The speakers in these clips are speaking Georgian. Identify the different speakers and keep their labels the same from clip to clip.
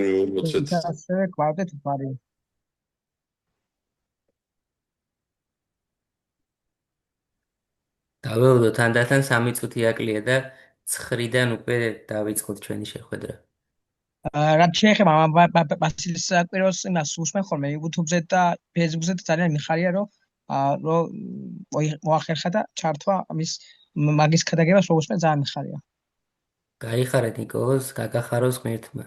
Speaker 1: მივულოცეთ.
Speaker 2: ასე გვავდეთ ბარი.
Speaker 3: დაველოდო თანდათან 3 წუთი აკლია და 9-დან უკვე დავიწყოთ ჩვენი შეხვედრა.
Speaker 2: რაც შეეხება ბასილის საკვიროს იმას უსმენ ხოლმე YouTube-ზე და Facebook-ზე ძალიან მიხარია რომ მოახერხა და ჩართვა ამის მაგის ქადაგებას რო უსმენ ძალიან მიხარია.
Speaker 3: გაიხარეთ ნიკოლოზ, გაგახაროს ღმერთმა.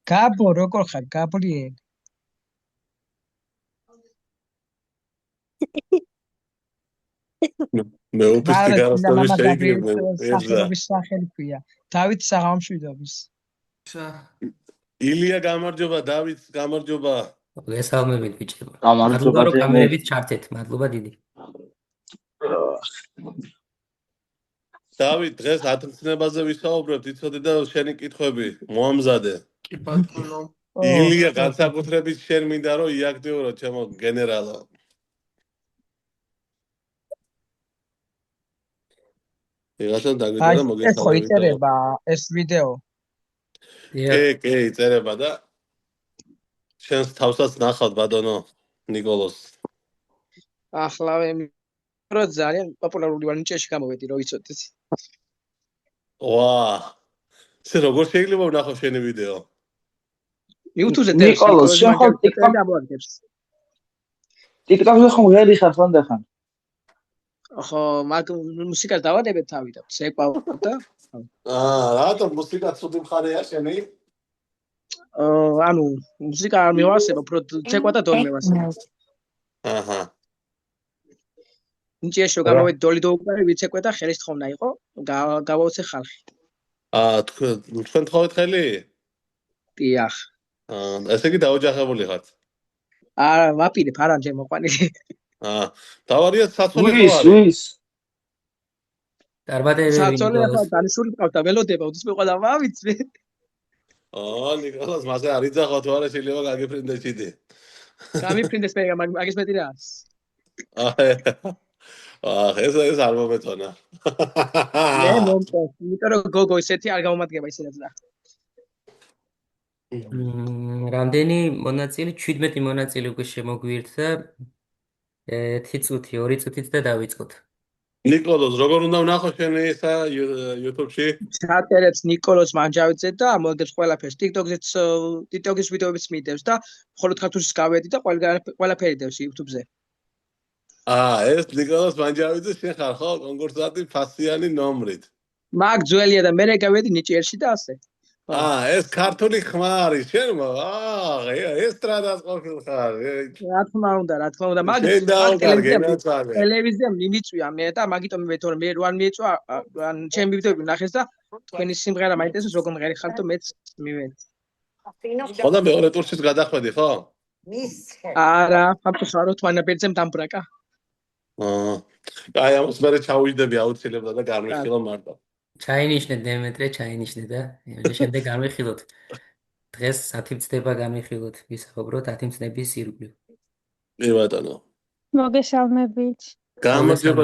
Speaker 2: გაბო როგორ ხარ გაბრიელ?
Speaker 1: მე უფისკი გარასტები შეიგრებენ.
Speaker 2: სახელობის სახელი ქვია. დავით საღამშვიდობის.
Speaker 1: ილია გამარჯობა, დავით გამარჯობა.
Speaker 3: გესალმებით ბიჭებო.
Speaker 4: გამარჯობა
Speaker 3: რომ კამერებით ჩართეთ, მადლობა დიდი.
Speaker 1: დავით, დღეს ათწნებაზე ვისაუბრებთ, იცოდე და შენი კითხვები მოამზადე.
Speaker 5: კი ბატონო.
Speaker 1: ილია განსაკუთრებით შენ მინდა რომ იაქტიურო ჩემო გენერალო. იღაცა დაგვიდა და მოგესალმებით.
Speaker 2: ხო იწერება ეს ვიდეო.
Speaker 1: კი, იწერება და შენს თავსაც ნახავთ ბატონო ნიკოლოზ.
Speaker 2: ახლა რო ძალიან პოპულარული ვარ ნიჭეში გამოვედი რომ იცოდეთ.
Speaker 1: ვა. შენ როგორ შეიძლება ვნახო შენი ვიდეო?
Speaker 2: YouTube-ზე
Speaker 4: ნიკოლოზ, შენ ხო TikTok-ზე ხომ ვერი ხარ ხანდახან?
Speaker 2: ხო, მაგ მუსიკას დავადებებ თავიდან. შეყვავდა.
Speaker 1: რატომ მუსიკა ცუდი მხარეა შენი?
Speaker 2: ანუ მუსიკა არ მევასება, უფრო ცეკვა და დოლი მევასება.
Speaker 1: აჰა.
Speaker 2: ნიჭეში რომ გამოვედი დოლი დაუკარი ვიცეკვე და ხელის თხოვნა იყო, გავაოცე ხალხი.
Speaker 1: თქვენ თხოვეთ ხელი?
Speaker 2: დიახ.
Speaker 1: ესე იგი დაოჯახებული ხართ?
Speaker 2: ვაპირებ არ ამჯერ მოყვანილი.
Speaker 1: დავარია საცოლე ხო არის?
Speaker 4: ვის?
Speaker 3: დარბადები
Speaker 2: საცოლე ახლა დანიშული ყავდა ველოდება უძს მეყვა და მავიცე.
Speaker 1: ნიკოლოზ მასე არ იძახო თუ არა შეიძლება გაგიფრინდე ჩიტი.
Speaker 2: გამიფრინდეს მე მაგის მეტი რა არის.
Speaker 1: ეს არ მომეწონა.
Speaker 2: მე მომწონს, იმიტომ რომ გოგო ისეთი არ გამომადგება ისედაც და.
Speaker 3: რამდენი მონაწილე 17 მონაწილე უკვე შემოგვიერთდა 1 წუთი 2 წუთით და დავიწყოთ.
Speaker 1: ნიკოლოზ როგორ უნდა ვნახო შენი ისა YouTube-ში?
Speaker 2: ჩატერეთ ნიკოლოზ მანჯავიძე და მოგებს ყველაფერს TikTok-ზეც TikTok-ის ვიდეოებიც მიდევს და მხოლოდ ქართულშიც გავედი და ყველაფერი დევს YouTube-ზე.
Speaker 1: ეს ნიკოლოზ მანჯავიძე შენ ხარ ხო? კონკურსანტი ფასიანი ნომრით.
Speaker 2: მაგ ძველია და მე გავედი ნიჭიერში და ასე.
Speaker 1: ეს ქართული ხმა არის შენმა? ესტრადას ყოფილ ხარ.
Speaker 2: რა თქმა უნდა, მაგ ტელევიზიამ მიმიწვია მე და მაგიტომ მე თორე მე რო არ მიეწვა, ჩემი ვიდეოები ნახეს და თქვენი სიმღერა მაინტერესებს როგორ მღერი ხარ და მეც მივედი.
Speaker 1: ხო და მეორე ტურშიც გადახვედი ხო?
Speaker 2: არა, ფაქტობრივად რო თვანაბერძემ დამბრაკა.
Speaker 1: აი ამას მე ჩავიჯდები აუცილებლად და გამიხილო მარტო.
Speaker 3: ჩაინიშნე დემეტრე, ჩაინიშნე და შემდეგ გამიხილოთ. დღეს 10 წდება გამიხილოთ, ვისაუბროთ 10 წნების ირგვლივ.
Speaker 1: მე ბატონო.
Speaker 6: მოგესალმებით.
Speaker 1: გამარჯობა.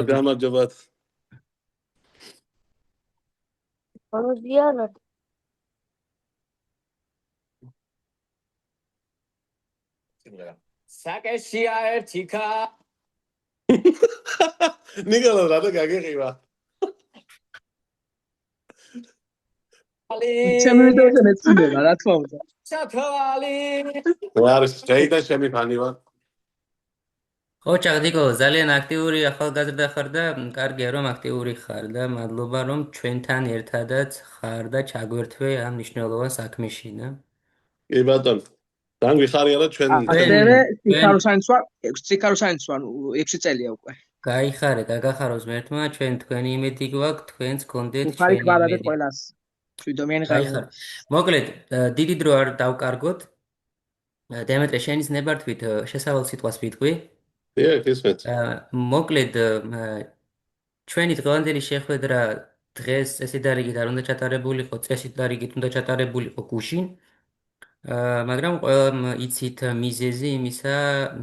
Speaker 6: მოდიაროთ.
Speaker 7: საკეშია ერთი ხა.
Speaker 1: ნიკოლოზ რატო გაგიღივა?
Speaker 2: ჩემი ვიდეოზე მეწინება, რა თქმა უნდა.
Speaker 7: ჩათვალი.
Speaker 1: ვარ შეიდა ჩემი ფანი ვარ.
Speaker 3: ხო, ნიკოლოზ, ძალიან აქტიური ახალგაზრდა ხარ და კარგია რომ აქტიური ხარ და მადლობა რომ ჩვენთან ერთადაც ხარ და ჩაგვერთვე ამ მნიშვნელოვან საქმეში, და.
Speaker 1: კი ბატონო. თან ვიხარია რომ ჩვენ
Speaker 2: ასევე სიქაროსანიც ვარ 6 წელია უკვე.
Speaker 3: გაიხარე, გაგახაროს ღმერთმა, ჩვენ თქვენი იმედი გვაქვს, თქვენც გქონდეთ
Speaker 2: ჩვენი იმედი. შვიდომიანი
Speaker 3: გაიხარე. მოკლედ, დიდი დრო არ დავკარგოთ. დემეტრე, შენის ნებართვით შესავალ სიტყვას ვიტყვი.
Speaker 1: ისმეთ.
Speaker 3: მოკლედ, ჩვენი დღევანდელი შეხვედრა დღეს წესით და რიგით არ უნდა ჩატარებულიყო, წესით და რიგით უნდა ჩატარებულიყო გუშინ. მაგრამ ყველა იცით მიზეზი იმისა,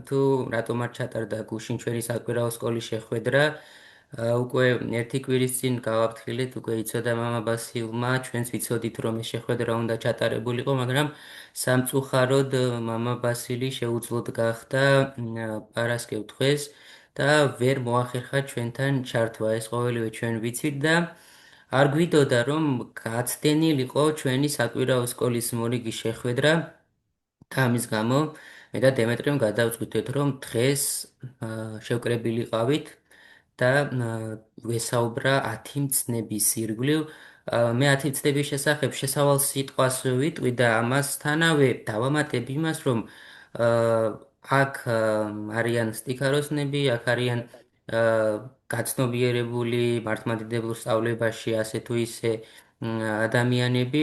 Speaker 3: თუ რატომ არ ჩატარდა გუშინ ჩვენი საკვირაო სკოლის შეხვედრა. უკვე ერთი კვირის წინ გავაფრთხილეთ, უკვე იცოდა მამა ბასილმა, ჩვენც ვიცოდით, რომ ეს შეხვედრა უნდა ჩატარებულიყო, მაგრამ სამწუხაროდ მამა ბასილი შეუძლოდ გახდა პარასკევ დღეს და ვერ მოახერხა ჩვენთან ჩართვა. ეს ყოველივე ჩვენ ვიცით და არ გვიდოდა, რომ გაცდენილიყო ჩვენი საკვირაო სკოლის მორიგის შეხვედრა და ამის გამო მე და დემეტრემ გადავწყვიტეთ, რომ დღეს შევკრებილიყავით და ვესაუბრა 10 მცნების ირგვლივ. მე 10 მცნების შესახებ შესავალ სიტყვას ვიტყვი და ამასთანავე დავამატებ იმას, რომ აქ არიან სტიქაროსნები, აქ არიან გაცნობიერებული მართლმადიდებლურ სწავლებაში ასე თუ ისე ადამიანები,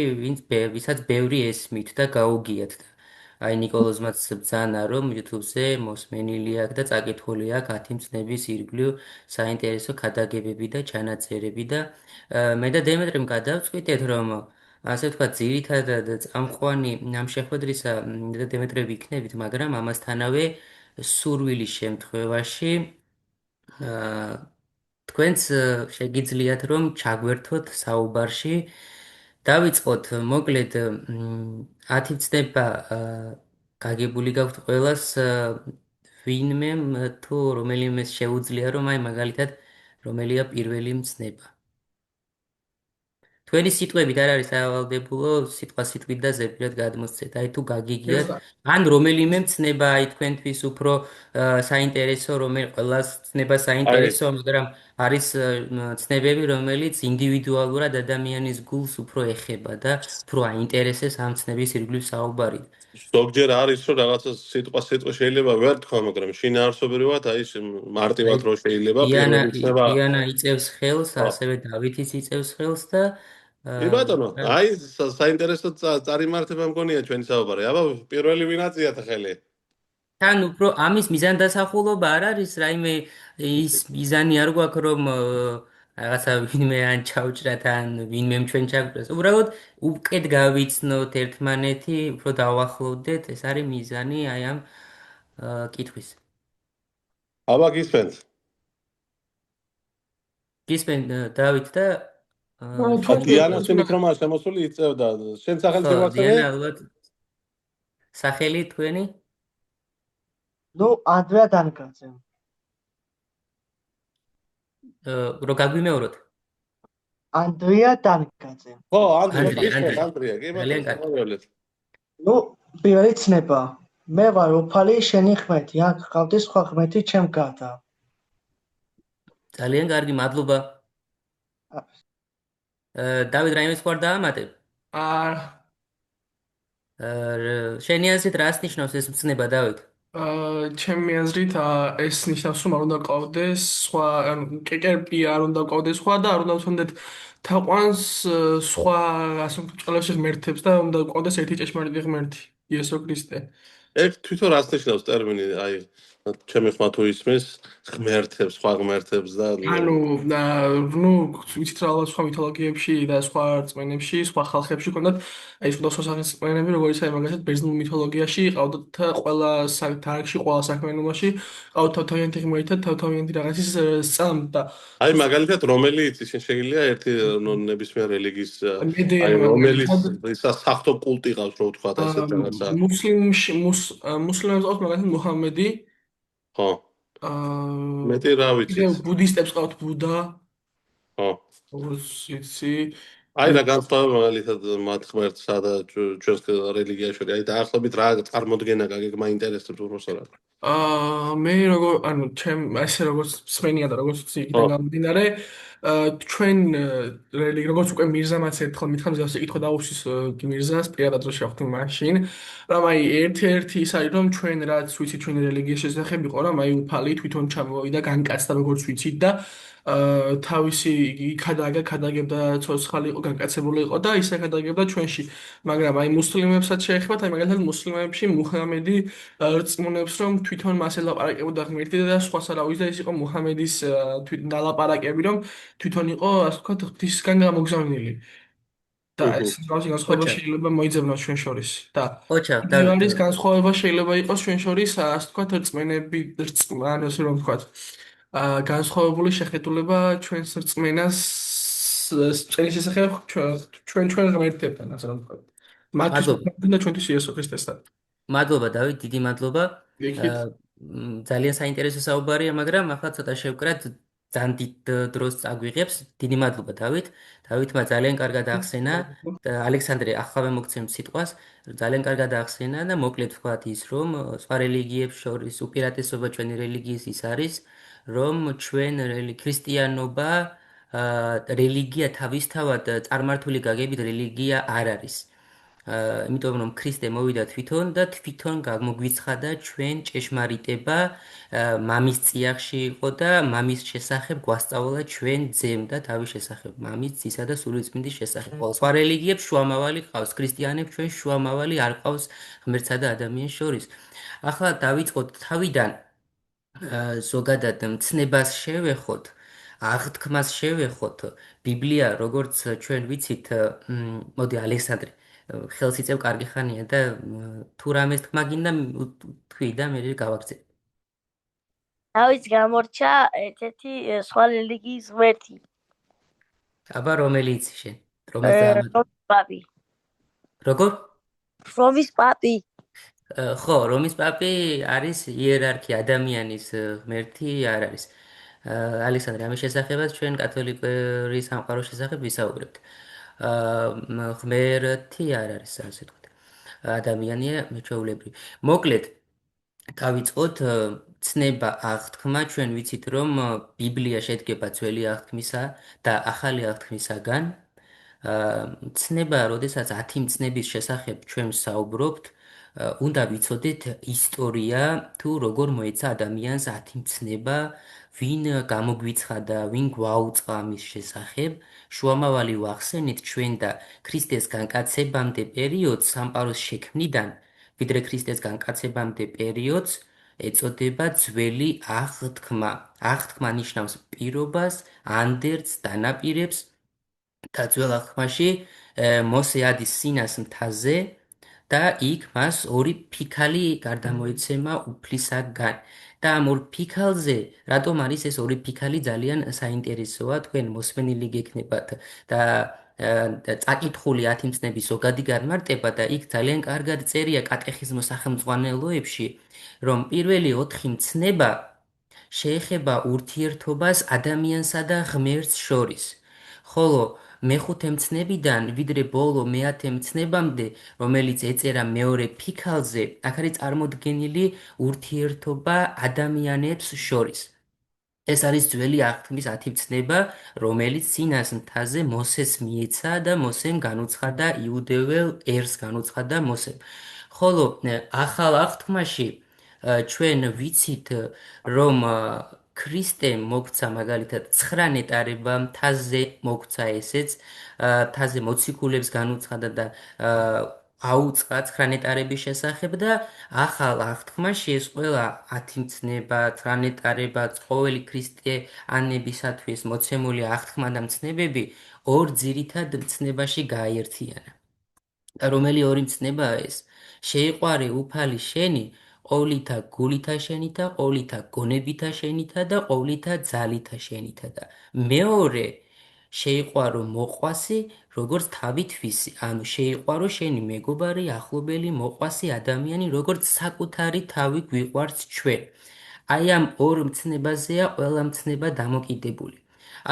Speaker 3: ვისაც ბევრი ესმით და გაუგიათ. აი ნიკოლოზმაც ბრძანა, რომ YouTube-ზე მოსმენილი აქვს და წაკითხული აქვს 10 მცნების ირგვლივ საინტერესო ქადაგებები და ჩანაწერები და მე და დემეტრემ გადავწყვიტეთ, რომ ასე ვთქვათ, ძირითადად წამყვანი ამ შეხვედრისა მე და დემეტრე ვიქნებით, მაგრამ ამასთანავე სურვილის შემთხვევაში თქვენც შეგიძლიათ რომ ჩაგვერთოთ საუბარში. დავიწყოთ, მოკლედ 10 მცნება გაგებული გაქვთ ყველას ვინმე თუ რომელიმე შეუძლია რომ აი მაგალითად რომელია პირველი მცნება. თქვენი სიტყვებით არ არის სავალდებულო, სიტყვა სიტყვით და ზეპირად გადმოსცეთ. აი თუ გაგიგიათ, ან რომელიმე მცნება აი თქვენთვის უფრო საინტერესო, ყველას ცნება საინტერესო, მაგრამ არის ცნებები, რომელიც ინდივიდუალურად ადამიანის გულს უფრო ეხება და უფრო აინტერესებს ამ ცნების ირგვლივ საუბარი.
Speaker 1: ზოგჯერ არის რომ რაღაცა სიტყვა შეიძლება ვერ თქვა, მაგრამ შინაარსობრივად აი მარტივად რო შეიძლება პირველი ცნება.
Speaker 3: იანა იწევს ხელს, ასევე დავითიც იწევს ხელს და
Speaker 1: კი ბატონო, აი საინტერესო წარიმართება მგონია ჩვენი საუბარი. აბა პირველი ვინაწიათ ხელი?
Speaker 3: თან უფრო ამის მიზანდასახულობა არ არის, რაიმე ის მიზანი არ გვაქვს, რომ რაღაცა ვინმე ან ჩავჭრათ, ან ვინმე ჩვენ ჩაგვჭრას. უბრალოდ უკეთ გავიცნოთ ერთმანეთი, უფრო დავახლოვდეთ, ეს არის მიზანი აი ამ კითხვის.
Speaker 1: აბა გისმენთ.
Speaker 3: გისმენთ დავით და
Speaker 1: დიანას მიკროფონი შემოსული იწევდა. შენ სახელს შევახსენე?
Speaker 3: დიანა ალბათ სახელი თქვენი?
Speaker 5: ნუ ანდრია დანკაძე.
Speaker 3: რო გაგვიმეოროთ.
Speaker 5: ანდრია დანკაძე.
Speaker 1: ხო, ანდრია, კი ბატონო.
Speaker 5: ნუ პირველი ცნება. მე ვარ უფალი, შენი ხმეთი, აქ ყავდი სხვა ხმეთი ჩემ გარდა.
Speaker 3: ძალიან კარგი, მადლობა. დავით რაიმე სხვა დაამატებ? შენი აზრით რას ნიშნავს ეს მცნება, დავით?
Speaker 8: ჩემი აზრით ეს ნიშნავს რომ არ უნდა ყავდეს სხვა კეკერპი არ უნდა ყავდეს სხვა და არ უნდა ვთქვათ თაყვანს სხვა ასე ვთქვათ ღმერთებს და უნდა ყავდეს ერთი ჭეშმარიტი ღმერთი იესო ქრისტე.
Speaker 1: ეს თვითონ რას ნიშნავს ტერმინი აი ჩემი ხმა თუ ისმის ღმერთებს, სხვა ღმერთებს და
Speaker 8: ანუ ვიცით რა სხვა მითოლოგიებში და სხვა რწმენებში, სხვა ხალხებში ქონდათ აი სხვადასხვა სახის რწმენები, როგორც აი მაგალითად ბერძნულ მითოლოგიაში ყავდათ ყველა დარგში, ყველა საქმიანობაში ყავდათ თავთავიანთი ღმერთი და თავთავიანთი რაღაცის სწამ და
Speaker 1: აი მაგალითად რომელი იცი შეიძლება ერთი ნებისმიერ რელიგიის აი რომელიც სასახტო კულტი ყავს რო ვთქვა ასეთ რაღაცა მუსლიმებს ყავს მაგალითად მუჰამედი ხო. მეტი რა ვიცი. ბუდისტებს ყავთ ბუდა. ხო. ოსიცი. აი რა განსხვავება მაგალითად მათ ღმერთსა და ჩვენს რელიგიაში. აი დაახლოებით რა წარმოდგენა გაგეგმა მაინტერესებს უბრალოდ რა. მე როგორ ჩემ ასე როგორც მსმენია და როგორც იქიდან გამომდინარე ჩვენ რელიგია როგორც უკვე მირზამაც ერთხელ მითხრა მსგავსი კითხვა დაუსვის მირზას პირადად რო შევხვდი მაშინ რომ აი ერთ-ერთი ის არის რომ ჩვენ რაც ვიცით ჩვენი რელიგიის შესახებ იყო რომ აი უფალი თვითონ ჩამოვიდა განკაცდა როგორც ვიცით და თავისი ქადაგებდა ცოცხალი იყო განკაცებული იყო და ისე ქადაგებდა ჩვენში მაგრამ აი მუსლიმებსაც შეეხებათ აი მაგალითად მუსლიმებში მუჰამედი რწმუნებს რომ თვითონ მას ელაპარაკებოდა ღმერთი და სხვას არავის და ის იყო მუჰამედის თვითონ დალაპარაკები რომ თვითონ იყო ასე ვთქვათ ღვთისგან გამოგზავნილი და ეს განსხვავება შეიძლება მოიძებნოს ჩვენ შორის და ის განსხვავება შეიძლება იყოს ჩვენ შორის ასე ვთქვათ რწმენები ანუ ასე რომ ვთქვათ
Speaker 8: განსხვავებული შეხედულება ჩვენს რწმენას წელის შესახებ ჩვენ ღმერთებთან, ასე რომ ვთქვათ. მათთვის
Speaker 3: მადლობა.
Speaker 8: და ჩვენთვის იესო ქრისტესთან.
Speaker 3: მადლობა დავით, დიდი მადლობა.
Speaker 8: გიქით.
Speaker 3: ძალიან საინტერესო საუბარია, მაგრამ ახლა ცოტა შევკრათ, ძალიან დიდ დროს წაგვიღებს. დიდი მადლობა დავით. დავითმა ძალიან კარგად ახსენა და ალექსანდრე ახლა მოგცემ სიტყვას. ძალიან კარგად ახსენა და მოკლედ ვთქვათ ის, რომ სხვა რელიგიებს შორის უპირატესობა ჩვენი რელიგიის ის არის, რომ ჩვენ ქრისტიანობა რელიგია თავისთავად წარმართული გაგებით რელიგია არ არის. იმიტომ რომ ქრისტე მოვიდა თვითონ და თვითონ გამოგვიცხადა ჩვენ ჭეშმარიტება მამის წიაღში იყო და მამის შესახებ გვასწავლა ჩვენ ძემ და თავის შესახებ მამის ძისა და სულიწმინდის შესახებ. ყოველ სხვა რელიგიებს შუამავალი ყავს, ქრისტიანებს ჩვენ შუამავალი არ ყავს ღმერთსა და ადამიანს შორის. ახლა დავიწყოთ თავიდან ზოგადად მცნებას შევეხოთ, აღთქმას შევეხოთ. ბიბლია, როგორც ჩვენ ვიცით, მოდი ალექსანდრე ხელს იწევ, კარგი ხანია და თუ რამეს თქმა გინდა თქვი და მე გავაგზავნე.
Speaker 9: დავით გამორჩა ერთ-ერთი სხვა რელიგიის ღმერთი.
Speaker 3: აბა რომელი იცი შენ? რომის
Speaker 9: პაპი.
Speaker 3: როგორ?
Speaker 9: რომის პაპი.
Speaker 3: ხო, რომის პაპი არის იერარქია, ადამიანის ღმერთი არ არის. ალექსანდრე, ამის შესახებაც ჩვენ კათოლიკური სამყაროს შესახებ ვისაუბრებთ. ღმერთი არ არის, ასე ვთქვათ. ადამიანია მეჩვეულებრივი. მოკლედ, დავიწყოთ ცნება აღთქმა, ჩვენ ვიცით, რომ ბიბლია შედგება ძველი აღთქმისა და ახალი აღთქმისაგან. ცნება, როდესაც 10 მცნების შესახებ ჩვენ ვსაუბრობთ, უნდა ვიცოდეთ ისტორია, თუ როგორ მოეცა ადამიანს 10 მცნება, ვინ გამოგვიცხადა, ვინ გვაუწყა მის შესახებ. შუამავალი ვახსენეთ ჩვენ და ქრისტეს განკაცებამდე პერიოდს სამყაროს შექმნიდან, ვიდრე ქრისტეს განკაცებამდე პერიოდს ეწოდება ძველი აღთქმა. აღთქმა ნიშნავს პირობას, ანდერძს, დანაპირებს და ძველ აღთქმაში მოსე ადის სინას მთაზე და იქ მას ორი ფიქალი გარდამოეცემა უფლისაგან. და ამ ორ ფიქალზე, რატომ არის ეს ორი ფიქალი ძალიან საინტერესოა, თქვენ მოსმენილი გექნებათ და წაკითხული 10 მცნების ზოგადი განმარტება და იქ ძალიან კარგად წერია კატეხიზმოს სახელმძღვანელოებში, რომ პირველი 4 მცნება შეეხება ურთიერთობას ადამიანსა და ღმერთს შორის. ხოლო მეხუთე მცნებიდან, ვიდრე ბოლო მე-10 მცნებამდე, რომელიც ეწერა მეორე ფიქალზე, აქ არის წარმოდგენილი ურთიერთობა ადამიანებს შორის. ეს არის ძველი აღთქმის 10 მცნება, რომელიც სინას მთაზე მოსეს მიეცა და მოსემ განუცხადა იუდეველ ერს განუცხადა მოსემ. ხოლო ახალ აღთქმაში ჩვენ ვიცით, რომ ქრისტემ მოგცა მაგალითად 9 ნეტარება მთაზე მოგცა ესეც, მთაზე მოციქულებს განუცხადა და აუწყა 9 ნეტარების შესახებ და ახალ აღთქმაში ეს ყველა 10 მცნება, 9 ნეტარება, ყოველი ქრისტიანებისათვის მოცემული აღთქმა და მცნებები ორ ძირითად მცნებაში გააერთიანა. და რომელი ორი მცნებაა ეს? შეიყვარე უფალი შენი ყოვლითა გულითა შენითა, ყოვლითა გონებითა შენითა და ყოვლითა ძალითა შენითა და მეორე შეიყვარო მოყვასი როგორც თავი თვისი, ანუ შეიყვარო შენი მეგობარი, ახლობელი, მოყვასი ადამიანი როგორც საკუთარი თავი გვიყვარს ჩვენ. აი ამ ორ მცნებაზეა ყველა მცნება დამოკიდებული.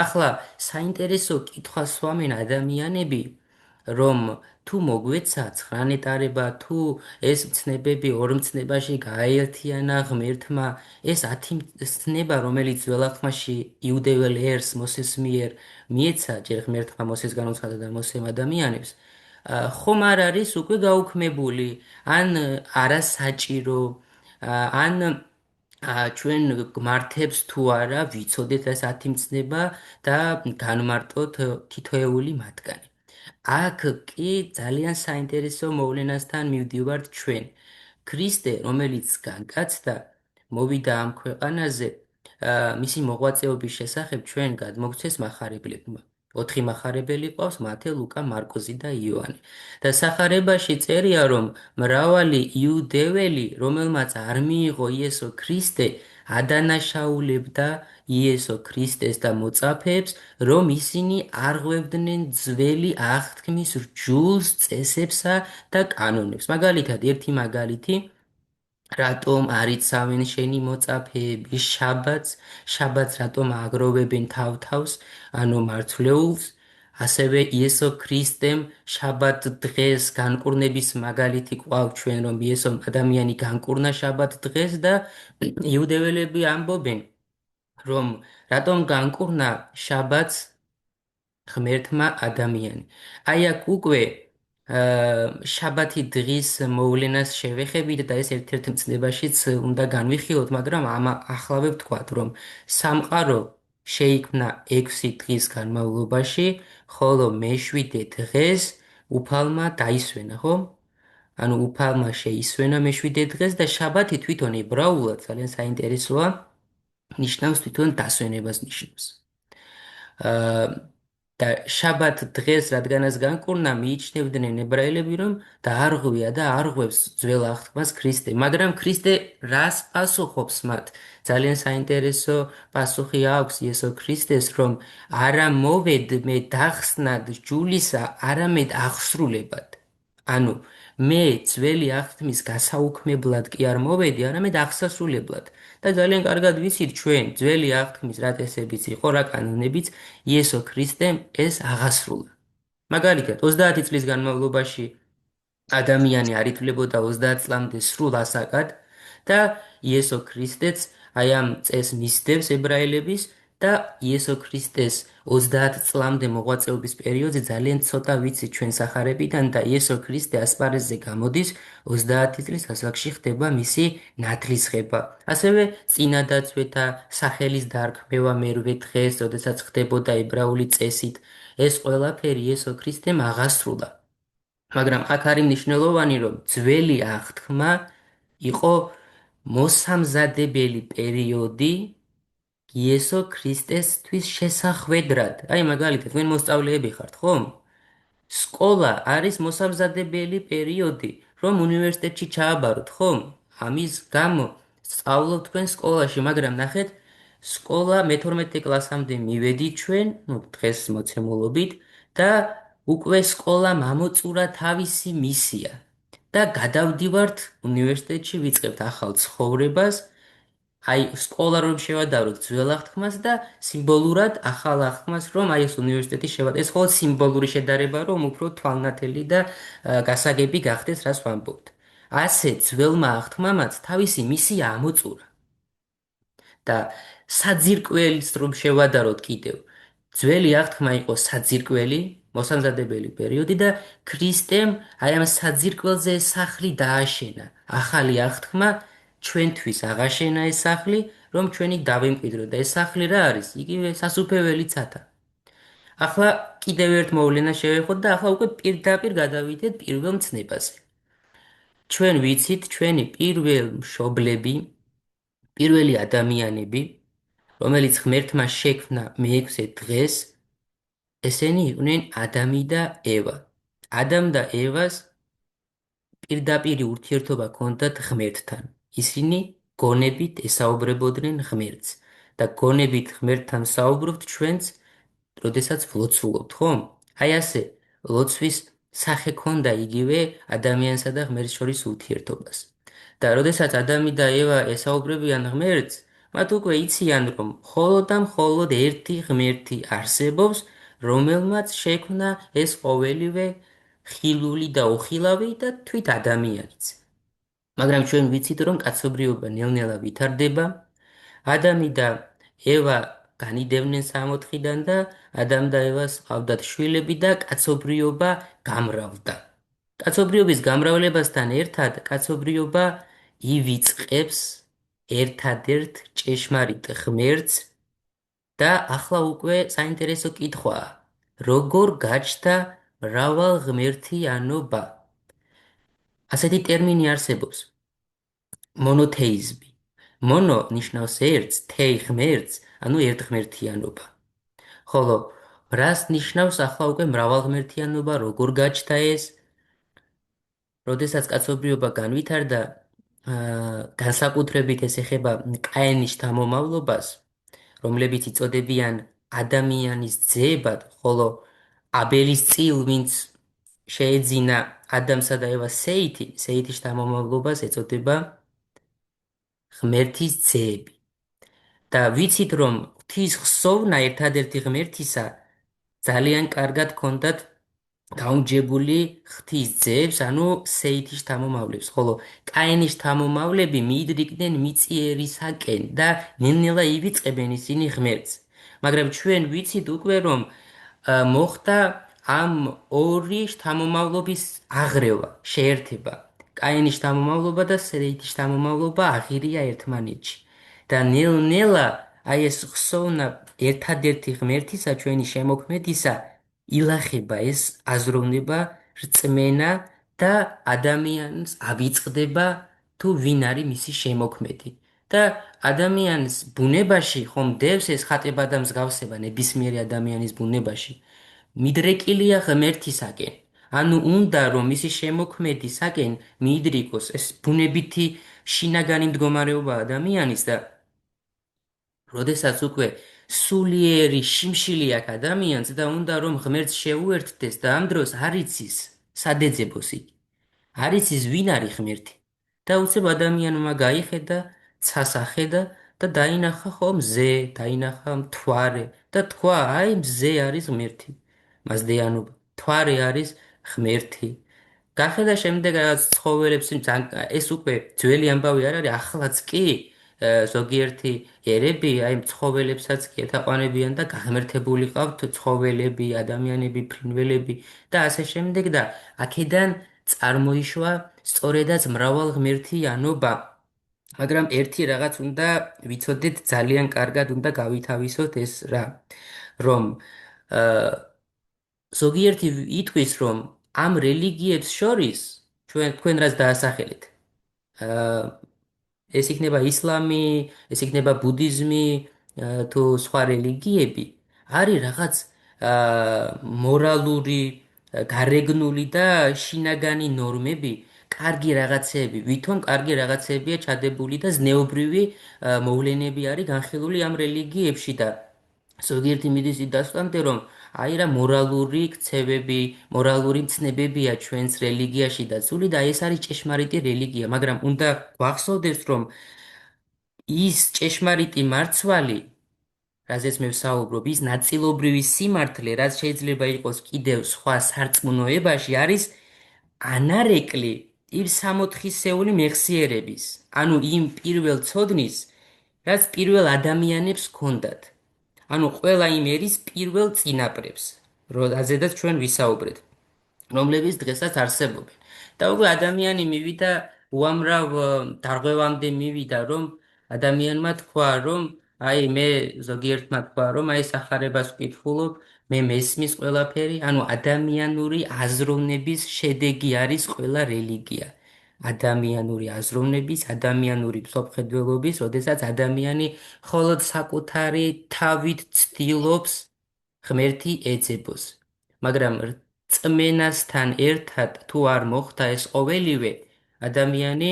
Speaker 3: ახლა საინტერესო კითხვას სვამენ ადამიანები, რომ თუ მოგვეცა 9 ნეტარება, თუ ეს მცნებები ორ მცნებაში გააერთიანა ღმერთმა, ეს 10 მცნება, რომელიც ძველ აღთქმაში იუდეველ ერს მოსეს მიერ მიეცა, ჯერ ღმერთმა მოსეს განუცხადა და მოსემ ადამიანებს, ხომ არ არის უკვე გაუქმებული, ან არასაჭირო, ან ჩვენ გმართებს თუ არა ვიცოდეთ ეს 10 მცნება და განმარტოთ თითოეული მათგანი. აქ კი ძალიან საინტერესო მოვლენასთან მივდივართ ჩვენ. ქრისტე, რომელიც განკაცდა, მოვიდა ამ ქვეყანაზე, მისი მოღვაწეობის შესახებ ჩვენ გადმოგცეს მახარებლებმა. 4 მახარებელი ყავს: მათე, ლუკა, მარკოზი და იოანე. და სახარებაში წერია, რომ მრავალი იუდეველი, რომელმაც არ მიიღო იესო ქრისტე, ადანაშაულებდა იესო ქრისტეს და მოწაფეებს, რომ ისინი არღვევდნენ ძველი აღთქმის რჯულს, წესებსა და კანონებს. მაგალითად, ერთი მაგალითი, რატომ არიცავენ შენი მოწაფეები შაბათს რატომ აგროვებენ თავ-თავს, ანუ მართლეულს, ასევე იესო ქრისტემ შაბათ დღეს განკურნების მაგალითი ყავთ ჩვენ, რომ იესომ ადამიანი განკურნა შაბათ დღეს და იუდეველები ამბობენ, რომ რატომ განკურნა შაბათს ღმერთმა ადამიანი. აი აქ უკვე შაბათი დღის მოვლენას შევეხებით და ეს ერთ-ერთ მცნებაშიც უნდა განვიხილოთ, მაგრამ ახლავე ვთქვათ, რომ სამყარო შეიქმნა 6 დღის განმავლობაში, ხოლო მე-7 დღეს უფალმა დაისვენა, ხო? ანუ უფალმა შეისვენა მე-7 დღეს და შაბათი თვითონ ებრაულად ძალიან საინტერესოა, ნიშნავს თვითონ დასვენებას ნიშნავს. და შაბათ დღეს რადგანაც განკურნა, მიიჩნევდნენ ებრაელები, რომ დაარღვია და არღვევს ძველ აღთქმას ქრისტე, მაგრამ ქრისტე რას პასუხობს მათ? ძალიან საინტერესო პასუხი აქვს იესო ქრისტეს, რომ არა მოვედმე დახსნად ჯულისა, არამედ აღსრულებად. ანუ მე ძველი აღთქმის გასაუქმებლად კი არ მოვედი, არამედ აღსასრულებლად. და ძალიან კარგად ვიცით ჩვენ, ძველი აღთქმის რა წესებიც იყო, რა კანონებიც, იესო ქრისტემ ეს აღასრულა. მაგალითად, 30 წლის განმავლობაში ადამიანი არ ითვლებოდა 30 წლამდე სრულ ასაკად და იესო ქრისტეც აი ამ წესს მისდევს ებრაელების და იესო ქრისტეს 30 წლამდე მოღვაწეობის პერიოდზე ძალიან ცოტა ვიცით ჩვენ სახარებიდან და იესო ქრისტე ასპარეზზე გამოდის 30 წლის ასაკში ხდება მისი ნათლისღება. ასევე წინადაცვეთა სახელის დარქმევა მერვე დღეს, როდესაც ხდებოდა ებრაული წესით, ეს ყველაფერი იესო ქრისტემ აღასრულა. მაგრამ აქ არის მნიშვნელოვანი, რომ ძველი აღთქმა იყო მოსამზადებელი პერიოდი იესო ქრისტესთვის შესახვედრად. აი მაგალითად, თქვენ მოსწავლეები ხართ, ხომ? სკოლა არის მოსამზადებელი პერიოდი, რომ უნივერსიტეტში ჩააბაროთ, ხომ? ამის გამო სწავლობთ თქვენ სკოლაში, მაგრამ ნახეთ, სკოლა მე-12 კლასამდე მივედით ჩვენ, დღეს მოცემულობით და უკვე სკოლამ ამოწურა თავისი მისია და გადავდივართ უნივერსიტეტში, ვიწყებთ ახალ ცხოვრებას. აი სკოლა რომ შევადაროთ ძველ აღთქმას და სიმბოლურად ახალ აღთქმას, რომ აი ეს უნივერსიტეტი შევადაროთ. ეს ხოლმე სიმბოლური შედარება, რომ უფრო თვალნათელი და გასაგები გახდეს, რას ვამბობთ. ასე ძველმა აღთქმამაც თავისი მისია ამოწურა. და საძირკველიც რომ შევადაროთ კიდევ, ძველი აღთქმა იყო საძირკველი, მოსამზადებელი პერიოდი და ქრისტემ აი ამ საძირკველზე სახლი დააშენა. ახალი აღთქმა ჩვენთვის აღაშენა ეს სახლი, რომ ჩვენი დავემკვიდროთ და ეს სახლი რა არის? იგივე სასუფეველი ცათა. ახლა კიდევ ერთ მოვლენას შევეხოთ და ახლა უკვე პირდაპირ გადავიდეთ პირველ მცნებაზე. ჩვენ ვიცით, ჩვენი პირველ მშობლები, პირველი ადამიანები, რომელიც ღმერთმა შექმნა მე-6 დღეს, ესენი იყვნენ ადამი და ევა. ადამ და ევას პირდაპირი ურთიერთობა ჰქონდათ ღმერთთან. ისინი გონებით ესაუბრებოდნენ ღმერთს და გონებით ღმერთთან საუბრობთ ჩვენც, როდესაც ვლოცულობთ, ხომ? აი ასე, ლოცვის სახე ჰქონდა იგივე ადამიანსა და ღმერთს შორის ურთიერთობას. და როდესაც ადამი და ევა ესაუბრებიან ღმერთს, მათ უკვე იციან, რომ მხოლოდ და მხოლოდ ერთი ღმერთი არსებობს, რომელმაც შექმნა ეს ყოველივე ხილული და უხილავი და თვით ადამიანიც. მაგრამ ჩვენ ვიცით, რომ კაცობრიობა ნელ-ნელა ვითარდება, ადამი და ევა განიდევნენ 64-დან და ადამ და ევას ჰყავდათ შვილები და კაცობრიობა გამრავლდა. კაცობრიობის გამრავლებასთან ერთად კაცობრიობა ივიწყებს ერთადერთ ჭეშმარიტ ღმერთს და ახლა უკვე საინტერესო კითხვაა, როგორ გაჩნდა მრავალღმერთიანობა? ასეთი ტერმინი არსებობს. მონოთეიზმი. მონო ნიშნავს ერთს, თეი ღმერთს, ანუ ერთღმერთიანობა. ხოლო რას ნიშნავს ახლა უკვე მრავალღმერთიანობა, როგორ გაჩნდა ეს? როდესაც კაცობრიობა განვითარდა, განსაკუთრებით ეს ეხება კაენის შთამომავლობას, რომლებიც იწოდებიან ადამიანის ძეებად, ხოლო აბელის წილ, ვინც შეეძინა ადამსა და ევას სეითის შთამომავლობას ეწოდება ღმერთის ძეები. და ვიცით, რომ ღვთის ხსოვნა ერთადერთი ღმერთისა ძალიან კარგად ჰქონდათ გაუმჯებული ღვთის ძეებს, ანუ სეითის შთამომავლებს, ხოლო კაენის შთამომავლები მიიდრიდნენ მიწიერისაკენ და ნელ-ნელა ივიწყებენ ისინი ღმერთს. მაგრამ ჩვენ ვიცით უკვე, რომ მოხდა ამ ორი შთამომავლობის აღრევა, შეერთება. კაენის შთამომავლობა და სეითის შთამომავლობა აღირია ერთმანეთში. და ნელ-ნელა აი ეს ხსოვნა ერთადერთი ღმერთისა, ჩვენი შემოქმედისა, ილახება, ეს აზროვნება, რწმენა და ადამიანს ავიწყდება თუ ვინ არის მისი შემოქმედი. და ადამიანის ბუნებაში ხომ დევს ეს ხატება და მსგავსება ნებისმიერი ადამიანის ბუნებაში. მიდრეკილია ღმერთისაკენ. ანუ უნდა რომ მისი შემოქმედისაკენ მიიდრიკოს ეს ბუნებითი შინაგანი მდგომარეობა ადამიანის და როდესაც უკვე სულიერი შიმშილი აქვს ადამიანს და უნდა რომ ღმერთს შეუერთდეს და ამ დროს არ იცის სად ეძებოს იგი. არ იცის ვინ არის ღმერთი. და უცებ ადამიანმა გაიხედა, ცას ახედა და დაინახა ხო მზე, დაინახა მთვარე და თქვა, აი მზე არის ღმერთი. მაზდეანობა. მთვარე არის ღმერთი. გახედა შემდეგ რაღაც ცხოველებს, ეს უკვე ძველი ამბავი არ არის, ახლაც კი ზოგიერთი ერები აი ცხოველებსაც კი ეთაყვანებიან და გაღმერთებული ყავთ ცხოველები, ადამიანები, ფრინველები და ასე შემდეგ და აქედან წარმოიშვა სწორედაც მრავალღმერთიანობა. მაგრამ ერთი რაღაც უნდა ვიცოდეთ, ძალიან კარგად უნდა გავითავისოთ ეს რა, რომ ზოგიერთი იტყვის, რომ ამ რელიგიებს შორის თქვენ რაც დაასახელეთ, ეს იქნება ისლამი, ეს იქნება ბუდიზმი თუ სხვა რელიგიები, არის რაღაც მორალური, გარეგნული და შინაგანი ნორმები, კარგი რაღაცეები, ვითომ კარგი რაღაცეებია ჩადებული და ზნეობრივი მოვლენები არის განხილული ამ რელიგიებში და ზოგიერთი მიდის იდასტამდე, რომ აი რა მორალური ქცევები, მორალური მცნებებია ჩვენს რელიგიაში დაცული და ეს არის ჭეშმარიტი რელიგია, მაგრამ უნდა გვახსოვდეს, რომ ის ჭეშმარიტი მარცვალი, რაზეც მე ვსაუბრობ, ის ნაწილობრივი სიმართლე, რაც შეიძლება იყოს კიდევ სხვა სარწმუნოებაში, არის ანარეკლი იმ 64-ეული მეხსიერების, ანუ იმ პირველ ცოდნის, რაც პირველ ადამიანებს ჰქონდათ. ანუ ყველა იმ ერის პირველ წინაპრებს, რაზედაც ჩვენ ვისაუბრეთ, რომლებიც დღესაც არსებობენ. და უკვე ადამიანი მივიდა უამრავ დარღვევამდე მივიდა, რომ ადამიანმა თქვა, რომ აი მე ზოგიერთმა თქვა, რომ აი სახარებას ვკითხულობ, მე მესმის ყველაფერი, ანუ ადამიანური აზროვნების შედეგი არის ყველა რელიგია. ადამიანური აზროვნების, ადამიანური მსოფლმხედველობის, როდესაც ადამიანი მხოლოდ საკუთარი თავით ცდილობს ღმერთი ეძებოს. მაგრამ რწმენასთან ერთად თუ არ მოხდა ეს ყოველივე, ადამიანი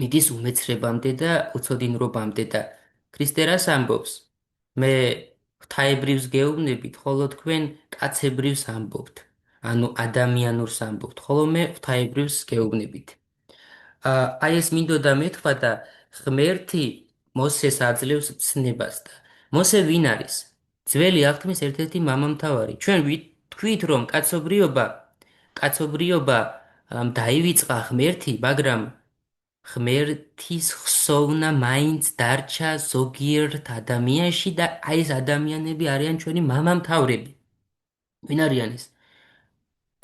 Speaker 3: მიდის უმეცრებამდე და უცოდინრობამდე და ქრისტე რას ამბობს? მე ღვთაებრივს გეუბნებით, ხოლო თქვენ კაცებრივს ამბობთ. ანუ ადამიანურს ამბობთ, ხოლო მე ღვთაებრივს გეუბნებით. აი ეს მინდოდა მეთქვა და ღმერთი მოსეს აძლევს ცნებას და მოსე ვინ არის? ძველი აღთქმის ერთ-ერთი მამამთავარი. ჩვენ ვთქვით, რომ კაცობრიობა დაივიწყა ღმერთი, მაგრამ ღმერთის ხსოვნა მაინც დარჩა ზოგიერთ ადამიანში და აი ეს ადამიანები არიან ჩვენი მამამთავრები. ვინ არიან ეს?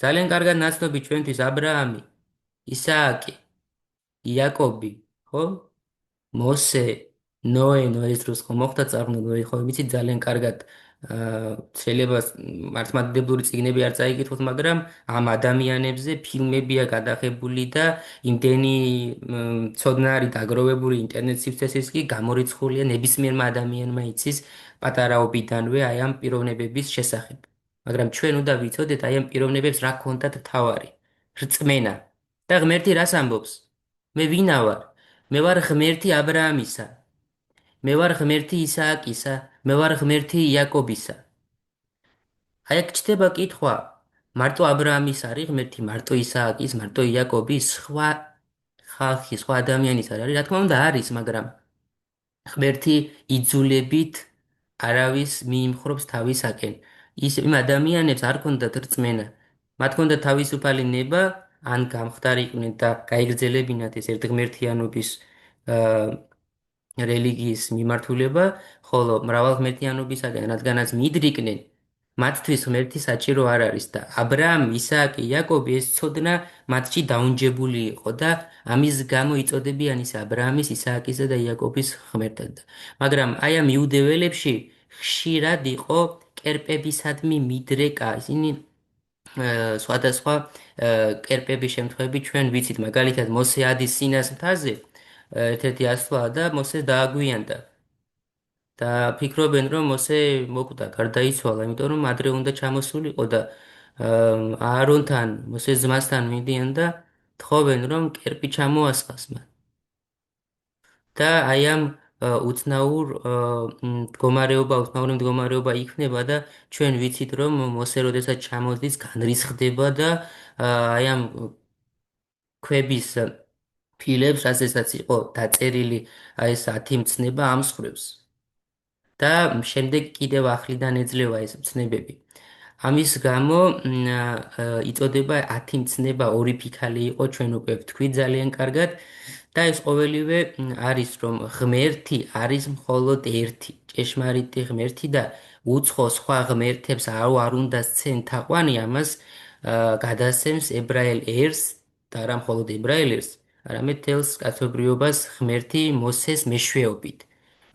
Speaker 3: ძალიან კარგად ნაცნობი ჩვენთვის აბრაამი, ისააკი, იაკობი, ხო? მოსე, ნოეს დროს ხო მოხდა წარმოდგენა, ხო ვიცით ძალიან კარგად შეიძლება მართლმადიდებლური წიგნები არ წაიკითხოთ, მაგრამ ამ ადამიანებზე ფილმებია გადაღებული და იმდენი ცოდნა არის დაგროვებული ინტერნეტ სივრცეში კი გამორიცხულია ნებისმიერმა ადამიანმა იცის პატარაობიდანვე აი ამ პიროვნებების შესახებ. მაგრამ ჩვენ უნდა ვიცოდეთ აი ამ პიროვნებებს რა ქონდათ თავარი, რწმენა. და ღმერთი რას ამბობს? მე ვინა ვარ? მე ვარ ღმერთი აბრაამისა, მე ვარ ღმერთი ისააკისა, მე ვარ ღმერთი იაკობისა. აი აქ ჩდება კითხვა, მარტო აბრაამის არის ღმერთი, მარტო ისააკის, მარტო იაკობის, სხვა ხალხი, სხვა ადამიანის არ არის? რა თქმა უნდა არის, მაგრამ ღმერთი იძულებით არავის მიიმხრობს თავისაკენ. იმ ადამიანებს არ ქონდათ რწმენა. მათ ქონდათ თავისუფალი ნება, ან გამხდარიყვნენ და გაიგრძელებინათ ეს ერთღმერთიანობის რელიგიის მიმართულება, ხოლო მრავალღმერთიანობისაგან რადგანაც მიდრიკნენ, მათთვის ღმერთი საჭირო არ არის და აბრაამ, ისააკი, იაკობი ეს ცოდნა მათში დაუნჯებული იყო და ამის გამო იწოდებიან ის აბრაამის, ისააკისა და იაკობის ღმერთად. მაგრამ აი ამ იუდეველებში ხშირად იყო კერპებისადმი მიდრეკა, ისინი სხვადასხვა კერპების შემთხვევები ჩვენ ვიცით, მაგალითად მოსე ადის სინას მთაზე, ერთ-ერთი ასვლა და მოსეს დააგვიანდა. და ფიქრობენ, რომ მოსე მოკვდა, გარდაიცვალა, იმიტომ რომ ადრე უნდა ჩამოსულიყო და აარონთან, მოსეს ძმასთან მიდიან და თხოვენ, რომ კერპი ჩამოასხას მათ. და აი ამ უცნაური მდგომარეობა იქნება და ჩვენ ვიცით, რომ მოსე როდესაც ჩამოდის, განრისხდება და აი ამ ქვების ფილებს, რასაც იყო დაწერილი აი ეს 10 მცნება ამსხვრევს. და შემდეგ კიდევ ახლიდან ეძლევა ეს მცნებები. ამის გამო იწოდება 10 მცნება, ორი ფიქალი იყო, ჩვენ უკვე ვთქვით ძალიან კარგად და ეს ყოველივე არის, რომ ღმერთი არის მხოლოდ ერთი, ჭეშმარიტი ღმერთი და უცხო სხვა ღმერთებს არ უნდა სცენ თაყვანი, ამას გადასცემს ებრაელ ერს და არა მხოლოდ ებრაელ ერს, არამედ თელს კაცობრიობას ღმერთი მოსეს მეშვეობით.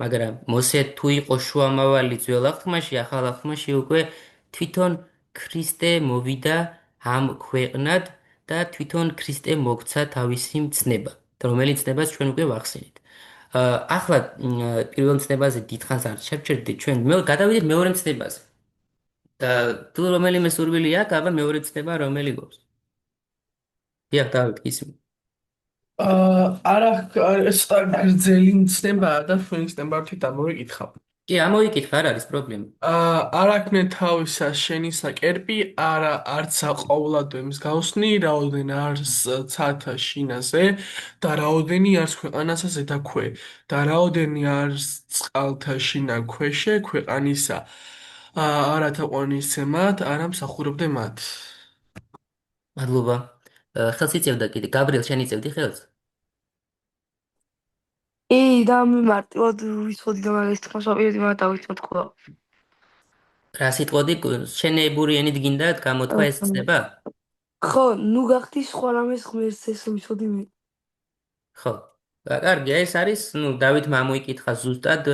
Speaker 3: მაგრამ მოსე თუ იყო შუამავალი ძველ აღთქმაში, ახალ აღთქმაში უკვე თვითონ ქრისტე მოვიდა ამ ქვეყნად და თვითონ ქრისტე მოგცა თავისი მცნება, რომელიც ცნებას ჩვენ უკვე ვახსენით. ახლა პირველ მცნებაზე დიდხანს არ შევჩერდით, ჩვენ გადავიდეთ მეორე მცნებაზე. და თუ რომელიმე სურვილი აქვს, აბა მეორე მცნება რომელი გვაქვს? დიახ, დავით, ისმი.
Speaker 8: არა, ეს გრძელი მცნებაა და თქვენი ცნებართით ამოვიკითხავ.
Speaker 3: კი, ამოიკითხა, არ არის პრობლემა.
Speaker 8: არ აქნე თავისა შენისა კერპი, არა არცა ყოვლადვე მსგავსნი, რაოდენ არს ცათა შინაზე და რაოდენი არს ქვეყანასა ზედაქვე და რაოდენი არს წყალთა შინა ქვეშე ქვეყანისა. არათა ყვანისცემათ, არა მსახურობდე მათ.
Speaker 3: მადლობა. ხელს იწევდა კიდე. გაბრიელ, შენ იწევდი ხელს?
Speaker 10: და მე მარტივად ვიცოდი და მაგას თქოს ვაპირდი მაგ დავიცოთ ყველა.
Speaker 3: რა სიტყვოდი? შენებური ენით გინდა გამოთქვა ეს ცნება?
Speaker 10: ხო, ნუ გახდი სხვა რამეს ღმერთს ეს ვიცოდი მე.
Speaker 3: ხო. კარგი, ეს არის, დავითმა ამოიკითხა ზუსტად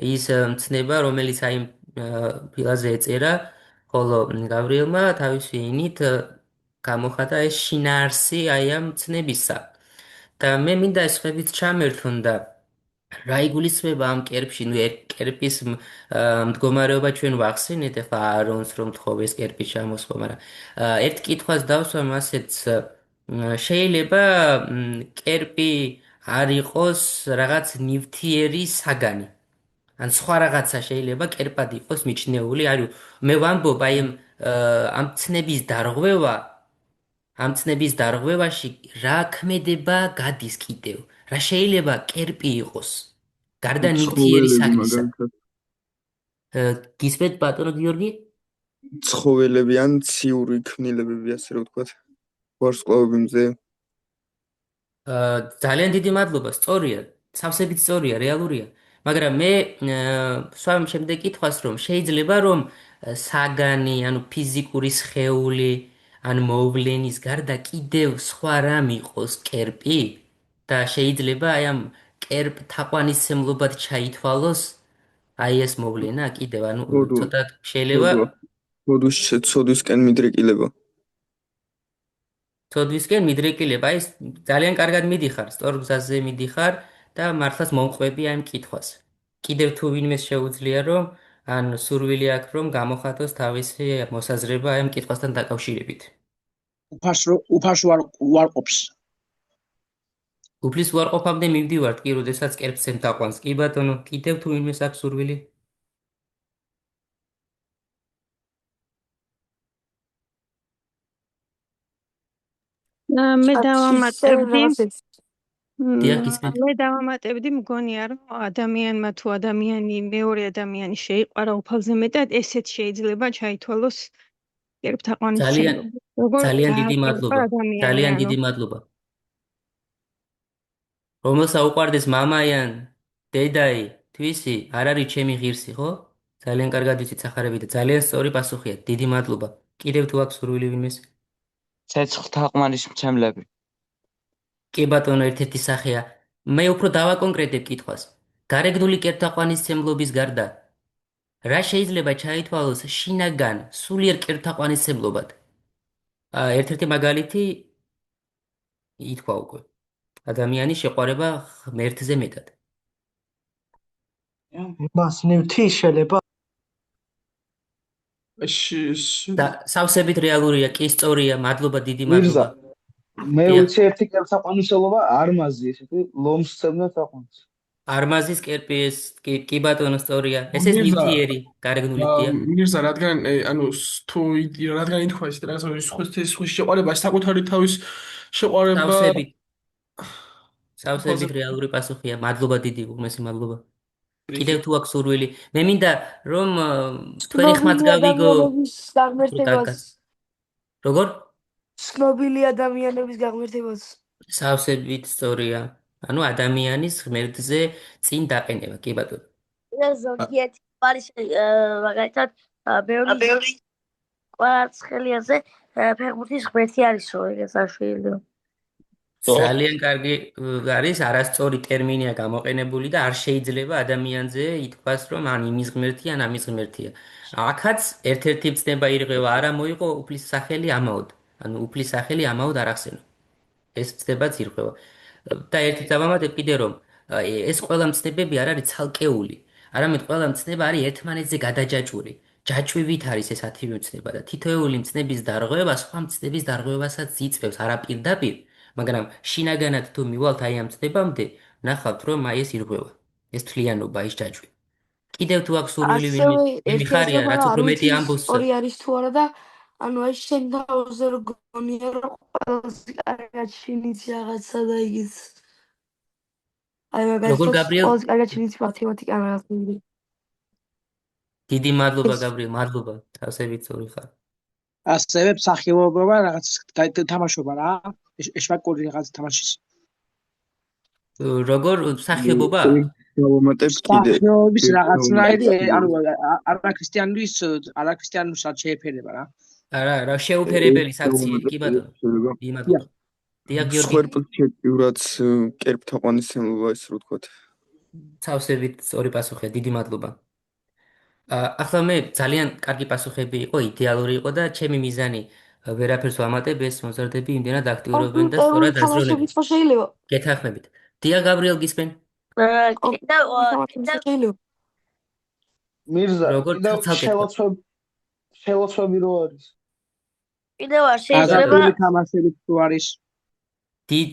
Speaker 3: ის მცნება, რომელიც აი ფილაზე ეწერა, ხოლო გაბრიელმა თავისი ენით გამოხატა ეს შინაარსი აი ამ მცნებისა. და მე მინდა ეს ხმებით ჩამერთონ და რა იგულისხმება ამ კერპში, კერპის მდგომარეობა ჩვენ ვახსენეთ, ახლა აარონს რომ თხოვეს კერპი ჩამოსხო, მაგრამ ერთ კითხვას დავსვამ ასეთს, შეიძლება კერპი არ იყოს რაღაც ნივთიერი საგანი. ან სხვა რაღაცა შეიძლება კერპად იყოს მიჩნეული, არის მე ვამბობ აი ამ ცნების დარღვევა, ამ ცნების დარღვევაში რა ქმედება გადის კიდევ? რა შეიძლება კერპი იყოს? გარდა ნივთიერი საქმისა. გისმენთ ბატონო გიორგი?
Speaker 11: ცხოველები ან ციური ქმნილებები, ასე რომ ვთქვათ. ვარსკვლავები მზე.
Speaker 3: ძალიან დიდი მადლობა, სწორია, სავსებით სწორია, რეალურია. მაგრამ მე სვამ შემდეგ კითხვას, რომ შეიძლება რომ საგანი, ანუ ფიზიკური სხეული, ან მოვლენის გარდა კიდევ სხვა რამ იყოს კერპი და შეიძლება აი ამ კერპ თაყვანისმცემლობად ჩაითვალოს აი ეს მოვლენა კიდევ, ანუ ცოტა შეიძლება
Speaker 11: ცოდვისკენ მიდრეკილება.
Speaker 3: ცოდვისკენ მიდრეკილება, აი ძალიან კარგად მიდიხარ, სწორ გზაზე მიდიხარ და მართლაც მომყვები აი ამ კითხვას. კიდევ თუ ვინმეს შეუძლია რომ ან სურვილი აქვს რომ გამოხატოს თავისი მოსაზრება აი ამ უფლის უარყოფამდე მივდივართ კი, როდესაც კერპს ემთაყვანს. კი ბატონო, კიდევ თუ ვინმეს აქვს სურვილი?
Speaker 6: მე დავამატებდი
Speaker 3: დიახ, გისმენთ.
Speaker 6: მე დავამატებდი მგონია რომ ადამიანმა თუ მეორე ადამიანი შეიყვარა უფალზე მეტად ესეც შეიძლება ჩაითვალოს კერპთაყვანისმცემლობა.
Speaker 3: ძალიან დიდი მადლობა. ძალიან დიდი მადლობა. რომელსა უყვარდეს მამაიან, დედაი, თვისი, არ არის ჩემი ღირსი, ხო? ძალიან კარგად ვიცით სახარები და ძალიან სწორი პასუხია. დიდი მადლობა. კიდევ თუ აქვს სურვილი ვინმეს?
Speaker 4: ცეცხლთაყვანისმცემლები.
Speaker 3: კი ბატონო, ერთ-ერთი სახეა. მე უფრო დავაკონკრეტებ კითხვას. გარეგნული კერპთაყვანისმცემლობის გარდა რა შეიძლება ჩაითვალოს შინაგან სულიერ კერპთაყვანისმცემლობად? ერთ-ერთი მაგალითი ითქვა უკვე. ადამიანის შეყვარება ღმერთზე მეტად.
Speaker 5: მას ნივთი შეიძლება
Speaker 3: და სავსებით რეალურია, კი სწორია, მადლობა, დიდი
Speaker 4: მირზა,
Speaker 3: მადლობა.
Speaker 4: მე ვიცი ერთი კერპთაყვანისმცემლობა არმაზი, ესეთი ლომს სცემდნენ თაყვანს.
Speaker 3: არმაზის კერპი ეს კი ბატონო სწორია. ეს ნივთიერი, გარეგნული დია.
Speaker 8: მირზა, რადგან ითქვა ისეთ რაღაცა სხვის შეყვარება, საკუთარი თავის შეყვარება
Speaker 3: სავსებით რეალური პასუხია. მადლობა დიდი, უღმესი მადლობა. კიდევ თუ აქვს სურვილი, მე მინდა რომ თქვენი ხმაც გავიგო. როგორ?
Speaker 10: ცნობილი ადამიანების გაღმერთებას.
Speaker 3: სავსებით სწორია. ანუ ადამიანის ღმერთზე წინ დაყენება, კი ბატონო.
Speaker 9: ზოგიერთი არის მაგალითად ბევრი კვარცხელიაზე ფეხბურთის ღმერთი არის რო ეგეც არ შეიძლება.
Speaker 3: ძალიან კარგი არის, არასწორი ტერმინია გამოყენებული და არ შეიძლება ადამიანზე ითქვას, რომ ან იმის ღმერთია, ან ამის ღმერთია. აქაც ერთ-ერთი მცნება ირღვევა, არა მოიყო უფლის სახელი ამაოდ. ანუ უფლის სახელი ამაოდ არ ახსენო. ეს მცნებაც ირღვევა. და ერთი დავამატებ კიდე რომ ეს ყველა მცნებები არ არის ცალკეული. არამედ ყველა მცნება არის ერთმანეთზე გადაჯაჭვური. ჯაჭვივით არის ეს 10 მცნება და თითოეული მცნების დარღვევა სხვა მცნების დარღვევასაც იწევს, არა პირდაპირ. მაგრამ შინაგანად თუ მივალთ აი ამ მცნებამდე, ნახავთ რომ აი ეს ირღვევა. ეს თლიანობა, ის ჯაჭვი. კიდევ თუ აქვს სურვილი ვინმე, მიხარია, რაც უფრო მეტი ამბობს.
Speaker 10: ორი არის თუ არა და ანუ აი შენ თავზე რო გონია რომ ყველაზე კარგად შინიცი რაღაცა და იგიც აი
Speaker 3: როგორ გაბრიელ?
Speaker 10: ყველაზე კარგად შინიცი მათემატიკა რაღაცა.
Speaker 3: დიდი მადლობა გაბრიელ, მადლობა. თავსებით სწორი ხარ.
Speaker 2: ასევე მსახიობობა რაღაც თამაშობა რა. ეშვაკური რაღაც თამაშის.
Speaker 3: როგორ მსახიობობა?
Speaker 11: დავამატებ კიდე.
Speaker 2: მსახიობის რაღაცნაირი ანუ არაქრისტიანულსაც შეეფერება რა.
Speaker 3: არა, შეუფერებელი საქციელი, კი ბატონო. დიდი მადლობა. დიახ, გიორგი.
Speaker 11: სვერპლჩეკიურად კერპთაყვანისმცემლობა ის რო ვთქვათ.
Speaker 3: თავსებით სწორი პასუხია, დიდი მადლობა. ახლა მე ძალიან კარგი პასუხები იყო, იდეალური იყო და ჩემი მიზანი ვერაფერს ვამატებ, ეს მოზარდები იმდენად აქტიურობენ და სწორად აზროვნებენ.
Speaker 10: შეიძლება.
Speaker 3: გეთანხმებით. დიახ, გაბრიელ გისმენ.
Speaker 4: მირზა,
Speaker 3: როგორ
Speaker 4: შელოცვები რო არის.
Speaker 9: კიდევ არ შეიძლება
Speaker 2: თამაშებით თუ არის.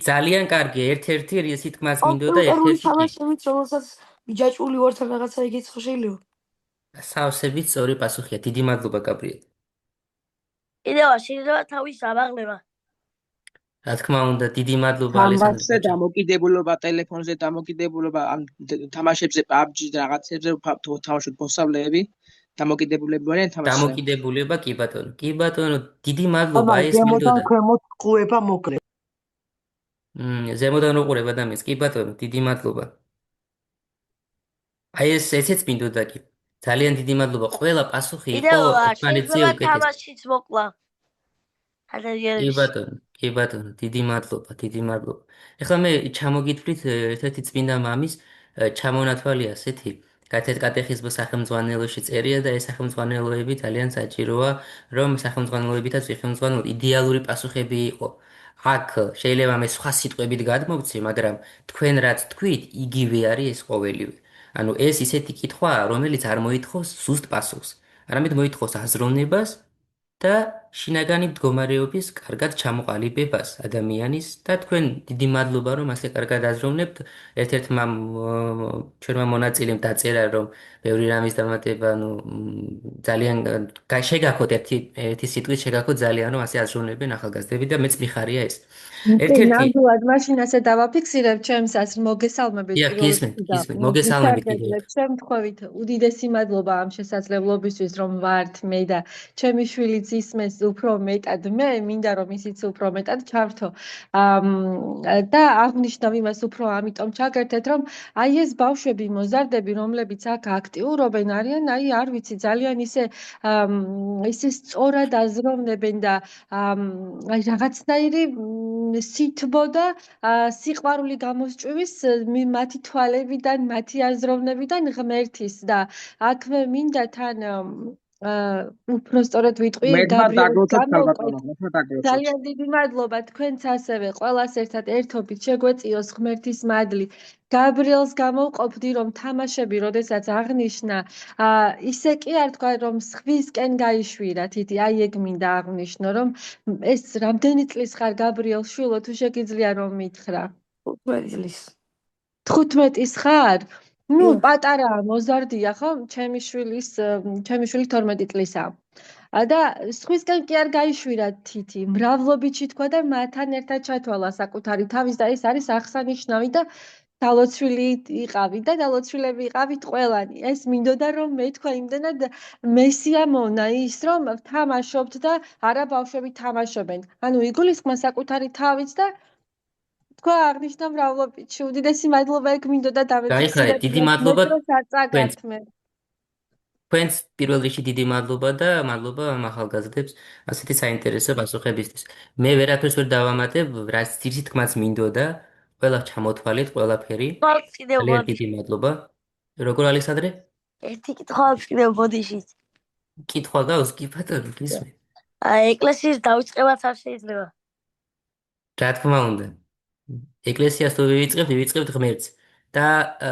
Speaker 3: ძალიან კარგი, ერთ-ერთი სიტყვას მინდოდა ერთ-ერთი.
Speaker 10: თამაშებით, რომელსაც მიჯაჭვული ვართ ან რაღაცა იგიც ხო შეიძლება.
Speaker 3: სავსებით სწორი პასუხია. დიდი მადლობა, გაბრიელ.
Speaker 9: კიდევ არ შეიძლება თავის ამაღლება.
Speaker 3: რა თქმა უნდა, დიდი მადლობა
Speaker 2: თამაშზე დამოკიდებულობა, ტელეფონზე დამოკიდებულობა, ან თამაშებზე PUBG რაღაცებზე თამაშობ მოსავლეები, დამოკიდებულები არიან თამაშზე.
Speaker 3: დამოკიდებულება, კი ბატონო. კი ბატონო, დიდი მადლობა, ეს მინდოდა.
Speaker 5: ზემოდან ქვემოთ ყובה მოკლე.
Speaker 3: ზემოდან უყურება და მეც, კი ბატონო, დიდი მადლობა. აი ესეც მინდოდა კი. ძალიან დიდი მადლობა. ყველა პასუხი იყო ერთმანეთზე უკეთესი.
Speaker 9: თამაშიც მოკლა.
Speaker 3: კი ბატონო, დიდი მადლობა, დიდი მადლობა. ეხლა მე ჩამოგითვლით ერთ-ერთი წმინდა მამის ჩამონათვალი ასეთი. კატეხიზმ სახელმძღვანელოში წერია და ეს სახელმძღვანელოები ძალიან საჭიროა, რომ სახელმძღვანელოებითაც ვიხელმძღვანელოთ იდეალური პასუხები იყო. აქ შეიძლება მე სხვა სიტყვებით გადმოვცი, მაგრამ თქვენ რაც თქვით, იგივე არის ეს ყოველივე. ანუ ეს ისეთი კითხვაა, რომელიც არ მოითხოვს ზუსტ პასუხს, არამედ მოითხოვს აზროვნებას და შინაგანი მდგომარეობის კარგად ჩამოყალიბებას ადამიანის და თქვენ დიდი მადლობა რომ ასე კარგად აზროვნებთ ერთ-ერთმა ჩვენმა მონაწილემ დაწერა რომ ბევრი რამის დამატება ძალიან შეგაქოთ ერთი სიტყვით შეგაქოთ ძალიან რომ ასე აზროვნებენ ახალგაზრდები და მეც მიხარია ეს
Speaker 12: კი,
Speaker 3: ერთ-ერთი
Speaker 12: ნამდვილად მაშინ ასე დავაფიქსირებ ჩემსაც მოგესალმებით
Speaker 3: დიახ
Speaker 12: პირველ
Speaker 3: გისმენთ
Speaker 12: და
Speaker 3: მოგესალმებით კიდევ
Speaker 12: მოგისარგებლებ შემთხვევით უდიდესი მადლობა ამ შესაძლებლობისთვის რომ ვართ მე და ჩემი შვილიც ისმეს უფრო მეტად მე მინდა რომ ისიც უფრო მეტად ჩართო და აღნიშნავ იმას უფრო ამიტომ ჩაგერთეთ რომ აი ეს ბავშვები მოზარდები რომლებიც აქ აქტიურობენ არიან აი არ ვიცი ძალიან ისე სწორად აზროვნებენ და აი რაღაცნაირი სითბო და სიყვარული გამოსჭვის მათი თვალებიდან, მათი აზროვნებიდან ღმერთის და აქვე მინდა თან უფრო სწორად ვიტყვი გაბრიელის გამოვყვეთ. ძალიან დიდი მადლობა თქვენც ასევე ყველას ერთად ერთობით შეგვეწიოს ღმერთის მადლი. გაბრიელს გამოვყოფდი რომ თამაშები როდესაც აღნიშნა ისე კი არ თქვა რომ სხვისკენ გაიშვირა თითი აი ეგ მინდა აღნიშნო რომ ეს რამდენი წლის ხარ გაბრიელ შვილო თუ შეგიძლია რომ მითხრა
Speaker 10: 15 წლის
Speaker 12: 15-ის ხარ? ნუ პატარაა მოზარდია ხო? ჩემი შვილი 12 წლისაა. და სხვისკენ კი არ გაიშვირა თითი. მრავლობიჩი თქვა და მათთან ერთად ჩათვალა საკუთარი თავის და ეს არის აღსანიშნავი და დალოცვილი იყავი და დალოცვილები იყავით ყველანი. ეს მინდოდა რომ მე თქვა იმდენად მესიამოვნა ის რომ თამაშობთ და არა ბავშვები თამაშობენ. ანუ იგულისხმა საკუთარი თავიც და თქვა აღნიშნა მრავლობიჩი. უდიდესი მადლობა ეგ მინდოდა
Speaker 3: გაიხარეთ დიდი მადლობა
Speaker 12: საწაგათ მე.
Speaker 3: თქვენს პირველ რიგში დიდი მადლობა და მადლობა ამ ახალგაზრდებს ასეთი საინტერესო პასუხებისთვის. მე ვერაფერს ვერ დავამატებ, რაც ძირითადად თქმაც მინდოდა. ყველა ჩამოთვალეთ, ყველაფერი. ძალიან დიდი მადლობა. როგორ ალექსანდრე?
Speaker 9: ერთი კითხვა აქვს კიდევ ბოდიშიც.
Speaker 3: კითხვა გავს კი ბატონო, გისმენთ.
Speaker 9: ეკლესიის დაიწყებაც არ შეიძლება.
Speaker 3: რა თქმა უნდა. ეკლესიას თუ ვივიწყებთ ღმერთს. და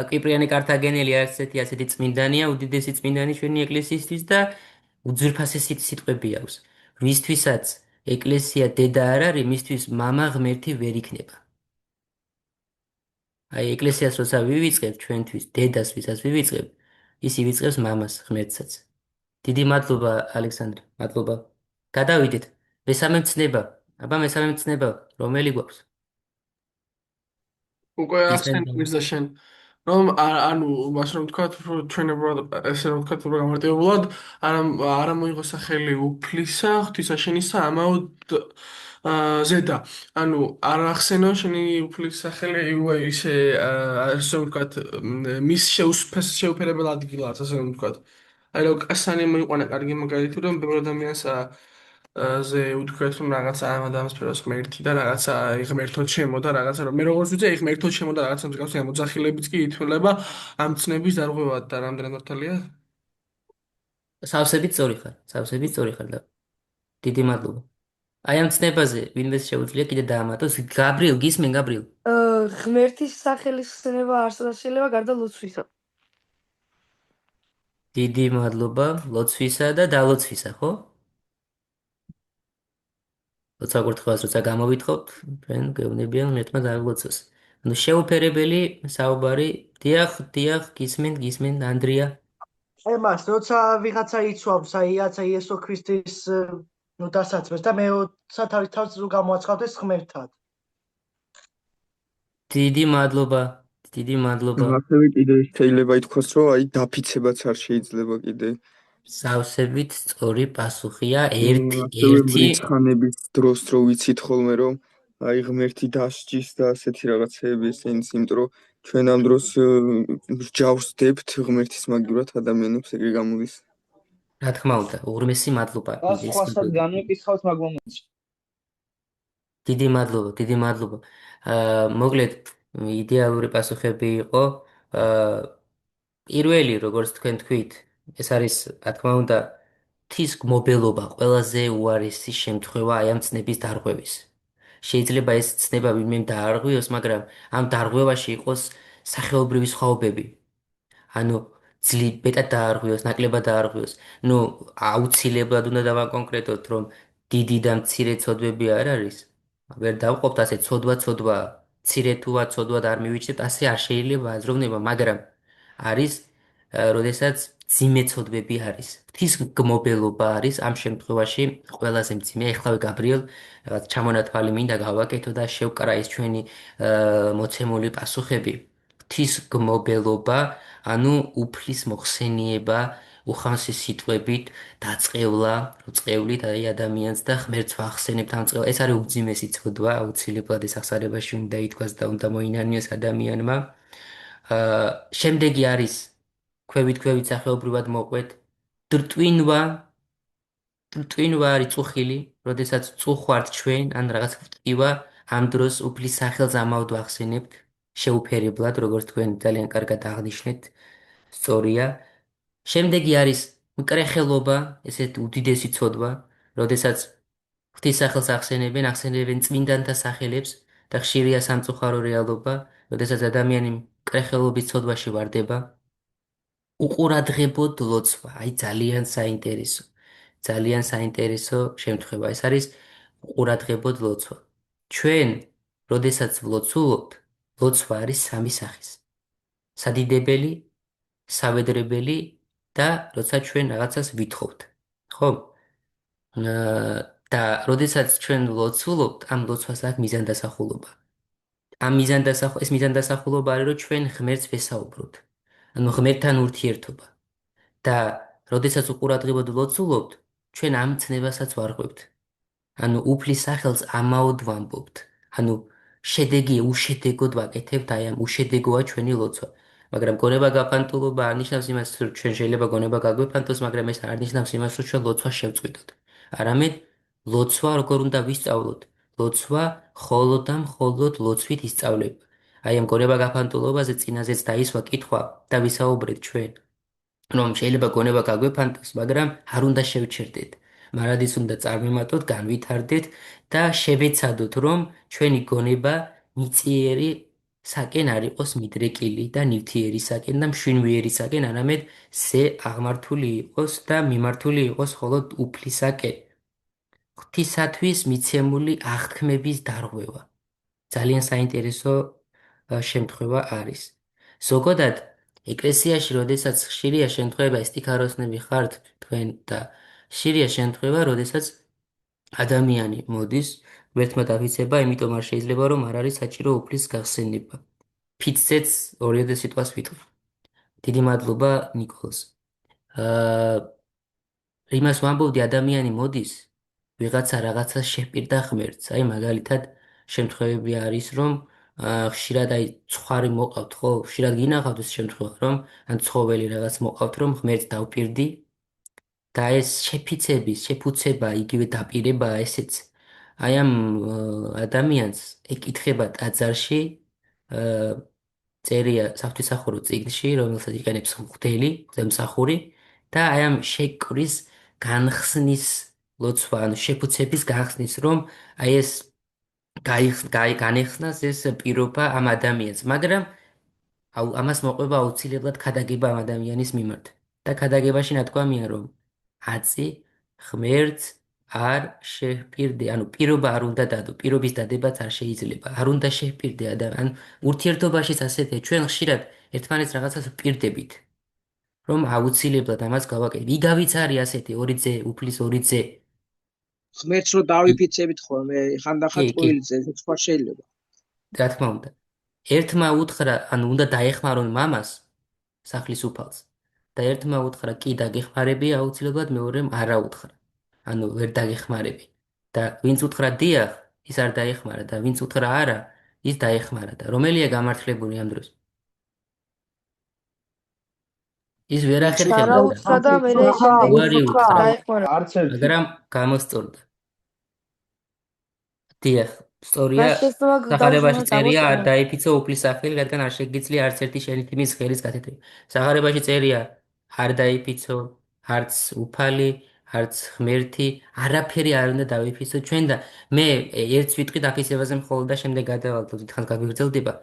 Speaker 3: კვიპრიანი კართაგენელი არის ასეთი წმინდანია, უდიდესი წმინდანი ჩვენი ეკლესიისთვის და უძვირფასესი სიტყვები აქვს. ვისთვისაც ეკლესია დედა არ არის, მისთვის მამა ღმერთი ვერ იქნება. აი ეკლესიას როცა ვივიწყებთ ჩვენთვის, დედას ვისაც ვივიწყებთ, ის ივიწყებს მამას ღმერთსაც. დიდი მადლობა ალექსანდრე, მადლობა. გადავიდეთ. მესამე მცნება. აბა მესამე მცნება, რომელი გვაქვს?
Speaker 8: უკვე ახსენე მისდა შენ რომ ანუ მას რომ თქვა ჩვენებურად ესე რომ თქვა უფრო გამარტივებულად არა მოიღო სახელი უფლისა ღვთისაშენისა ამაოდ ზედა ანუ არ ახსენო შენი უფლის სახელი ისე ასე რომ თქვა მის შეუფერებელ ადგილას ასე რომ თქვა აი რომ კასანი მოიყვანა კარგი მაგალითი რომ ბევრ ადამიანს ზე უთქვეს რომ რაღაცა ამ ადამიანს ფეროს ღმერთი და რაღაცა ღმერთოდ შემოდა რაღაცა რომ მე როგორც ვიცი ღმერთოდ შემოდა რაღაცა მსგავსი ამოძახილებიც კი ითვლება ამ ცნების დარღვევად და რამდენად მართალია?
Speaker 3: სავსებით სწორი ხარ და დიდი მადლობა. აი ამ ცნებაზე ვინმეს შეუძლია კიდე დაამატოს გაბრიელ გისმენ გაბრიელ.
Speaker 10: ღმერთის სახელის ხსენება არსად შეიძლება გარდა ლოცვისა.
Speaker 3: დიდი მადლობა ლოცვისა და დალოცვისა, ხო? როცა გურთხევას როცა გამოვითხოვთ, თქვენ გეუბნებიან ღმერთმა დაალოცოს. ანუ შეუფერებელი საუბარი, დიახ, გისმენ, ანდრია.
Speaker 5: ემას, როცა ვიღაცა იცვამს, აი რაცა იესო ქრისტის დასაწყებს და მე როცა თავის რო გამოაცხადდეს ღმერთად.
Speaker 3: დიდი მადლობა.
Speaker 11: ასევე კიდე შეიძლება ითქვას, რომ აი დაფიცებაც არ შეიძლება კიდე.
Speaker 3: სავსებით სწორი პასუხია
Speaker 11: ერთი რიცხანების დროს რო ვიცით ხოლმე რომ აი ღმერთი დასჯის და ასეთი რაღაცეები ესენიც, იმიტომ რომ ჩვენ ამ დროს ჯავსდებთ ღმერთის მაგივრად ადამიანებს ეგრე გამოდის.
Speaker 3: რა თქმა უნდა, უღრმესი მადლობა.
Speaker 4: სხვასაც განვეკითხავთ მაგომაც.
Speaker 3: დიდი მადლობა. მოკლედ იდეალური პასუხები იყო. პირველი, როგორც თქვენ თქვით, ეს არის, რა თქმა უნდა, ღვთის გმობელობა ყველაზე უარესი შემთხვევა აი ამ ცნების დარღვევის. შეიძლება ეს ცნება ვინმემ დაარღვიოს, მაგრამ ამ დარღვევაში იყოს სახეობრივი სხვაობები. ანუ მეტად დაარღვიოს, ნაკლებად დაარღვიოს. აუცილებლად უნდა დავაკონკრეტოთ, რომ დიდი და მცირე ცოდვები არ არის. ვერ დავყოფთ ასე ცოდვა, მცირე თუა ცოდვა და არ მივიჩნევთ, ასე არ შეიძლება აზროვნება, მაგრამ არის, როდესაც მძიმე ცოდვები არის. ღვთისმგმობელობა არის ამ შემთხვევაში ყველაზე მძიმე. ეხლავე გაბრიელ რაღაც ჩამონათვალი მინდა გავაკეთო და შევკრა ეს ჩვენი მოცემული პასუხები. ღვთისმგმობელობა, ანუ უფლის მოხსენიება უხანსი სიტყვებით დაწყევლა, წყევლით აი ადამიანს და ღმერთს ვახსენებთ ამ წყევლ. ეს არის უძიმესი ცოდვა, აუცილებლად ეს აღსარებაში უნდა ითქვას და უნდა მოინანიოს ადამიანმა. შემდეგი არის ქვევით სახეობრივად მოყვეთ. დრტვინვა არის წუხილი, როდესაც წუხვართ ჩვენ, ან რაღაც ვტკივა, ამ დროს უფლის სახელს ამაოდ ვახსენებთ, შეუფერებლად, როგორც თქვენ ძალიან კარგად აღნიშნეთ, სწორია. შემდეგი არის მკრეხელობა, ესეთ უდიდესი ცოდვა, როდესაც ღვთის სახელს ახსენებენ წმინდანთა სახელებს და ხშირია სამწუხარო რეალობა, როდესაც ადამიანი მკრეხელობის ცოდვაში ვარდება. უყურადღებოდ ლოცვა, აი ძალიან საინტერესო შემთხვევა. ეს არის უყურადღებოდ ლოცვა. ჩვენ, როდესაც ვლოცულობთ, ლოცვა არის სამი სახის. სადიდებელი, სავედრებელი და როცა ჩვენ რაღაცას ვითხოვთ. ხო? და როდესაც ჩვენ ვლოცულობთ, ამ ლოცვას აქვს მიზანდასახულობა. ეს მიზანდასახულობა არის, რომ ჩვენ ღმერთს ვესაუბროთ. ანუ ღმერთთან ურთიერთობა. და როდესაც უყურადღებოდ ვლოცულობთ, ჩვენ ამ ცნებასაც ვარღვევთ. ანუ უფლის სახელს ამაოდ ვამბობთ. ანუ შედეგი უშედეგოდ ვაკეთებთ, აი ამ უშედეგოა ჩვენი ლოცვა. მაგრამ გონება გაფანტულობა არ ნიშნავს იმას, რომ ჩვენ შეიძლება გონება გაგვეფანტოს, მაგრამ ეს არ ნიშნავს იმას, რომ ჩვენ ლოცვა შევწყვიტოთ. არამედ ლოცვა როგორ უნდა ვისწავლოთ? ლოცვა მხოლოდ და მხოლოდ ლოცვით ისწავლება. აი ამ გონება გაფანტულობაზე წინაზეც დაისვა კითხვა და ვისაუბრეთ ჩვენ, რომ შეიძლება გონება გაგვეფანტოს, მაგრამ არ უნდა შევჩერდეთ. მარადის უნდა წარმემატოთ, განვითარდეთ და შევეცადოთ, რომ ჩვენი გონება მიწიერი საკენ არ იყოს მიდრეკილი და ნივთიერისაკენ და მშვენიერისაკენ, არამედ აღმართული იყოს და მიმართული იყოს მხოლოდ უფლისაკენ. ღვთისათვის მიცემული აღთქმების დარღვევა. ძალიან საინტერესო შემთხვევა არის. ზოგადად, ეკლესიაში, როდესაც ხშირია შემთხვევა, სტიქაროსნები ხართ თქვენ და ხშირია შემთხვევა, როდესაც ადამიანი მოდის, ღმერთმა დაფიცება, იმიტომ არ შეიძლება, რომ არ არის საჭირო უფლის გახსენება. ფიცეც 2 სიტყვას ვიტყვი. დიდი მადლობა ნიკოლოზ. იმას ვამბობდი, ადამიანი მოდის, ვიღაცა რაღაცას შეჰპირდა ღმერთს. აი მაგალითად, შემთხვევები არის, რომ ხშირად აი ცხარი მოყავთ, ხო? ხშირად გინახავთ ეს შემთხვევა, რომ ან ცხოველი რაღაც მოყავთ, რომ ღმერთს დავპირდი და ეს შეფუცება, იგივე დაპირებაა ესეც. აი ამ ადამიანს ეკითხება ტაძარში, წერია საღვთისმსახურო წიგნში, რომელსაც იყენებს მღვდელი, მღვდელმსახური და აი ამ შეკვრის განხსნის ლოცვა, ანუ შეფუცების განხსნის, რომ აი ეს განეხსნას ეს პირობა ამ ადამიანს, მაგრამ ამას მოყვება აუცილებლად ქადაგება ამ ადამიანის მიმართ. და ქადაგებაში ნათქვამია, რომ აწი ღმერთს არ შეჰპირდე, ანუ პირობა არ უნდა დადო, პირობის დადებაც არ შეიძლება, არ უნდა შეჰპირდე ან ურთიერთობაშიც ასეთია, ჩვენ ხშირად ერთმანეთს რაღაცას ვპირდებით, რომ აუცილებლად ამას გავაკეთებ. იგავიც არის ასეთი, 2 უფლის 2
Speaker 2: ღმერთს რო დავიფიცებით ხოლმე, ხანდახან ტყუილზე, ეს სხვა შეიძლება.
Speaker 3: რა თქმა უნდა. ერთმა უთხრა, ანუ უნდა დაეხმარონ მამას, სახლის უფალს. და ერთმა უთხრა, კი დაგეხმარები აუცილებლად, მეორემ არა უთხრა. ანუ ვერ დაგეხმარები. და ვინც უთხრა დიახ, ის არ დაეხმარა და ვინც უთხრა არა, ის დაეხმარა და რომელია გამართლებული ამ დროს? ის ვერ ახერხებდა და უარი უთხრა, მაგრამ გამოსწორდა. დიახ, სწორია, სახარებაში წერია არ დაიფიცო უფლის სახელი, რადგან არ შეგიძლია არც ერთი შენი თმის ხელის გათეთება. სახარებაში წერია არ დაიფიცო, არც უფალი, არც ღმერთი, არაფერი არ უნდა დავიფიცო ჩვენ და მე ერთს ვიტყვი დაფიცებაზე მხოლოდ და შემდეგ გადავალთ, დიდხანს გაგვიგრძელდება.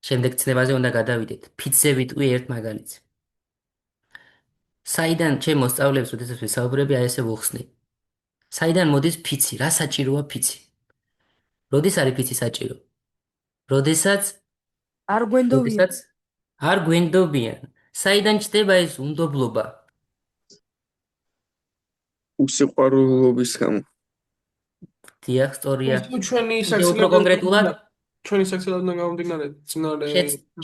Speaker 3: შემდეგ ცნებაზე უნდა გადავიდეთ. ფიცზე ვიტყვი ერთ მაგალითს. საიდან ჩემ მოსწავლეებს, როდესაც ვესაუბრები, აი ესე ვუხსნი. საიდან მოდის ფიცი? რა საჭიროა ფიცი? როდის არის ფიცი საჭირო? როდესაც
Speaker 10: არ გვენდობიან.
Speaker 3: არ გვენდობიან. საიდან ჩდება ეს უნდობლობა?
Speaker 11: უსიყვარულობის გამო.
Speaker 3: დიახ, სწორია.
Speaker 8: ჩვენი
Speaker 3: უფრო კონკრეტულად
Speaker 8: ჩვენი საქსელადან გამომდინარე წინარე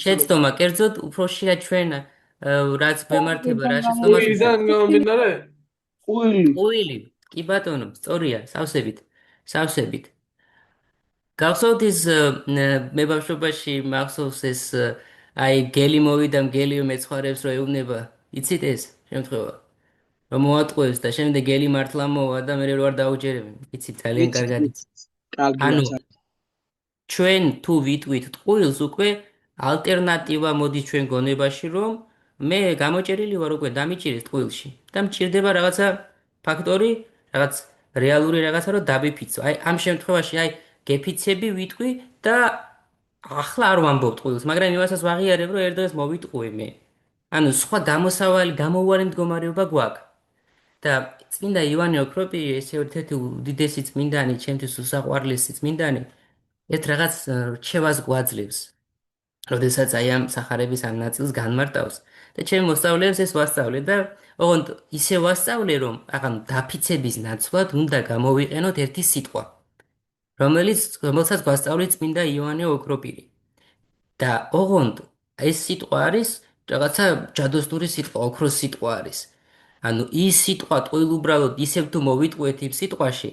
Speaker 3: შეცდომა, კერძოდ უფრო ხშირად ჩვენ რაც გვემართება, რა შეცდომა
Speaker 8: ყუილიდან გამომდინარე?
Speaker 3: ყუილი. კი ბატონო, სწორია, სავსებით. გახსოვთ ის მე ბავშვობაში მახსოვს ეს აი გელი მოვიდა მგელი მეცხვარებს რო ეუბნება. იცით ეს შემთხვევა? რომ მოატყუებს და შემდეგ გელი მართლა მოვა და მე რო არ დაუჯერებენ. იცით ძალიან კარგად. ანუ ჩვენ თუ ვიტყვით ტყუილს უკვე ალტერნატივა მოდის ჩვენ გონებაში რომ მე გამოჭერილი ვარ უკვე დამიჭირეს ტყუილში და მჭირდება რაღაცა ფაქტორი, რაღაც რეალური რაღაცა რომ დაბიფიცო. აი ამ შემთხვევაში აი გეფიცები ვიტყვი და ახლა არ ვამბობ ტყუილს, მაგრამ იმასაც ვაღიარებ რომ ერთ დღეს მოვიტყუე მე. ანუ სხვა გამოუვალი მდგომარეობა გვაქვს. და წმინდა ივანე ოქროპირი ეს ერთ-ერთი უდიდესი წმინდანი, ჩემთვის უსაყვარლესი წმინდანი, ერთ რაღაც რჩევას გვაძლევს. როდესაც აი ამ სახარების ამ ნაწილს განმარტავს და ჩემ მოსწავლეებს ეს ვასწავლე და ოღონდ ისე ვასწავლე რომ აღარ დაფიცების ნაცვლად უნდა გამოვიყენოთ ერთი სიტყვა, რომელსაც გვასწავლე წმინდა ივანე ოქროპირი. და ოღონდ ეს სიტყვა არის რაღაცა ჯადოსნური სიტყვა, ოქროს სიტყვა არის. ანუ ის სიტყვა ტყუილ უბრალოდ ისევ თუ მოვიტყუეთ იმ სიტყვაში,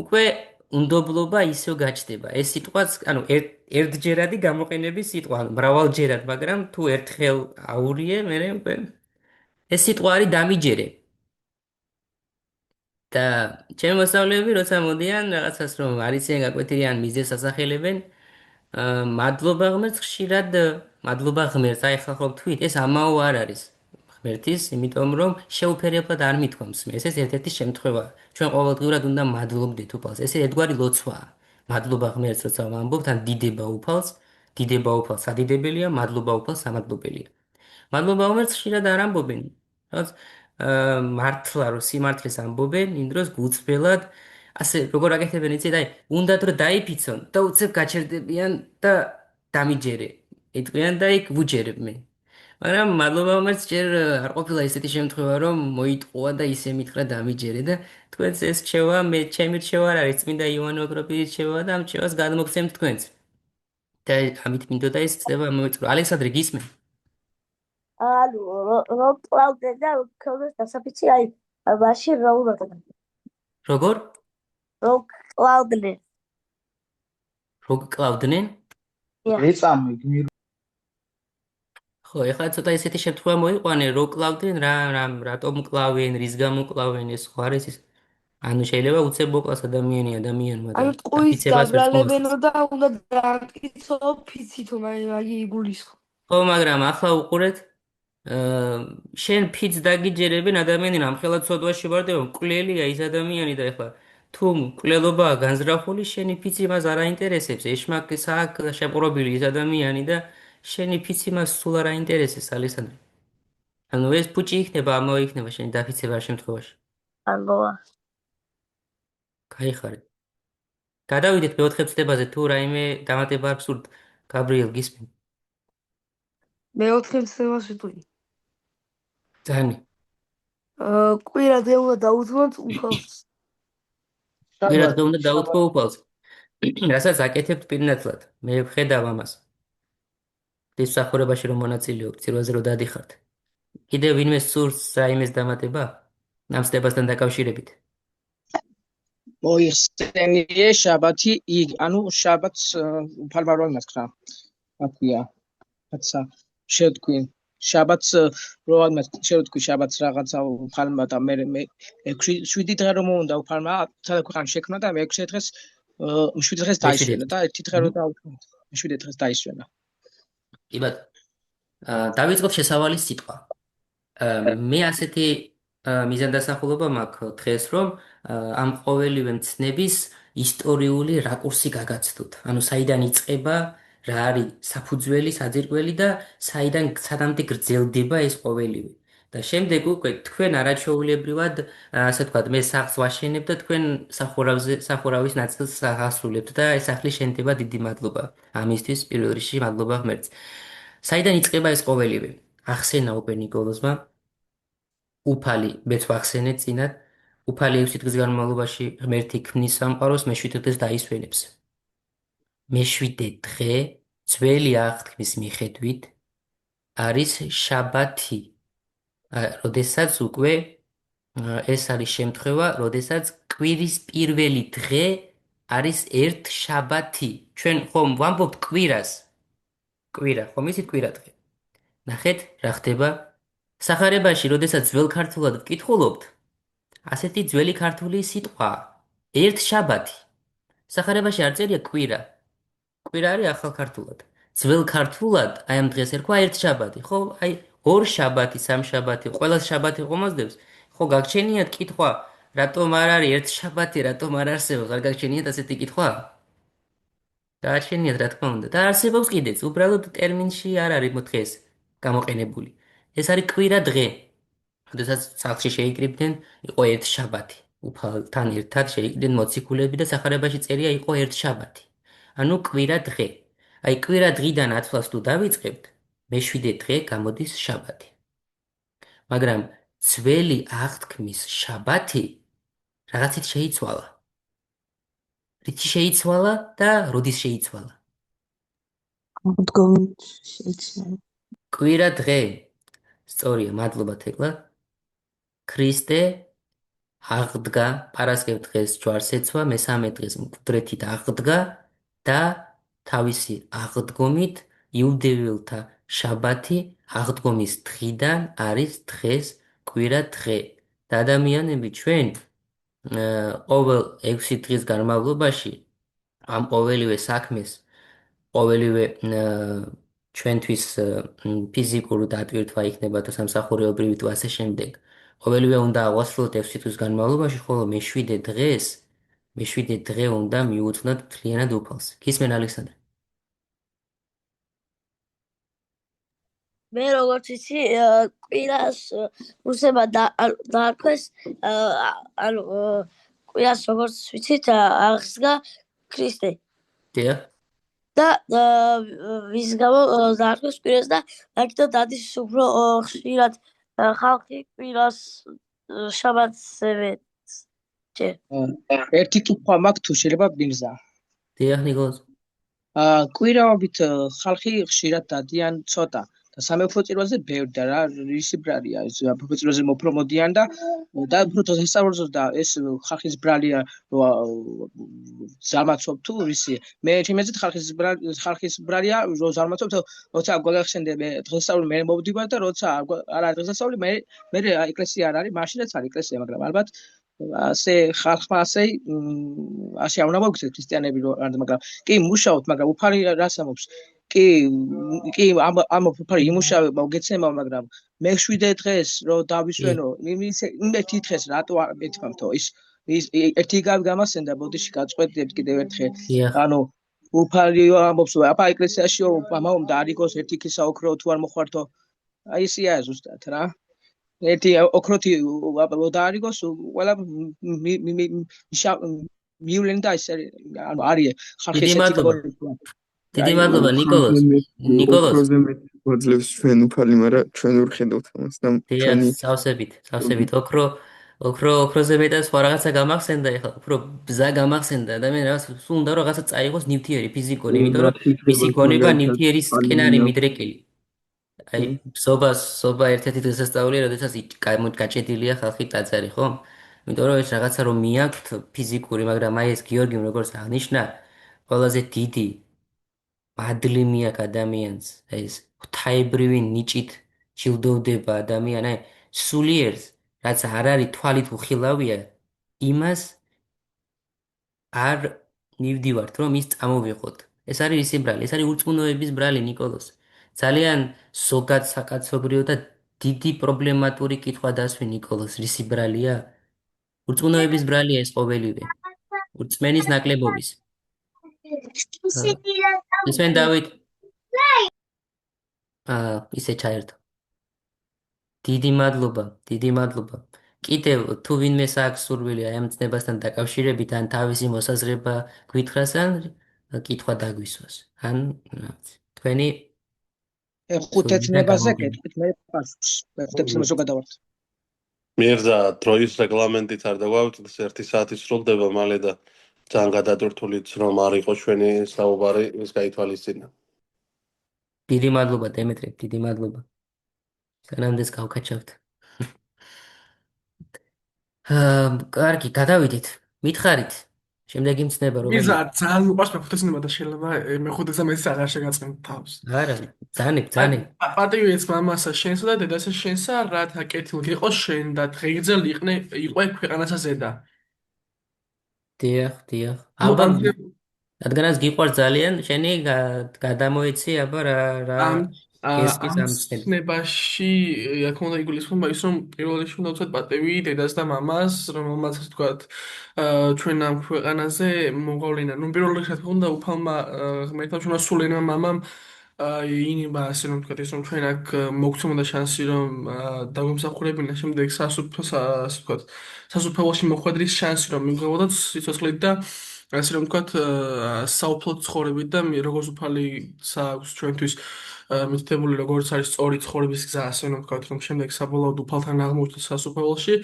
Speaker 3: უკვე უნდობლობა ისევ გაჩნდება. ეს სიტყვაც, ანუ ერთჯერადი გამოყენების სიტყვა, ანუ მრავალჯერად, მაგრამ თუ ერთხელ აურიე, მე უკვე ეს სიტყვა არის დამიჯერე. და ჩემი მოსწავლეები როცა მოდიან რაღაცას რომ არიციან გაკვეთილიან მიზეზს ასახელებენ, მადლობა ღმერთს ხშირად მადლობა ღმერთს, აი ხალხ რომ თქვით, ეს ამაო არ არის. ღმერთის, იმიტომ რომ შეუფერებლად არ მithქვამს მე. ეს ერთ-ერთი შემთხვევაა. ჩვენ ყოველდღურად უნდა მადლობდეთ უფალს. ეს ერთგვარი ლოცვაა. მადლობა ღმერთს, როცა ვამბობთ, ან დიდება უფალს სადიდებელია, მადლობა უფალს სამადლობელია. მადლობა ღმერთს ხშირად არ ამბობენ. რაც მართლა რომ სიმართლეს ამბობენ, იმ დროს გუწბელად ასე როგორ აკეთებენ იცით, აი, უნდათ რომ დაიფიცონ და უცებ გაჩერდებიან და დამიჯერე. იტყვიან და იქ ვუჯერებ მე. მაგრამ მადლობა ღმერთს ჯერ არ ყოფილა ისეთი შემთხვევა რომ მოიტყუა და ისე მითხრა დამიჯერე და თქვენც ეს რჩევა მე ჩემი რჩევა არ არის წმინდა ივანე ოქროპირის რჩევა და ამ რჩევას გადმოგცემთ თქვენც და ამით მინდოდა ეს წდება მოეწყო ალექსანდრე გისმენ
Speaker 9: ანუ რო კლავდე და ქონდეს დასაფიცი აი მაშინ რა უნდა
Speaker 3: როგორ
Speaker 9: რო
Speaker 3: კლავდნენ
Speaker 4: ეწამე გმირო
Speaker 3: ხო, ეხლა ცოტა ისეთი შემთხვევა მოიყვანე, რო კლავდნენ, რატომ კლავენ, რის გამო კლავენ, ეს ხო არის ის. ანუ შეიძლება უცებ მოკლას ადამიანმა და
Speaker 10: ანუ ტყუის გაბრალებენო და უნდა დააკითხო ფიცითო, მაგი იგულისხო.
Speaker 3: ხო, მაგრამ ახლა უყურეთ, შენ ფიცს დაგიჯერებენ ადამიანი რამხელა ცოდვაში ვარ და მკვლელია ის ადამიანი და ეხლა თუ მკვლელობაა განზრახული, შენი ფიცი მას არ აინტერესებს, ეშმაკის აქ შეპყრობილი ის ადამიანი და შენი ფიცი მას სულ არ აინტერესებს, ალექსანდრე. ანუ ეს ფუჭი იქნება, ამავე იქნება შენი დაფიცება ამ შემთხვევაში.
Speaker 9: ამბოა.
Speaker 3: გაიხარე. გადავიდეთ მეოთხე ცდებაზე, თუ რაიმე დამატება აქვს სურთ, გაბრიელ გისმენ.
Speaker 10: მეოთხე ცდებას ვიტყვი.
Speaker 3: ძანი.
Speaker 10: კვირადღე უნდა დაუთმოთ უფალს.
Speaker 3: კვირადღე უნდა დაუთმო უფალს. რასაც აკეთებთ პირნათლად, მე ვხედავ ამას. ის სახურებაში რომ მონაწილეობთ, ცირვაზე რომ დადიხართ. კიდევ ვინმე სურს რაიმეს დამატება? ამ ცდებასთან დაკავშირებით.
Speaker 2: მოიხსენიე შაბათი, ანუ შაბათს უფალმა რომ იმას ქრა. აქვია. რაცა შევთქვი. შაბათს რომ შევთქვი შაბათს რაღაცა უფალმა და მე 6 დღე რომ უნდა უფალმა სადა ქვეყანაში შექმნა და მე 6 დღეს 7 დღეს დაისვენა და 1 დღე რომ დაუთმოთ. 7 დღეს დაისვენა.
Speaker 3: კი ბატონო. დავიწყოთ შესავალი სიტყვა. მე ასეთი მიზანდასახულობა მაქვს დღეს რომ ამ ყოველივე მცნების ისტორიული რაკურსი გაგაცდოთ. ანუ საიდან იწყება, რა არის საფუძველი, საძირკველი და საიდან სანამდე გრძელდება ეს ყოველივე. და შემდეგ უკვე თქვენ არაჩვეულებრივად, ასე ვთქვათ, მე სახლს ვაშენებ და თქვენ სახურავის ნაწილს აღასრულებთ და ეს სახლი შენდება. დიდი მადლობა ამისთვის, პირველ რიგში მადლობა ღმერთს. საიდან იწყება ეს ყოველივე? ახსენა უკვე ნიკოლოზმა. უფალი მეც ვახსენეთ წინათ. უფალი 6 დღის განმავლობაში ღმერთი ქმნის სამყაროს, მე-7 დღეს დაისვენებს. მე-7 დღე ძველი აღთქმის მიხედვით არის შაბათი. როდესაც უკვე ეს არის შემთხვევა, როდესაც კვირის პირველი დღე არის ერთ შაბათი. ჩვენ ხომ ვამბობთ კვირას. კვირა, ხომ იცით კვირა დღე? ნახეთ, რა ხდება? სახარებაში, როდესაც ძველ ქართულად ვკითხულობთ, ასეთი ძველი ქართული სიტყვაა. ერთ შაბათი. სახარებაში არ წერია კვირა. კვირა არის ახალ ქართულად. ძველ ქართულად აი ამ დღეს ერქვა ერთ შაბათი. ხო, აი ორ შაბათი, სამ შაბათი, ყველა შაბათი ხომასდებს. ხო, გაგჩენიათ კითხვა, რატომ არ არის ერთ შაბათი, რატომ არ არსებობს? არ გაგჩენიათ ასეთი კითხვა? გააჩენიათ, რა თქმა უნდა. და არსებობს კიდეც, უბრალოდ ტერმინში არ არის დღეს გამოყენებული. ეს არის კვირა დღე. როდესაც სახლში შეიკრიბდნენ, იყო ერთ შაბათი. უფალთან ერთად შეიკრიბდნენ მოციქულები და სახარებაში წერია იყო ერთ შაბათი. ანუ კვირა დღე. აი კვირა დღიდან ათვლას თუ დავიწყებთ, მე-7 დღე გამოდის შაბათი. მაგრამ ძველი აღთქმის შაბათი რაღაცით შეიცვალა. რითი შეიცვალა და როდის შეიცვალა?
Speaker 10: აღდგომით შეიცვალა.
Speaker 3: კვირა დღე. სწორია, მადლობა თეკლა. ქრისტე აღდგა, პარასკევ დღეს ჯვარს ეცვა, მე-13 დღეს მკვდრეთით აღდგა და თავისი აღდგომით იუდეველთა შაბათი აღდგომის დღიდან არის დღეს კვირა დღე. და ადამიანები ჩვენ ყოველ 6 დღის განმავლობაში ამ ყოველივე საქმეს, ყოველივე ჩვენთვის ფიზიკური დატვირთვა იქნება თუ სამსახურეობრივი თუ ასე შემდეგ. ყოველივე უნდა აღვასრულოთ 6 თვის განმავლობაში, ხოლო მე-7 დღე უნდა მიუძღვნათ მთლიანად უფალს. გისმენ ალექსანდრე?
Speaker 9: მე როგორც იცი, კვირას რუსებმა დაარქვეს, ანუ კვირას როგორც ვიცით, აღსდგა ქრისტე.
Speaker 3: დიახ.
Speaker 9: და ვის გამო დაარქვეს კვირას და აქედან დადის უფრო ხშირად ხალხი კვირას შაბათს ჯერ.
Speaker 2: ერთი კითხვა მაქვს, თუ შეიძლება ბინზა.
Speaker 3: დიახ, ნიკოლოზ.
Speaker 2: კვირაობით ხალხი ხშირად დადიან ცოტა და სამეფო წირვაზე ბევრი და რა ისი ბრალია, ეს სამეფო წირვაზე უფრო მოდიან და უფრო დასწავლოს და ეს ხალხის ბრალია ზარმაცობ თუ ისი. მე ჩემეცით ხალხის ბრალია ზარმაცობ, როცა გვაგახსენდე მე დღესასწაული მე მოვდივარ და როცა არ არის დღესასწაული მე ეკლესია არ არის, მაშინაც არის ეკლესია, მაგრამ ალბათ ასე ხალხმა ასე არ უნდა მოგცეთ ქრისტიანები რომ მაგრამ კი მუშაობთ, მაგრამ უფალი რას ამობს? კი ამ უფალი იმუშავება გეცემა, მაგრამ მე-7 დღეს რომ დავისვენო, ერთი დღეს რატო არ მეთქვამთო ის ერთი გამასენდა, ბოდიში გაწყვეტდეთ კიდევ ერთხელ. ანუ უფალი ამობს, აბა ეკლესიაში მამაომ და არ იყოს ერთი ქისაოქრო თუ არ მოხვართო. აი ესია ზუსტად რა. ერთი ოქროთი და არ იყოს, ყველა მიულენ და ეს ანუ არის ხალხის
Speaker 3: დიდი მადლობა ნიკოლოზ.
Speaker 11: ოქროზე მეტ გვაძლევს ჩვენ უფალი, მაგრამ ჩვენ ვერ ხედავთ ამას და
Speaker 3: ჩვენი სავსებით ოქროზე მეტად სხვა რაღაცა გამახსენდა, ეხლა უფრო ბზა გამახსენდა ადამიანი რაღაც სულ უნდა რომ რაღაცა წაიღოს ნივთიერი ფიზიკური, იმიტომ რომ მისი გონება ნივთიერისკენ არის მიდრეკილი. აი სობა ერთ-ერთი დღესასწაულია, როდესაც გაჭედილია ხალხი ტაძარი, ხო? იმიტომ რომ ეს რაღაცა რომ მიაქვთ ფიზიკური, მაგრამ აი ეს გიორგიმ როგორც აღნიშნა, ყველაზე დიდი მადლი მიაქვს ადამიანს, ეს ღვთაებრივი ნიჭით ჯილდოვდება ადამიანი, სულიერს, რაც არ არის თვალით უხილავია, იმას არ მივდივართ, რომ ის წამოვიღოთ. ეს არის ისი ბრალი, ეს არის ურწმუნოების ბრალი, ნიკოლოზ. ძალიან ზოგად საკაცობრიო და დიდი პრობლემატური კითხვა დასვი, ნიკოლოზ, რისი ბრალია? ურწმუნოების ბრალია ეს ყოველივე. ურწმენის ნაკლებობის. ისმენ დავით. ისე ჩაერთო. დიდი მადლობა, დიდი მადლობა. კიდევ თუ ვინმეს აქვს სურვილი აი ამ ცნებასთან დაკავშირებით, ან თავისი მოსაზრება გითხრას, ან კითხვა დაგვისვას. ან თქვენი
Speaker 2: ხუთი
Speaker 3: სულიდან
Speaker 2: ცნებაზე
Speaker 3: გამომდინარე.
Speaker 2: გეტყვით მე პასუხს. ხუთი ცნებაზე გადავართ.
Speaker 1: მიერდა დროის რეგლამენტით არ დაგვაუწყდეს 1 საათი სრულდება მალე და ძალიან გადატვირთულით რომ არ იყო ჩვენი საუბარი ის გაითვალისწინა.
Speaker 3: დიდი მადლობა დემეტრე, დიდი მადლობა. სანამდე გავკაჩავთ. კარგი, გადავიდეთ. მითხარით. შემდეგი მცნება
Speaker 8: მიზა
Speaker 3: რომელია?
Speaker 8: ძალიან უყვარს მეხუთე ცნება და შეიძლება მეხუთეზე მეც აღარ შეგაწყენთ თავს.
Speaker 3: არა, ძანებ.
Speaker 8: პატივიც მამასა შენსა და დედასა შენსა, რათა კეთილ იყო შენ და დღეიგრძელ იყო ქვეყანასა ზედა.
Speaker 3: დიახ. ალბათ რადგანაც გიყვარს ძალიან, შენი გადამოიცი, აბა რა გესკის ამ ცნებს.
Speaker 8: ცნებაში რა თქმა უნდა იგულისხმება ის რომ პირველ რიგში უნდა ვუწევთ პატივი დედას და მამას, რომელმაც ასე ვთქვათ ჩვენ ამ ქვეყანაზე მოყოლინა. ნუ პირველ რიგში რა თქმა უნდა უფალმა ღმერთმა ჩვენმა სულენმა მამამ ინება ასე რომ ვთქვათ ის რომ ჩვენ აქ მოგცემოდა შანსი რომ დაგვემსახურებინა შემდეგ ასე ვთქვათ სასუფეველში მოხვედრის შანსი რომ მიგვღებოდათ სიცოცხლით და ასე რომ ვთქვათ საუფლოდ ცხოვრებით და როგორც უფალი აქვს ჩვენთვის მითითებული როგორც არის სწორი ცხოვრების გზა ასე რომ ვთქვათ რომ შემდეგ საბოლოოდ უფალთან აღმოჩნდეთ სასუფეველში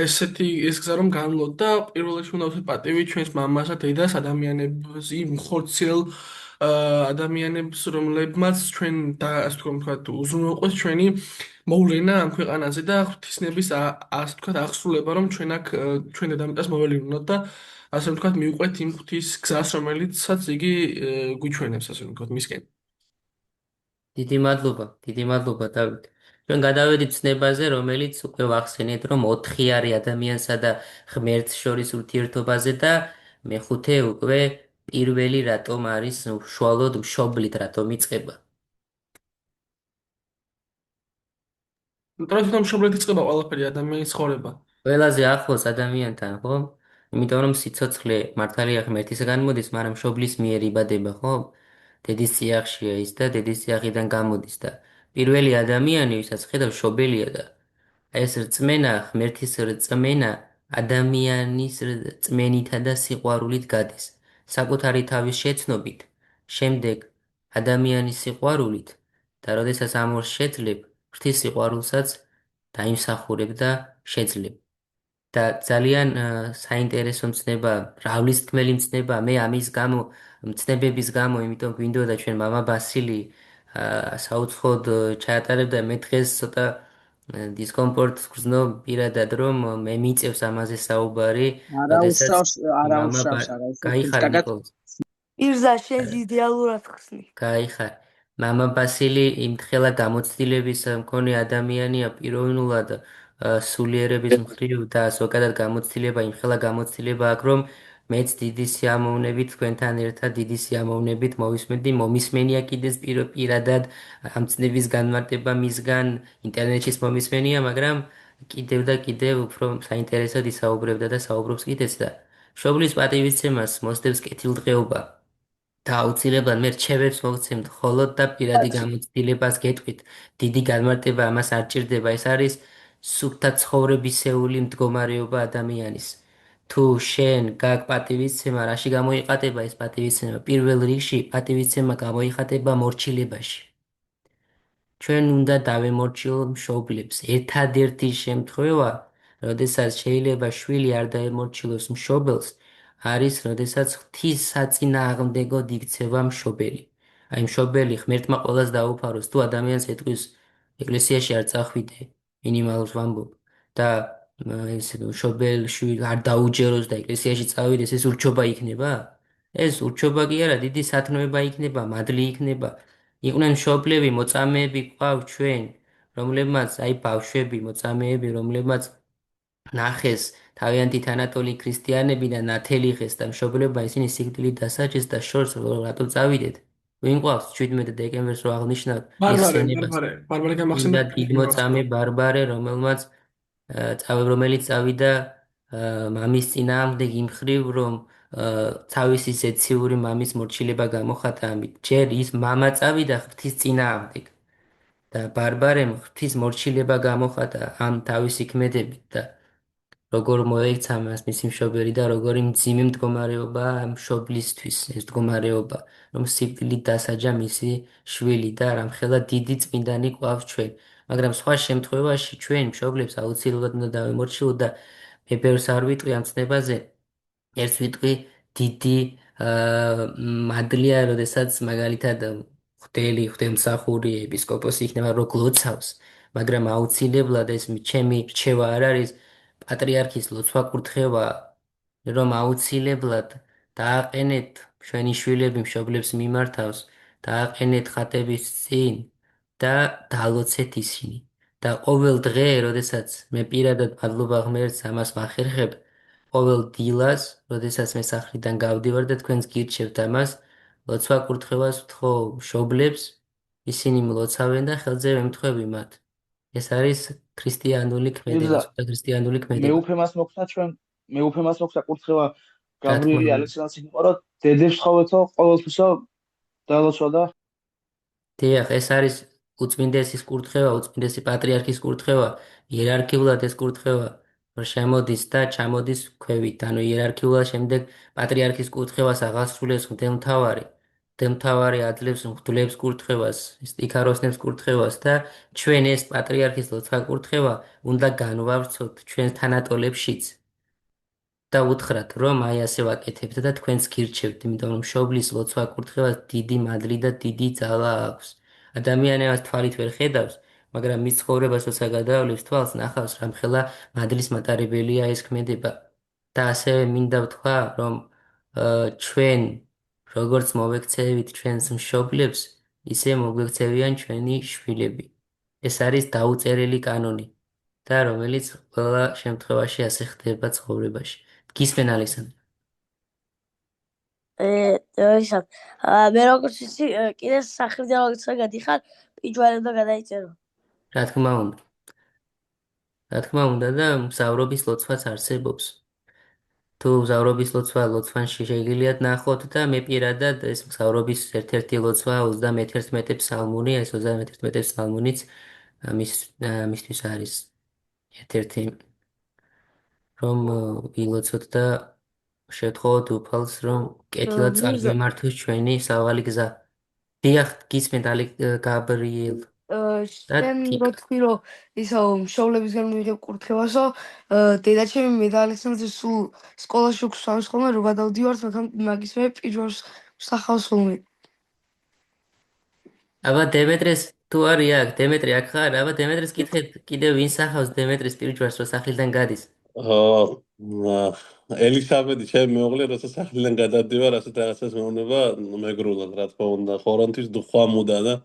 Speaker 8: ესეთი ეს გზა რომ განვლოთ და პირველ რიგში უნდა ვთქვათ პატივი ჩვენს მამასა დედას ადამიანებს იმ ხორციელ ადამიანებს რომლებმაც ჩვენ და ასე ვთქვათ უზრუნველყვეს ჩვენი მოვლენა ამ ქვეყანაზე და ღვთისნების ასე ვთქვათ აღსრულება რომ ჩვენ აქ ჩვენ დედამიწას მოველინოთ და ასე ვთქვათ მივყვეთ იმ ღვთის გზას რომელიცაც იგი გვიჩვენებს ასე ვთქვათ მისკენ
Speaker 3: დიდი მადლობა დავით. ჩვენ გადავედით ცნებაზე, რომელიც უკვე ვახსენეთ, რომ 4 არის ადამიანსა და ღმერთს შორის ურთიერთობაზე და მეხუთე უკვე პირველი რატომ არის უშუალოდ მშობლით რატომ იწყება.
Speaker 8: თუმცა მშობლით იწყება ყველაფერი ადამიანის ცხოვრება.
Speaker 3: ყველაზე ახლოს ადამიანთან, ხო? იმიტომ რომ სიცოცხლე მართალია ღმერთისგან მოდის, მაგრამ მშობლის მიერ იბადება, ხო? დედის წიაღშია ის და დედის წიაღიდან გამოდის და პირველი ადამიანი, ვისაც ხედავ, მშობელია და ეს რწმენა, ღმერთის რწმენა ადამიანის რწმენითა და სიყვარულით გადის. საკუთარი თავის შეცნობით, შემდეგ ადამიანის სიყვარულით და როდესაც ამ ორს შეძლებ, ღვთის სიყვარულსაც დაიმსახურებ და შეძლებ. და ძალიან საინტერესო მცნება, რავლისთქმელი მცნება, მე ამის გამო, მცნებების გამო, იმიტომ გვინდოდა ჩვენ მამა ბასილი საუცხოდ ჩაატარებდა მე დღეს ცოტა დისკომფორტს გრძნობ პირადად რომ მე მიწევს ამაზე საუბარი,
Speaker 2: როდესაც მამა
Speaker 3: გაიხარ ნიკოლოზ.
Speaker 10: ირზა შენ იდეალურად ხსნი.
Speaker 3: გაიხარ. მამა ბასილი იმთხელა გამოცდილების მქონე ადამიანია პიროვნულად სულიერების მხრივ და ზოგადად გამოცდილება იმხელა გამოცდილება აქვს რომ მეც დიდი სიამოვნებით თქვენთან ერთად დიდი სიამოვნებით მოვისმენდი მომისმენია კიდეც პირადად ამ ცნების განმარტება მისგან ინტერნეტშიც მომისმენია მაგრამ კიდევ და კიდევ უფრო საინტერესოდ ისაუბრებდა და საუბრობს კიდეც და მშობლის პატივისცემას მოსდევს კეთილდღეობა და აუცილებლად მე რჩევებს მოგცემთ ხოლოდ და პირადი გამოცდილებას გეტყვით დიდი განმარტება ამას არ ჭირდება ეს არის სუფთა ცხოვრებისეული მდგომარეობა ადამიანის. თუ შენ გაგ პატივისცემა, რაში გამოიყატება ეს პატივისცემა? პირველ რიგში პატივისცემა გამოიხატება მორჩილებაში. ჩვენ უნდა დავემორჩილოთ მშობლებს. ერთადერთი შემთხვევა, როდესაც შეიძლება შვილი არ დაემორჩილოს მშობელს, არის როდესაც ღვთის საწინააღმდეგოდ იქცევა მშობელი. აი მშობელი ღმერთმა ყველას დაუფაროს, თუ ადამიანს ეტყვის ეკლესიაში არ წახვიდე. მინიმალურს ვამბობ და ეს მშობელში არ დაუჯეროს და ეკლესიაში წავიდეს ეს ურჩობა იქნება? ეს ურჩობა კი არა, დიდი სათნოება იქნება, მადლი იქნება. იყვნენ მშობლები, მოწამეები გვყავთ ჩვენ, რომლებმაც აი ბავშვები, მოწამეები, რომლებმაც ნახეს თავიანთი თანატოლი ქრისტიანები და ნათელი ხეს და მშობლებმა ისინი სიკვდილით დასაჯეს და შორს რატო წავიდეთ? ვინ ყავს 17 დეკემბერს რო აღნიშნავთ
Speaker 8: ბარბარე გამახსენდა
Speaker 3: დიდმოწამე ბარბარე რომელიც წავიდა მამის წინააღმდეგ იმ მხრივ რომ თავისი ზეციური მამის მორჩილება გამოხატა ამით ჯერ ის მამა წავიდა ღვთის წინააღმდეგ და ბარბარემ ღვთის მორჩილება გამოხატა ამ თავისი ქმედებით და როგორ მოექცა მას მისი მშობელი და როგორი მძიმე მდგომარეობაა ამ მშობლისთვის ეს მდგომარეობა, რომ სიკვდილით დასაჯა მისი შვილი და რამხელა დიდი წმინდანი გვაქვს ჩვენ. მაგრამ სხვა შემთხვევაში ჩვენ მშობლებს აუცილებლად უნდა დავემორჩილოთ და მე ბევრს არ ვიტყვი ამ ცნებაზე. ერთ ვიტყვი დიდი მადლია, როდესაც მაგალითად ღვთელმსახური ეპისკოპოსი იქნება რო გლოცავს, მაგრამ აუცილებლად ეს ჩემი რჩევა არ არის პატრიარქის ლოცვა კურთხევა, რომ აუცილებლად დააყენეთ ჩვენი შვილები მშობლებს მიმართავს, დააყენეთ ხატების წინ და დაალოცეთ ისინი. და ყოველ დღე, როდესაც მე პირადად მადლობა ღმერთს ამას ვახერხებ, ყოველ დილას, როდესაც მე სახლიდან გავდივარ და თქვენს გირჩევთ ამას, ლოცვა კურთხევას ვთხოვ მშობლებს, ისინი მლოცავენ და ხელზე ვემთხვევი მათ. ეს არის ქრისტიანული ქმედება, ქრისტიანული ქმედება.
Speaker 4: მეუფემას მოხდა კურთხევა გაბრიელი ალექსანდრეს იყო, რომ დედებს ხოვეთო ყოველთვისა დალოცვა და
Speaker 3: დიახ, ეს არის უწმინდესის კურთხევა, უწმინდესი პატრიარქის კურთხევა, იერარქიულად ეს კურთხევა შემოდის და ჩამოდის ქვევით, ანუ იერარქიულად შემდეგ პატრიარქის კურთხევას აღასრულებს მღვდელმთავარი. მღვდელმთავარი აძლევს მღვდლებს კურთხევას, იკაროსნებს კურთხევას და ჩვენ ეს პატრიარქის ლოცვა კურთხევა უნდა განვავრცოთ ჩვენს თანატოლებშიც. და უთხრათ, რომ აი ასე ვაკეთებთ და თქვენს გირჩევთ, იმიტომ რომ მშობლის ლოცვა კურთხევას დიდი მადლი და დიდი ძალა აქვს. ადამიანი ამას თვალით ვერ ხედავს, მაგრამ მის ცხოვრებას როცა გადავლებს თვალს, ნახავს, რამხელა მადლის მატარებელია ეს ქმედება. და ასევე მინდა ვთქვა, რომ ჩვენ როგორც მოვექცევით ჩვენს მშობლებს, ისე მოგვექცევიან ჩვენი შვილები. ეს არის დაუწერელი კანონი და რომელიც ყველა შემთხვევაში ასე ხდება ცხოვრებაში. გისმენ ალექსანდრე?
Speaker 9: მე როგორც ვიცი, კიდე სახრიდან როცა გადიხარ, პიჯვარი უნდა გადაიწერო.
Speaker 3: რა თქმა უნდა და მგზავრობის ლოცვაც არსებობს. თუ მგზავრობის ლოცვანში შეგიძლიათ ნახოთ და მე პირადად ეს მგზავრობის ერთ-ერთი ლოცვა 31 ფსალმუნი, ეს 31 ფსალმუნიც მისთვის არის ერთ-ერთი რომ ვილოცოთ და შევთხოვოთ უფალს, რომ კეთილად წარმიმართოს ჩვენი სავალი გზა. დიახ, გისმენთ გაბრიელ.
Speaker 10: შენ რო თქვი, რომ ისო მშობლებისგან მიიღებ კურთხევასო, დედაჩემი მე და ალექსანდრე სულ სკოლაში გვსვამს ხოლმე, რომ გადავდივართ, მაგისმე პიჯვარს ვსახავს ხოლმე.
Speaker 3: აბა დემეტრეს თუ არის აქ, დემეტრი აქ ხარ? აბა დემეტრეს კითხეთ, კიდევ ვინ სახავს დემეტრის პიჯვარს, რომ სახლიდან გადის?
Speaker 1: ელისაბედი ჩემი მეუღლე, როცა სახლიდან გადავდივარ, ასეთ რაღაცას მეუბნება მეგრულად, რა თქმა უნდა, ხორანთის დუხვამუდა და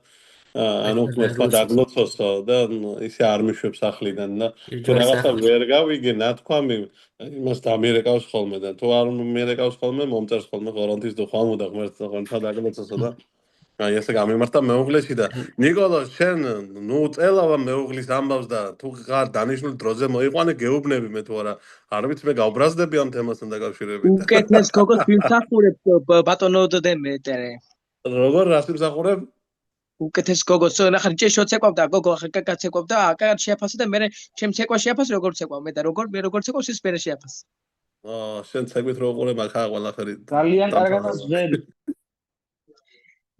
Speaker 1: ანუ თქვა დაგლოცოსო და ისე არ მიშვებს სახლიდან და თუ რაღაცა ვერ გავიგე, ნათქვამი იმას დამირეკავს ხოლმე და თუ არ მიერეკავს ხოლმე, მომწერს ხოლმე ხორანთის დუხვამუდა, ღმერთს დაგლოცოსო და აი ესე გამიმართა მეუღლეში და ნიკოლოზ შენ ნუ წელავა მეუღლის ამბავს და თუ ხარ დანიშნულ დროზე მოიყვანე გეუბნები მე თუ არა არ ვიცი მე გავბრაზდები ამ თემასთან დაკავშირებით
Speaker 2: უკეთეს გოგოს ვიმსახურებ ბატონო დემეტრე
Speaker 1: როგორ რას ვიმსახურებ
Speaker 2: უკეთეს გოგოს ნახარ ჭეშოც ეკავდა გოგო ახლა კაკაც ეკავდა აკაკაც შეაფასე და მე ჩემ ცეკვა შეაფასე როგორც ეკვა მე და როგორც ეკავს ის მე შეაფასე
Speaker 1: შენ ცეკვით რო უყურე მაგა ყველაფერი
Speaker 4: ძალიან კარგად ზღები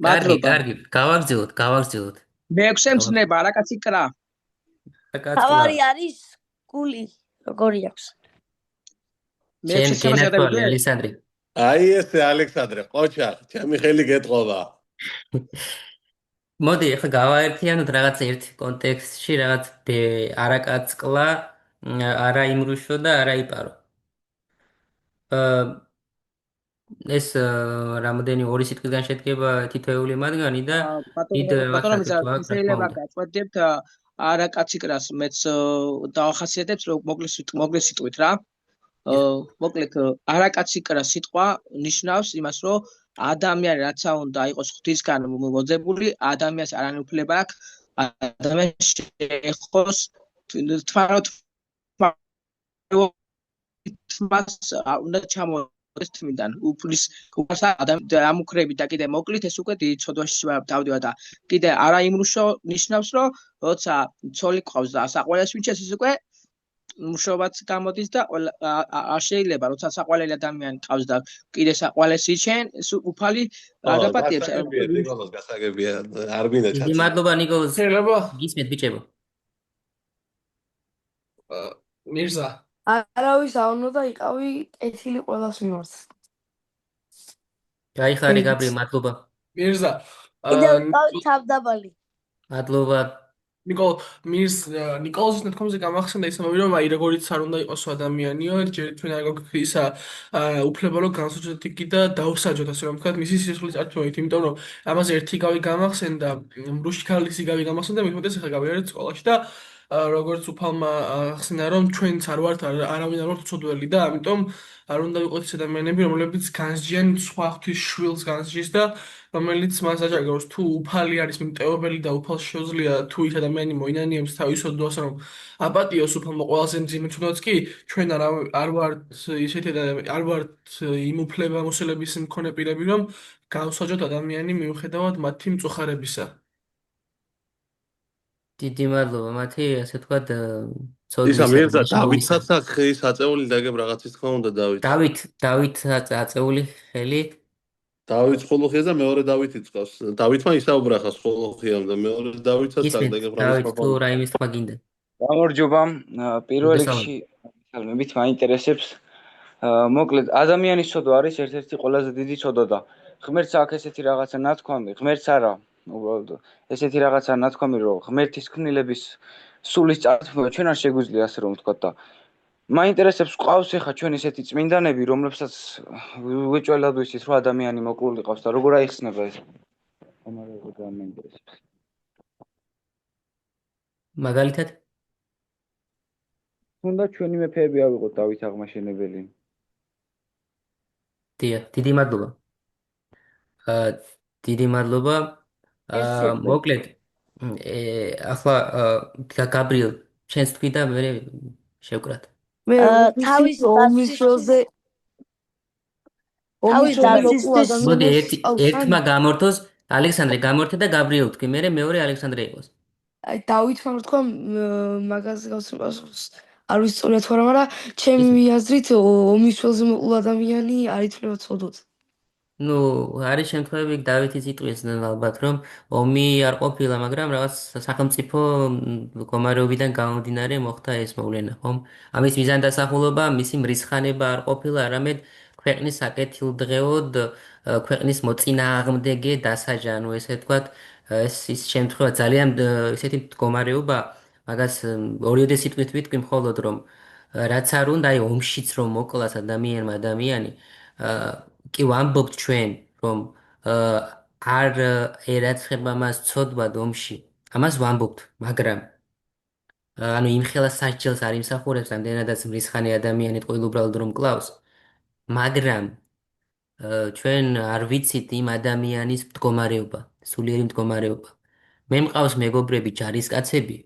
Speaker 3: კარგი, გავაგრძელოთ.
Speaker 2: მე-6 მცნება, რაკაცი კრა.
Speaker 9: თავარი არის გული, როგორი აქვს?
Speaker 3: მე-6 შემოშადებული ალექსანდრე.
Speaker 1: აი ესე ალექსანდრე, ყოჩა, ჩემი ხელი გეტყობა.
Speaker 3: მოდი, ახლა გავაერთიანოთ რაღაც ერთ კონტექსტში, რაღაც არაკაცკლა, არა იმრუშო და არა იპარო. ეს რამოდენი ორი სიტყვიდან შედგება თითოეული მათგანი და
Speaker 2: ბატონო შეიძლება გაწყვეტებთ არაკაცი კრას მეც დავახასიათებს რომ მოკლე სიტყვით რა მოკლედ არაკაცი კრა სიტყვა ნიშნავს იმას რომ ადამიანი რაცა უნდა იყოს ღვთისგან მოძებული ადამიანს არანაირი უფლება აქვს ადამიანს შეეხოს თვალოთ თმას უნდა ჩამო წმინდან უფლის უფალსა ამუქრებით და კიდე მოკლით ეს უკვე დიდ ცოდვაში დავდივა და კიდე არა იმრუშო ნიშნავს რომ როცა ცოლი ყავს და საყვალეს ვიჩეს ის უკვე მუშობაც გამოდის და არ შეიძლება როცა საყვალელი ადამიანი ყავს და კიდე საყვალეს იჩენ უფალი გადაპატიებს
Speaker 1: ნიკოლოზ გასაგებია არ გინდა ჩაცი
Speaker 3: დიდი მადლობა ნიკოლოზ
Speaker 8: შეიძლება
Speaker 3: გისმენთ ბიჭებო
Speaker 8: მირზა
Speaker 10: არავის არ უნდა იყავი კეთილი ყველას მიმართ
Speaker 3: გაიხარე გაბრიელ მადლობა
Speaker 8: მირზა
Speaker 9: კიდევ ვიყავი თავდაბალი
Speaker 3: მადლობა
Speaker 8: ნიკოლოზის ნათქვამზე გამახსენდა ის ამბავი რომ აი როგორიც არ უნდა იყოს ადამიანიო ჯერ ჩვენ არ გვაქვს ისა უფლება რომ განსხვავებით იგი და დაუსაჯოთ ასე რომ ვთქვათ მისი სისხლის წარქმევით იმიტომ რომ ამაზე ერთი გავი გამახსენდა მრუში ქალის იგავი გამახსენდა მე მეთქე ახლა გავიარეთ სკოლაში და როგორც უფალმა ახსენა რომ ჩვენც არ ვართ არავინ არ ვართ უცოდველი და ამიტომ არ უნდა ვიყოთ ის ადამიანები რომლებიც განსჯიან სხვა ღვთის შვილს განსჯის და რომელიც მას აჭარბებს თუ უფალი არის მიტევებელი და უფალს შეუძლია თუ ის ადამიანი მოინანიებს თავის ოდვას რომ აპატიოს უფალმა ყველაზე მძიმე თუნდაც კი ჩვენ არ ვართ ისეთი არ ვართ იმ უფლებამოსილების მქონე პირები რომ გავსაჯოთ ადამიანი მიუხედავად მათი მწუხარებისა
Speaker 3: დიდი მადლობა მათი ასე ვთქვათ
Speaker 1: ისა მერდა დავითსაც ხის აწეული დაგებ რაღაცის თქმა უნდა
Speaker 3: დავით აწეული ხელი
Speaker 1: დავით ხოლოხიას და მეორე დავითი წავს დავითმა ისაუბრა ხა ხოლოხიამ და მეორე დავითსაც დაგებ
Speaker 3: რაღაცის თუ რაიმის თქმა გინდა
Speaker 4: გამარჯობა პირველ რიგში მებით მაინტერესებს მოკლედ ადამიანის ცოდვა არის ერთ-ერთი ყველაზე დიდი ცოდვა და ღმერთს აქვს ესეთი რაღაცა ნათქვამი ღმერთს არა უბრალოდ ესეთი რაღაცა ნათქვამი რომ ღმერთის ქმნილების სულის წარქმევა ჩვენ არ შეგვიძლია ასე რომ ვთქვა და მაინტერესებს ყავს ახლა ჩვენ ესეთი წმინდანები რომლებსაც უეჭველად ვიცით რომ ადამიანი მოკლული ყავს და როგორ აიხსნება ეს ამაზე მაინტერესებს
Speaker 3: მაგალითად
Speaker 4: თუნდაც ჩვენი მეფეები ავიღოთ დავით აღმაშენებელი
Speaker 3: დიდი მადლობა დიდი მადლობა მოკლედ ახლა გაბრიელ შენს თქვი და მე შევკრათ
Speaker 10: მე თავის დაცვაზე
Speaker 3: მოდი ერთმა გამორთოს ალექსანდრე გამორთე და გაბრიელ თქვი მე მეორე ალექსანდრე იყოს
Speaker 10: აი დავითმა თქვა მაგაზე გავსწავლოს არ ვიცი თუ არა მაგრამ ჩემი აზრით ომის ველზე მოყულ ადამიანი არ ითვლება ცოდვად
Speaker 3: ნუ არის შემთხვევები დავითიც იტყვის ალბათ რომ ომი არ ყოფილა მაგრამ რაღაც სახელმწიფო მდგომარეობიდან გამომდინარე მოხდა ეს მოვლენა ხომ ამის მიზანდასახულობა მისი მრისხანება არ ყოფილა არამედ ქვეყნის საკეთილდღეოდ ქვეყნის მოწინააღმდეგე დასაჯა ანუ ესე ვთქვათ ეს ის შემთხვევა ძალიან ესეთი მდგომარეობა მაგას ორიოდე სიტყვით ვიტყვი მხოლოდ რომ რაც არ უნდა აი ომშიც რომ მოკლას ადამიანი კი ვამბობთ ჩვენ რომ არ ერაცხება მას ცოდვა ომში ამას ვამბობთ მაგრამ ანუ იმ ხელა სასჯელს არ იმსახურებს ამდენადაც მრისხანე ადამიანი ყოველუბრალოდ რომ კლავს მაგრამ ჩვენ არ ვიცით იმ ადამიანის მდგომარეობა სულიერი მდგომარეობა მე მყავს მეგობრები ჯარისკაცები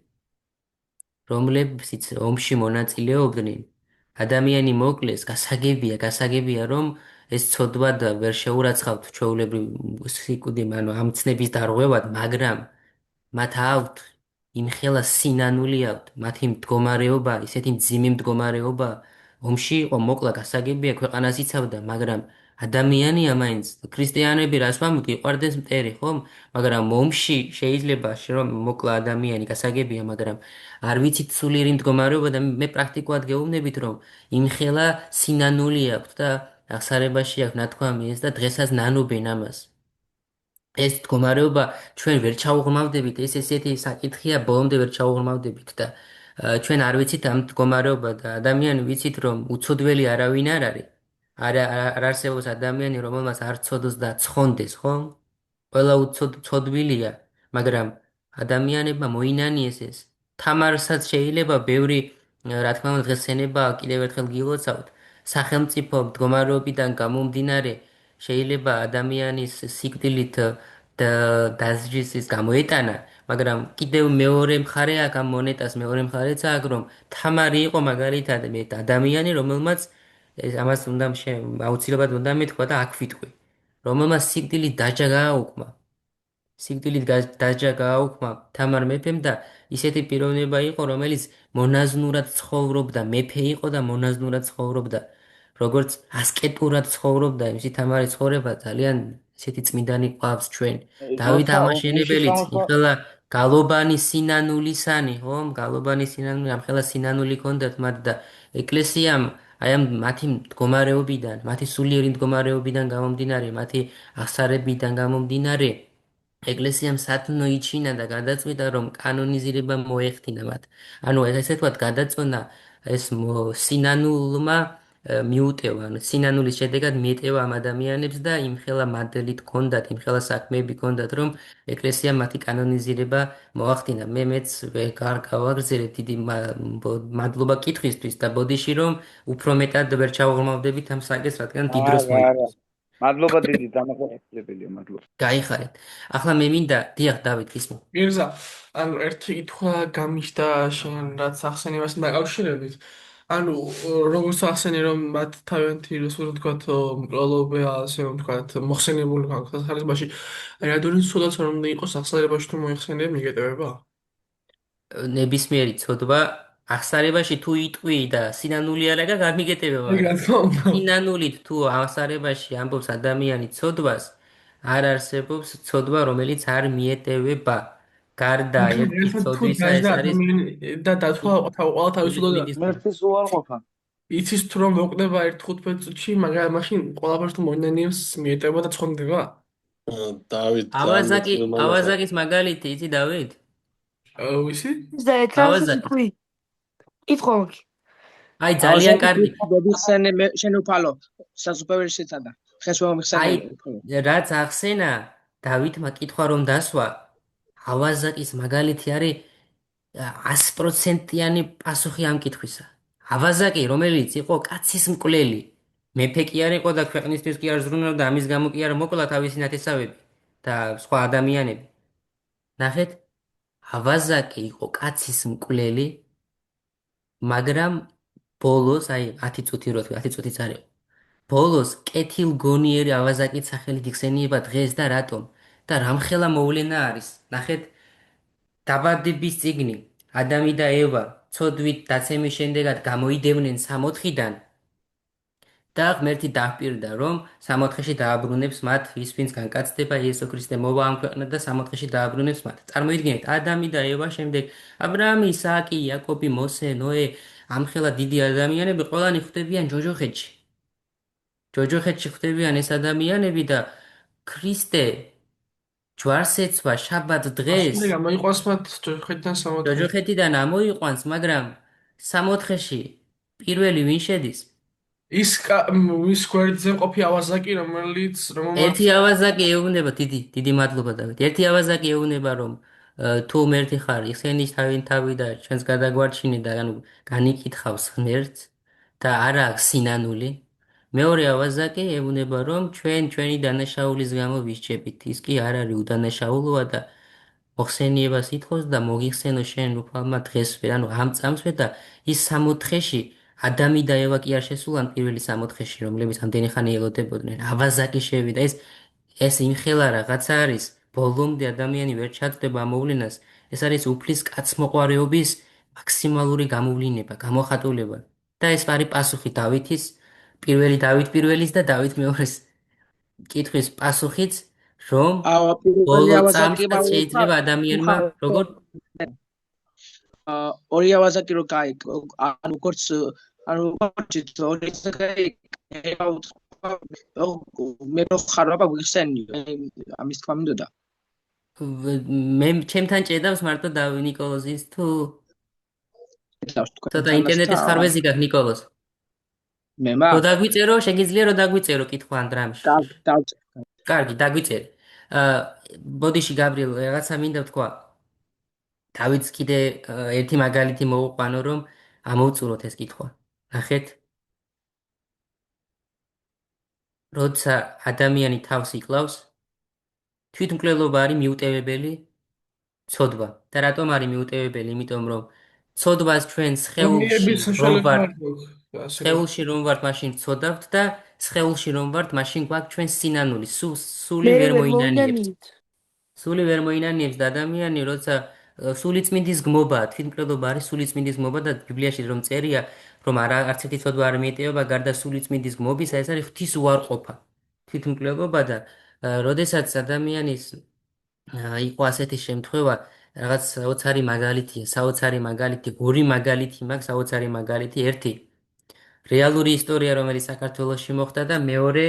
Speaker 3: რომლებიც ომში მონაწილეობდნენ ადამიანი მოკლეს გასაგებია რომ ეს ცოდვა და ვერ შეურაცხავთ ჩვეულებრივ სიკვდილი ანუ ამ ცნების დარღვევად მაგრამ მათ აქვთ იმხელა სინანული აქვთ მათი მდგომარეობა ისეთი მძიმე მდგომარეობა ომში იყო მოკლა გასაგებია ქვეყანას იცავდა მაგრამ ადამიანია მაინც ქრისტიანები რას ვამბობთ იყვარდეს მტერი ხომ მაგრამ ომში შეიძლება რომ მოკლა ადამიანი გასაგებია მაგრამ არ ვიცით სულიერი მდგომარეობა და მე პრაქტიკულად გეუბნებით რომ იმხელა სინანული აქვთ და აღსარებაში აქვს ნათქვამი ეს და დღესაც ნანობენ ამას ეს მდგომარეობა ჩვენ ვერ ჩაუღრმავდებით ეს ესეთი საკითხია ბოლომდე ვერ ჩაუღრმავდებით და ჩვენ არ ვიცით ამ მდგომარეობა და ადამიანი ვიცით რომ უცოდველი არავინ არ არის არ არსებობს ადამიანი რომელმაც არ ცოდოს და ცხონდეს ხომ ყველა უცოდვილია მაგრამ ადამიანებმა მოინანიეს ეს თამარსაც შეიძლება ბევრი რა თქმა უნდა დღესენება კიდევ ერთხელ გილოცავთ სახელმწიფო მდგომარეობიდან გამომდინარე შეიძლება ადამიანის სიკვდილით დასჯის გამოეტანა მაგრამ კიდევ მეორე მხარე აქვს ამ მონეტას მეორე მხარეც აქვს რომ თამარი იყო მაგალითად ადამიანი რომელმაც ამას უნდა აუცილებლად უნდა მეთქვა და აქ ვიტყვი. რომელმაც სიკვდილით დაჯა გააუქმა, სიკვდილით დაჯა გააუქმა თამარ მეფემ და ისეთი პიროვნება იყო, რომელიც მონაზნურად ცხოვრობდა, მეფე იყო და მონაზნურად ცხოვრობდა. როგორც ასკეტურად ცხოვრობდა, იმისი თამარი ცხოვრება ძალიან ესეთი წმინდანი ყავს ჩვენ. დავით ამაშენებელიც იხელა გალობანი სინანულისანი, ხო? გალობანი სინანული, ამხელა სინანული ჰქონდათ მათ და ეკლესიამ აი ამ მათი მდგომარეობიდან, მათი სულიერი მდგომარეობიდან გამომდინარე, მათი აღსარებიდან გამომდინარე, ეკლესიამ სათნო იჩინა და გადაწყვიტა, რომ კანონიზირება მოეხდინა მათ. ანუ ესე ვთქვათ, გადაწყვეტა ეს სინანულმა მიუტევა, ანუ სინანულის შედეგად მიეტევა ამ ადამიანებს და იმხელა მადლით ჰქონდათ, იმხელა საქმეები ჰქონდათ, რომ ეკლესიამ მათი კანონიზირება მოახდინა. მეც გავაგრძელებ დიდი მადლობა კითხვისთვის და ბოდიში რომ უფრო მეტად ვერ ჩავღრმავდებით ამ საკითხს, რადგან დიდ დროს მოიწევს.
Speaker 4: მადლობა დიდი, დამახასიათებელია, მადლობა.
Speaker 3: გაიხარეთ. ახლა მე მინდა დიახ დავით გისმენთ.
Speaker 8: მირზა, ანუ ერთი კითხვა გამიჩნდა შენ რაც ახსენებასთან დაკავშირებით. ანუ როგორც ახსენე რომ მათ თავიანთი ასე ვთქვათ მკვლელობა ასე ვთქვათ მოხსენებული აქვს სახალხოში. რადგან სულაც რომ უნდა იყოს ახსენებაში თუ მოიხსენიებ მიგეტევება?
Speaker 3: ნებისმიერი ცოდვა ახსარებაში თუ იტყვი და სინანული არაგა გამიგეტებება. სინანულით თუ ახსარებაში ამბობს ადამიანი ცოდვას, არ არსებობს ცოდვა, რომელიც არ მიეტევება. გარდა ერთი ცოდვისა ეს არის
Speaker 8: და დათვალა თავისუფლად
Speaker 4: მერფის უარყოფა.
Speaker 8: იცის თუ რომ მოკვდება 1-15 წუთში, მაგრამ მაშინ ყველაფერს თუ მონენიებს მიეტევა და ცხონდება?
Speaker 1: დავით
Speaker 3: ავაზაკის მაგალითი იცი დავით?
Speaker 8: ვიცი?
Speaker 10: და ეთქავს თქვი. იტყოგი.
Speaker 3: აი ძალიან კარგი.
Speaker 2: შენ უფალო, სასუპერვერსითა და ხეს მომიხსენე.
Speaker 3: აი რაც ახსენა დავითმა კითხვა რომ დასვა, ავაზაკის მაგალითი არის 100%-იანი პასუხი ამ კითხვისა. ავაზაკი, რომელიც იყო კაცის მკვლელი, მეფე კი არ იყო და ქვეყნისთვის კი არ ზრუნავდა, ამის გამო კი არ მოკლა თავისი ნათესავები და სხვა ადამიანები. ნახეთ, ავაზაკი იყო კაცის მკვლელი, მაგრამ ბოლოს, აი 10 წუთი რო თქვი, 10 წუთიც არ იყო. ბოლოს კეთილგონიერი ავაზაკით სახელით იხსენიება დღეს და რატომ? და რამხელა მოვლენა არის. ნახეთ, დაბადების წიგნი, ადამი და ევა ცოდვით დაცემის შემდეგად გამოიდევნენ 64-დან და ღმერთი დაჰპირდა, რომ 64-ში დააბრუნებს მათ ის, ვინც განკაცდება, იესო ქრისტე მოვა ამ ქვეყნად და 64-ში დააბრუნებს მათ. წარმოიდგინეთ, ადამი და ევა შემდეგ აბრაამი, ისააკი, იაკობი, მოსე, ნოე, ამხელა დიდი ადამიანები ყველანი ხვდებიან ჯოჯოხეთში. ჯოჯოხეთში ხვდებიან ეს ადამიანები და ქრისტე ჯვარს ეცვა შაბათ დღეს.
Speaker 8: ასე გამოიყვანს მათ
Speaker 3: ჯოჯოხეთიდან ამოიყვანს, მაგრამ 64-ში პირველი ვინ შედის?
Speaker 8: ის გვერდზე მყოფი ავაზაკი, რომელიც
Speaker 3: ერთი ავაზაკი ეუბნება, დიდი მადლობა დავით. ერთი ავაზაკი ეუბნება, რომ თუ მერთი ხარ, იხსენის თავი და ჩვენს გადაგვარჩინე და ანუ განიკითხავს ღმერთს და არა სინანული. მეორე ავაზაკი ეუბნება, რომ ჩვენი დანაშაულის გამო ვისჯებით. ის კი არ არის უდანაშაულოა და მოხსენიებას ითხოვს და მოგიხსენო შენ უფალმა დღესვე, ანუ ამ წამსვე და ის 64-ში ადამი და ევა კი არ შესულან პირველი 64-ში, რომლებიც ამდენი ხანი ელოდებოდნენ. ავაზაკი შევიდა. ეს იმხელა რაღაცა არის. ბოლომდე ადამიანი ვერ ჩაძდება მოვლენას. ეს არის უფლის კაცმოყვარეობის მაქსიმალური გამოვლინება, გამოხატულება. და ეს არის პასუხი დავითის, პირველი დავით პირველის და დავით მეორეს კითხვის პასუხიც, რომ ბოლო წამსაც შეიძლება ადამიანმა როგორ
Speaker 2: ორი ავაზაკი რო კაი, ანუ როგორც ანუ ორი მე რო ხარობა ვიხსენიო, ამის თქვა მინდოდა.
Speaker 3: მე ჩემთან ჭედავს მარტო დავი ნიკოლოზის თუ ცოტა ინტერნეტის ხარვეზი გაქვს ნიკოლოზ.
Speaker 2: მე მაგ
Speaker 3: რო დაგვიწერო, შეგიძლია რომ დაგვიწერო კითხვა ამ დრამში. კარგი, დაგვიწერე. ბოდიში გაბრიელ, რაღაცა მინდა ვთქვა. დავითს კიდე ერთი მაგალითი მოვუყვანო, რომ ამოვწუროთ ეს კითხვა. ნახეთ. როცა ადამიანი თავს იკლავს, თვითმკვლელობა არის მიუტევებელი ცოდვა. და რატომ არის მიუტევებელი? იმიტომ რომ ცოდვას ჩვენ სხეულში სხეულში რომ ვართ, მაშინ ვცოდავთ და სხეულში რომ ვართ, მაშინ გვაქვს ჩვენ სინანული. სული
Speaker 10: მე
Speaker 3: ვერ
Speaker 10: ვერ
Speaker 3: მოინანიებს.
Speaker 10: მოინანიებთ.
Speaker 3: სული ვერ მოინანიებს და ადამიანი, როცა სულიწმინდის გმობაა, თვითმკვლელობა არის სულიწმინდის გმობა და ბიბლიაში რომ წერია, რომ არც ერთი ცოდვა არ მიეტევება გარდა სულიწმინდის გმობისა, ეს არის ღვთის უარყოფა. თვითმკვლელობა და როდესაც ადამიანის იყო ასეთი შემთხვევა, რაღაც საოცარი მაგალითია, საოცარი მაგალითი, ორი მაგალითი მაქვს, საოცარი მაგალითი, ერთი რეალური ისტორია, რომელიც საქართველოში მოხდა და მეორე,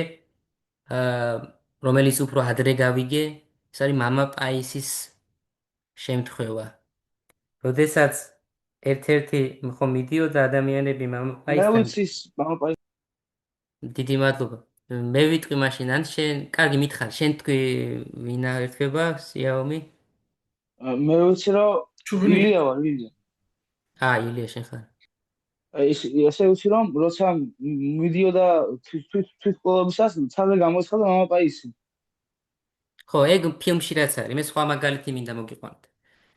Speaker 3: რომელიც უფრო ადრე გავიგე, ეს არის მამა პაისის შემთხვევა. როდესაც ერთ-ერთი ხო მიდიოდა ადამიანები მამა პაისთან.
Speaker 4: მე ვიცი მამა პაისი.
Speaker 3: დიდი მადლობა. მე ვიტყვი მაშინ, ან შენ, კარგი მითხარ, შენ თქვი ვინა ერთვება, სიაომი?
Speaker 4: მე ვიცი რომ ილია ვარ, ილია.
Speaker 3: ილია შენ ხარ.
Speaker 4: ესე ვიცი რომ როცა მიდიოდა თვითმკვლელობისას ცალე გამოცხადა მამა პაისი.
Speaker 3: ხო, ეგ ფილმში რაც არის, მე სხვა მაგალითი მინდა მოგიყვანოთ.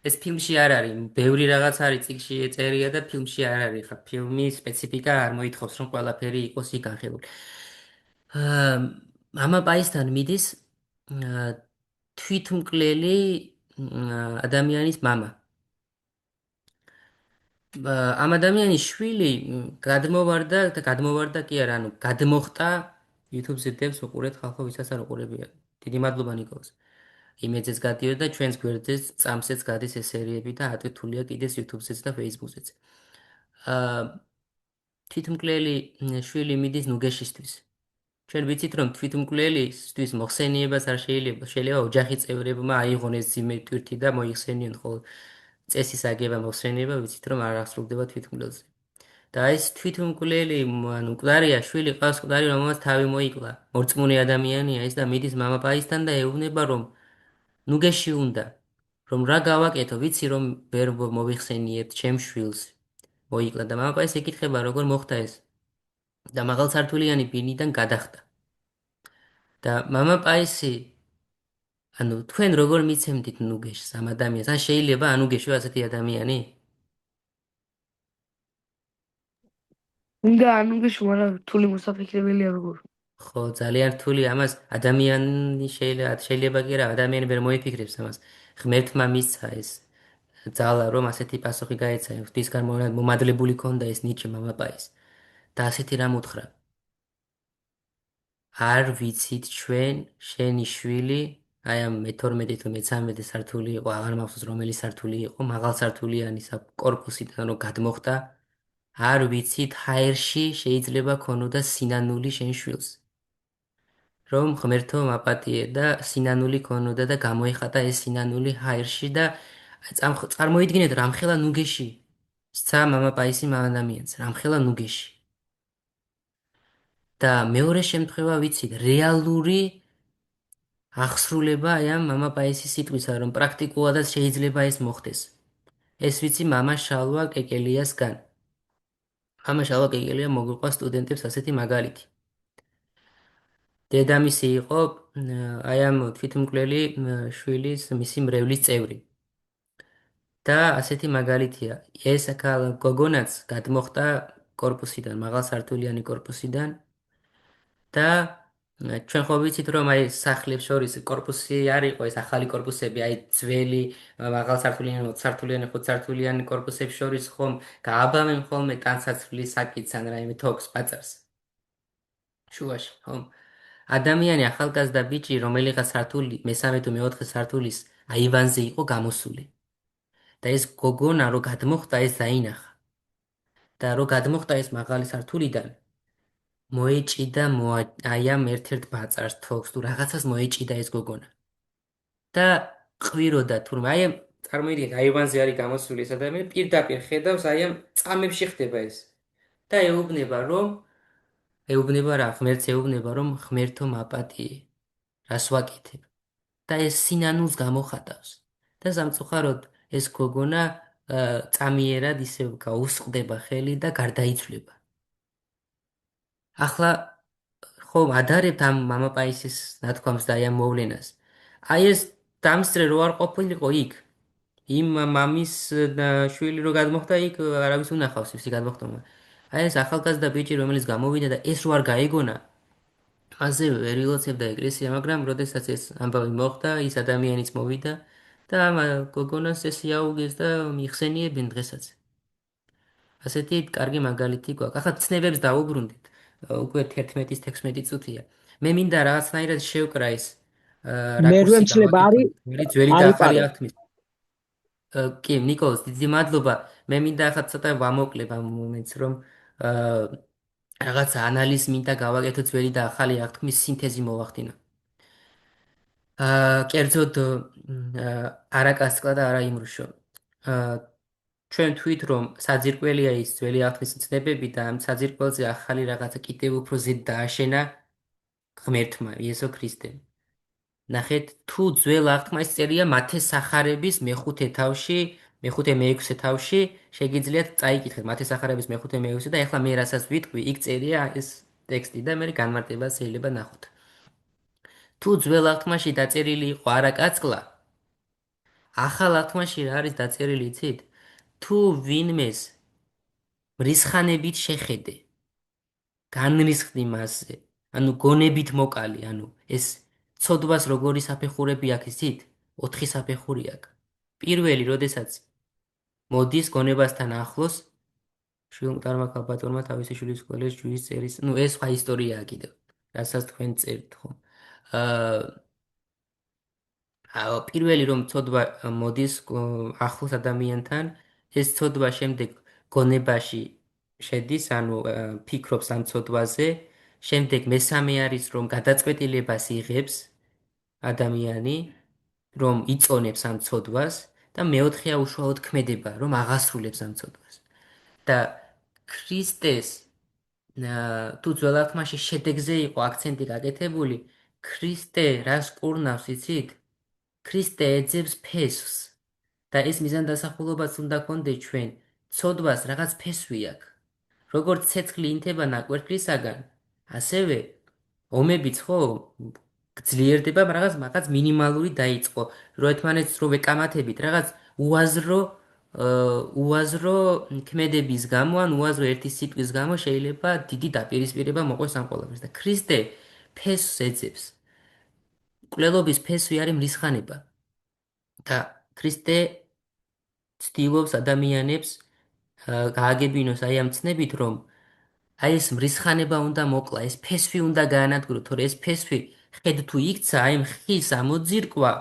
Speaker 3: ეს ფილმში არ არის, ბევრი რაღაც არის, წიგნში წერია და ფილმში არ არის. ხა ფილმის სპეციფიკა არ მოითხოვს, რომ ყველაფერი იყოს იქ განხილული. მამა პაისთან მიდის თვითმკვლელი ადამიანის მამა. ამ ადამიანის შვილი გადმოვარდა კი არა, ანუ გადმოხტა YouTube-ზე დევს უყურეთ ხალხო, ვისაც არ უყურებია. დიდი მადლობა ნიკოლას. იმეძეც გადიოდა და ჩვენს გვერდზეც წამსეც გადის ეს სერიები და ატვირთულია კიდეს YouTube-ზეც და Facebook-ზეც. თვითმკვლელი შვილი მიდის ნუგეშისთვის. ჩვენ ვიცით რომ თვითმკვლელისთვის მოხსენიებას არ შეიძლება ოჯახის წევრებმა აიღონ ეს ძიმე ტვირთი და მოიხსენიონ ხოლმე წესის აგება მოხსენება, ვიცით რომ არ აღსრულდება თვითმკვლელზე. და ეს თვითმკვლელი, ანუ მკვდარია შვილი, ყავს მკვდარი, რომელმაც თავი მოიკლა. მორწმუნე ადამიანია ეს და მიდის მამა პაისთან და ეუბნება რომ ნუგეში უნდა, რომ რა გავაკეთო, ვიცი რომ ვერ მოვიხსენიებთ ჩემ შვილს. მოიკლა და მამა პაისი ეკითხება როგორ მოხდა ეს. და მაღალსართულიანი ბინიდან გადახტა. და მამა პაისი ანუ თქვენ როგორ მიცემდით ნუგეშს ამ ადამიანს? ან შეიძლება ანუგეში ასეთი ადამიანი?
Speaker 10: უნდა ანუგეში, მაგრამ რთული მოსაფიქრებელია როგორ.
Speaker 3: ხო, ძალიან რთული ამას ადამიანი შეიძლება კი არა, ადამიანი ვერ მოიფიქრებს ამას. ღმერთმა მისცა ეს ძალა, რომ ასეთი პასუხი გაეცა. ღვთისგან მომადლებული ქონდა ეს ნიჭი მამა პაის. და ასეთი რამ უთხრა. არ ვიცით ჩვენ, შენი შვილი, აი ამ მე-12 თუ მე-13 სართული იყო, აღარ მახსოვს რომელი სართული იყო, მაღალსართულიანი კორპუსიდან რომ გადმოხტა, არ ვიცით ჰაერში შეიძლება ქონოდა სინანული შენ შვილს. რომ ღმერთო მაპატიე და სინანული ქონოდა და გამოეხატა ეს სინანული ჰაერში და წარმოიდგინეთ რამხელა ნუგეში სცა მამა პაისი ადამიანს, რამხელა ნუგეში. და მეორე შემთხვევა ვიცით, რეალური აღსრულება აი ამ მამა პაისის სიტყვისა, რომ პრაქტიკულადაც შეიძლება ეს მოხდეს. ეს ვიცი მამა შალვა კეკელიასგან. მამა შალვა კეკელია მოგვიყვა სტუდენტებს ასეთი მაგალითი. დედამისი იყო აი ამ თვითმკვლელი შვილის მისი მრევლის წევრი. და ასეთი მაგალითია, ეს გოგონაც გადმოხტა კორპუსიდან, მაღალსართულიანი კორპუსიდან და ჩვენ ხო ვიცით რომ აი სახლებს შორის კორპუსი არ იყო ეს ახალი კორპუსები, აი ძველი მაღალსართულიანი, 20-სართულიანი, 5-სართულიანი კორპუსებს შორის ხომ გააბამენ ხოლმე ტანსაცმლის საკითხს ან რაიმე თოქს პაწარს. შუაში, ხომ? ადამიანი ახალგაზრდა ბიჭი, რომელიღაც სართული, მე-13 თუ მე-4 სართულის აივანზე იყო გამოსული. და ეს გოგონა რო გადმოხტა ეს დაინახა. და რო გადმოხტა ეს მაღალი სართულიდან მოეჭიდა აი ამ ერთ-ერთ ბაწარს თოქს თუ რაღაცას მოეჭიდა ეს გოგონა. და ყვიროდა თურმე აი ამ წარმოიდგინეთ აივანზე არის გამოსული ეს ადამიანი პირდაპირ ხედავს აი ამ წამებში ხდება ეს. და ეუბნება ღმერთს ეუბნება რომ ღმერთო მაპატიე რას ვაკეთებ. და ეს სინანულს გამოხატავს. და სამწუხაროდ ეს გოგონა წამიერად ისევ გაუსყდება ხელი და გარდაიცვლება. ახლა ხომ ადარებთ ამ მამა პაისის ნათქვამს და აი ამ მოვლენას. აი ეს დამსწრე რო არ ყოფილიყო იქ, იმ მამის შვილი რო გადმოხდა იქ, არავის უნახავს ისი გადმოხტომა. აი ეს ახალგაზრდა ბიჭი, რომელიც გამოვიდა და ეს რო არ გაიგონა, ასევე ვერ ილოცებდა ეკლესია, მაგრამ როდესაც ეს ამბავი მოხდა, ის ადამიანიც მოვიდა და ამ გოგონას ეს იაუგეს და მიხსენიებენ დღესაც. ასეთი კარგი მაგალითი გვაქვს. ახლა ცნებებს დაუბრუნდით. უკვე 11-16 წუთია. მე მინდა რაღაცნაირად შევკრა ეს
Speaker 2: მე
Speaker 3: რაკურსი
Speaker 2: ვემცლება
Speaker 3: გავაკეთო, ძველი და ახალი
Speaker 2: არიპარო.
Speaker 3: აღთქმის. კი, ნიკოლოზ, დიდი მადლობა. მე მინდა ახლა ცოტა ვამოკლებ ამ მომენტს, რომ რაღაცა ანალიზი მინდა გავაკეთო ძველი და ახალი აღთქმის სინთეზი მოვახდინო. კერძოდ არაკასკლა და არა იმრუშო. ჩვენ თვით რომ საძირკველია ის ძველი აღთქმის ცნებები და ამ საძირკველზე ახალი რაღაცა კიდევ უფრო ზედ დააშენა ღმერთმა იესო ქრისტემ. ნახეთ, თუ ძველ აღთქმას წერია მათეს სახარების მეხუთე თავში, მეხუთე მეექვსე თავში, შეგიძლიათ წაიკითხეთ მათეს სახარების მეხუთე მეექვსე და ეხლა მე რასაც ვიტყვი, იქ წერია ეს ტექსტი და მე განმარტება შეიძლება ნახოთ. თუ ძველ აღთქმაში დაწერილი იყო არაკაცკლა, ახალ აღთქმაში რა არის დაწერილი იცით? თუ ვინმეს მრისხანებით შეხედე, განრისხდი მასზე, ანუ გონებით მოკალი, ანუ ეს ცოდვას როგორი საფეხურები აქვს იცით? 4 საფეხური აქვს. პირველი, როდესაც მოდის გონებასთან ახლოს, შვილმტარმა ქალბატონმა თავისი შვილის სკოლის ჯვრის წერის, ну ეს სხვა ისტორიაა კიდევ, რასაც თქვენ წერთ, ხო? პირველი რომ ცოდვა მოდის ახლოს ადამიანთან, ეს ცოდვა შემდეგ გონებაში შედის, ანუ ფიქრობს ამ ცოდვაზე, შემდეგ მესამე არის რომ გადაწყვეტილებას იღებს ადამიანი, რომ იწონებს ამ ცოდვას და მეოთხეა უშუალოდ ქმედება, რომ აღასრულებს ამ ცოდვას. და ქრისტეს თუ ძველ აღთქმაში შედეგზე იყო აქცენტი გაკეთებული, ქრისტე რას კურნავს იცით? ქრისტე ეძებს ფესვს და ეს მიზანდასახულობაც უნდა გქონდეს ჩვენ ცოდვას რაღაც ფესვი აქვს. როგორც ცეცხლი ინთება ნაკვერქლისაგან, ასევე ომებიც ხო გძლიერდება, რაღაც მინიმალური დაიწყო, რომ ერთმანეთს რო ვეკამათებით, რაღაც უაზრო ქმედების გამო, ან უაზრო ერთი სიტყვის გამო შეიძლება დიდი დაპირისპირება მოყვეს ამ ყველაფერს და ქრისტე ფესვს ეძებს. მკვლელობის ფესვი არის მრისხანება. და ქრისტე ცდილობს ადამიანებს გააგებინოს აი ამ ცნებით, რომ აი ეს მრისხანება უნდა მოკლა, ეს ფესვი უნდა გაანადგუროს, თორე ეს ფესვი ხედ თუ იქცა, აი ხის ამოძირკვა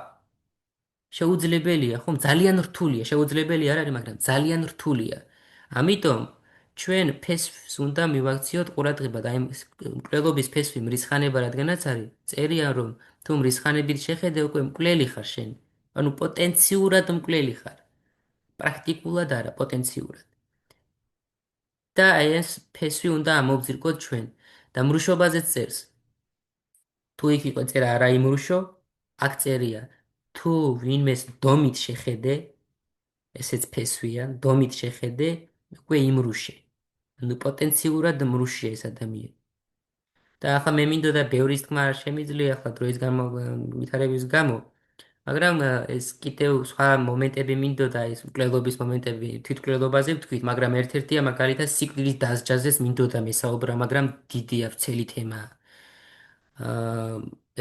Speaker 3: შეუძლებელია, ხომ? ძალიან რთულია, შეუძლებელი არ არის, მაგრამ ძალიან რთულია. ამიტომ ჩვენ ფესვს უნდა მივაქციოთ ყურადღება და აი მკვლელობის ფესვი მრისხანება რადგანაც არის, წერია რომ თუ მრისხანებით შეხედე, უკვე მკვლელი ხარ შენ. ანუ პოტენციურად მკვლელი ხარ. პრაქტიკულად არა, პოტენციურად. და აი ეს ფესვი უნდა ამოვძირკოთ ჩვენ. და მრუშობაზეც წერს. თუ იქ იყო წერა არა იმრუშო, აქ წერია თუ ვინმეს დომით შეხედე, ესეც ფესვია, დომით შეხედე, უკვე იმრუშე. ანუ პოტენციურად მრუშია ეს ადამიანი. და ახლა მე მინდოდა ბევრის თქმა არ შემიძლია ახლა დროის ვითარების გამო, მაგრამ ეს კიდევ სხვა მომენტები მინდოდა, ეს მკვლელობის მომენტები თვითმკვლელობაზე ვთქვით, მაგრამ ერთ-ერთია მაგალითად სიკვდილის დასჯაზეც მინდოდა მესაუბრა, მაგრამ დიდია ვრცელი თემაა.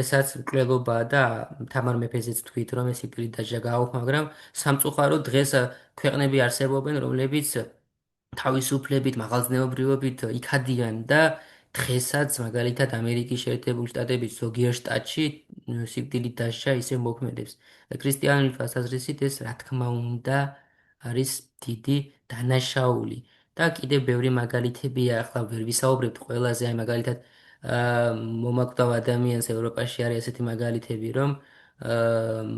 Speaker 3: ესაც მკვლელობაა და თამარ მეფეზეც თქვით, რომ ეს სიკვდილის დასჯა გააუქმა, მაგრამ სამწუხაროდ დღეს ქვეყნები არსებობენ, რომლებიც თავისუფლებით, მაღალწნეობრიობით იქადიან და დღესაც მაგალითად ამერიკის შეერთებული შტატების ზოგიერთ შტატში სიკვდილის დასჯა ისე მოქმედებს. ქრისტიანული თვალსაზრისით ეს რა თქმა უნდა არის დიდი დანაშაული და კიდევ ბევრი მაგალითებია, ახლა ვერ ვისაუბრებთ ყველაზე, აი მაგალითად მომაკვდავ ადამიანს ევროპაში არის ესეთი მაგალითები, რომ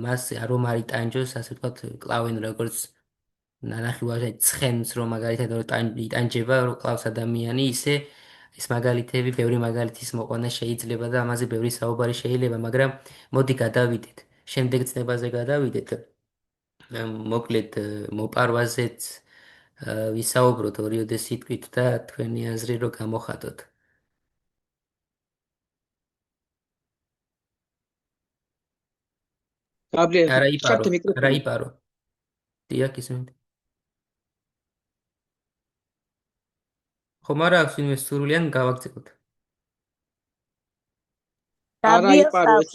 Speaker 3: მას რომ არ იტანჯოს, ასე ვთქვათ, კლავენ როგორც ნანახი ცხენს რომ მაგალითად იტანჯება, რომ კლავს ადამიანი, ისე ეს მაგალითები, ბევრი მაგალითის მოყვანა შეიძლება და ამაზე ბევრი საუბარი შეიძლება, მაგრამ მოდი გადავიდეთ. შემდეგ ცნებაზე გადავიდეთ. მოკლედ მოპარვაზეც ვისაუბროთ ორიოდე სიტყვით და თქვენი აზრი რო გამოხატოთ.
Speaker 2: გაბრიელ,
Speaker 3: არა იპარო. დიახ, ისმენთ. ხომ არა აქვს ვინმე სურვილი ან გავაგზავნოთ?
Speaker 9: დაბიას აქვს.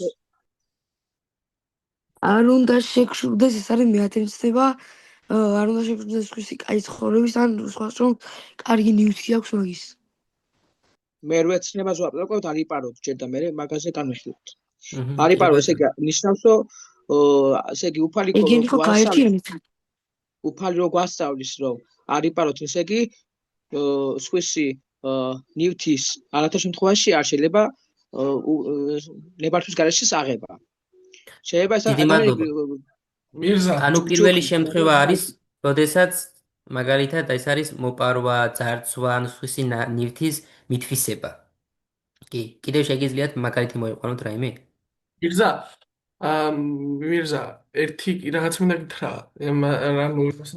Speaker 10: არ უნდა შეგშურდეს, ეს არის მეათე მცდება. არ უნდა შეგშურდეს სხვისი კაი ცხოვრების ან სხვა რომ კარგი ნიუთი აქვს მაგის.
Speaker 2: მე რო ეცნებას ვაპარაკობთ, არ იპაროთ ჯერ და მე მაგაზე განვიხილოთ. არ იპარო, ესე იგი ნიშნავს, რომ ესე იგი უფალი რო გვასწავლის, რომ არ იპაროთ, ესე იგი სხვისი ნიუთის არათა შემთხვევაში არ შეიძლება ნებართვის გარეშეც აღება. შეიძლება ეს
Speaker 3: მირზა, ანუ პირველი შემთხვევა არის, როდესაც მაგალითად ეს არის მოპარვა, ძარცვა, ან სხვისი ნივთის მითვისება. კი, კიდევ შეგიძლიათ მაგალითი მოიყვანოთ რაიმე?
Speaker 8: მირზა, ერთი რაღაც მინდა გითხრა, რამე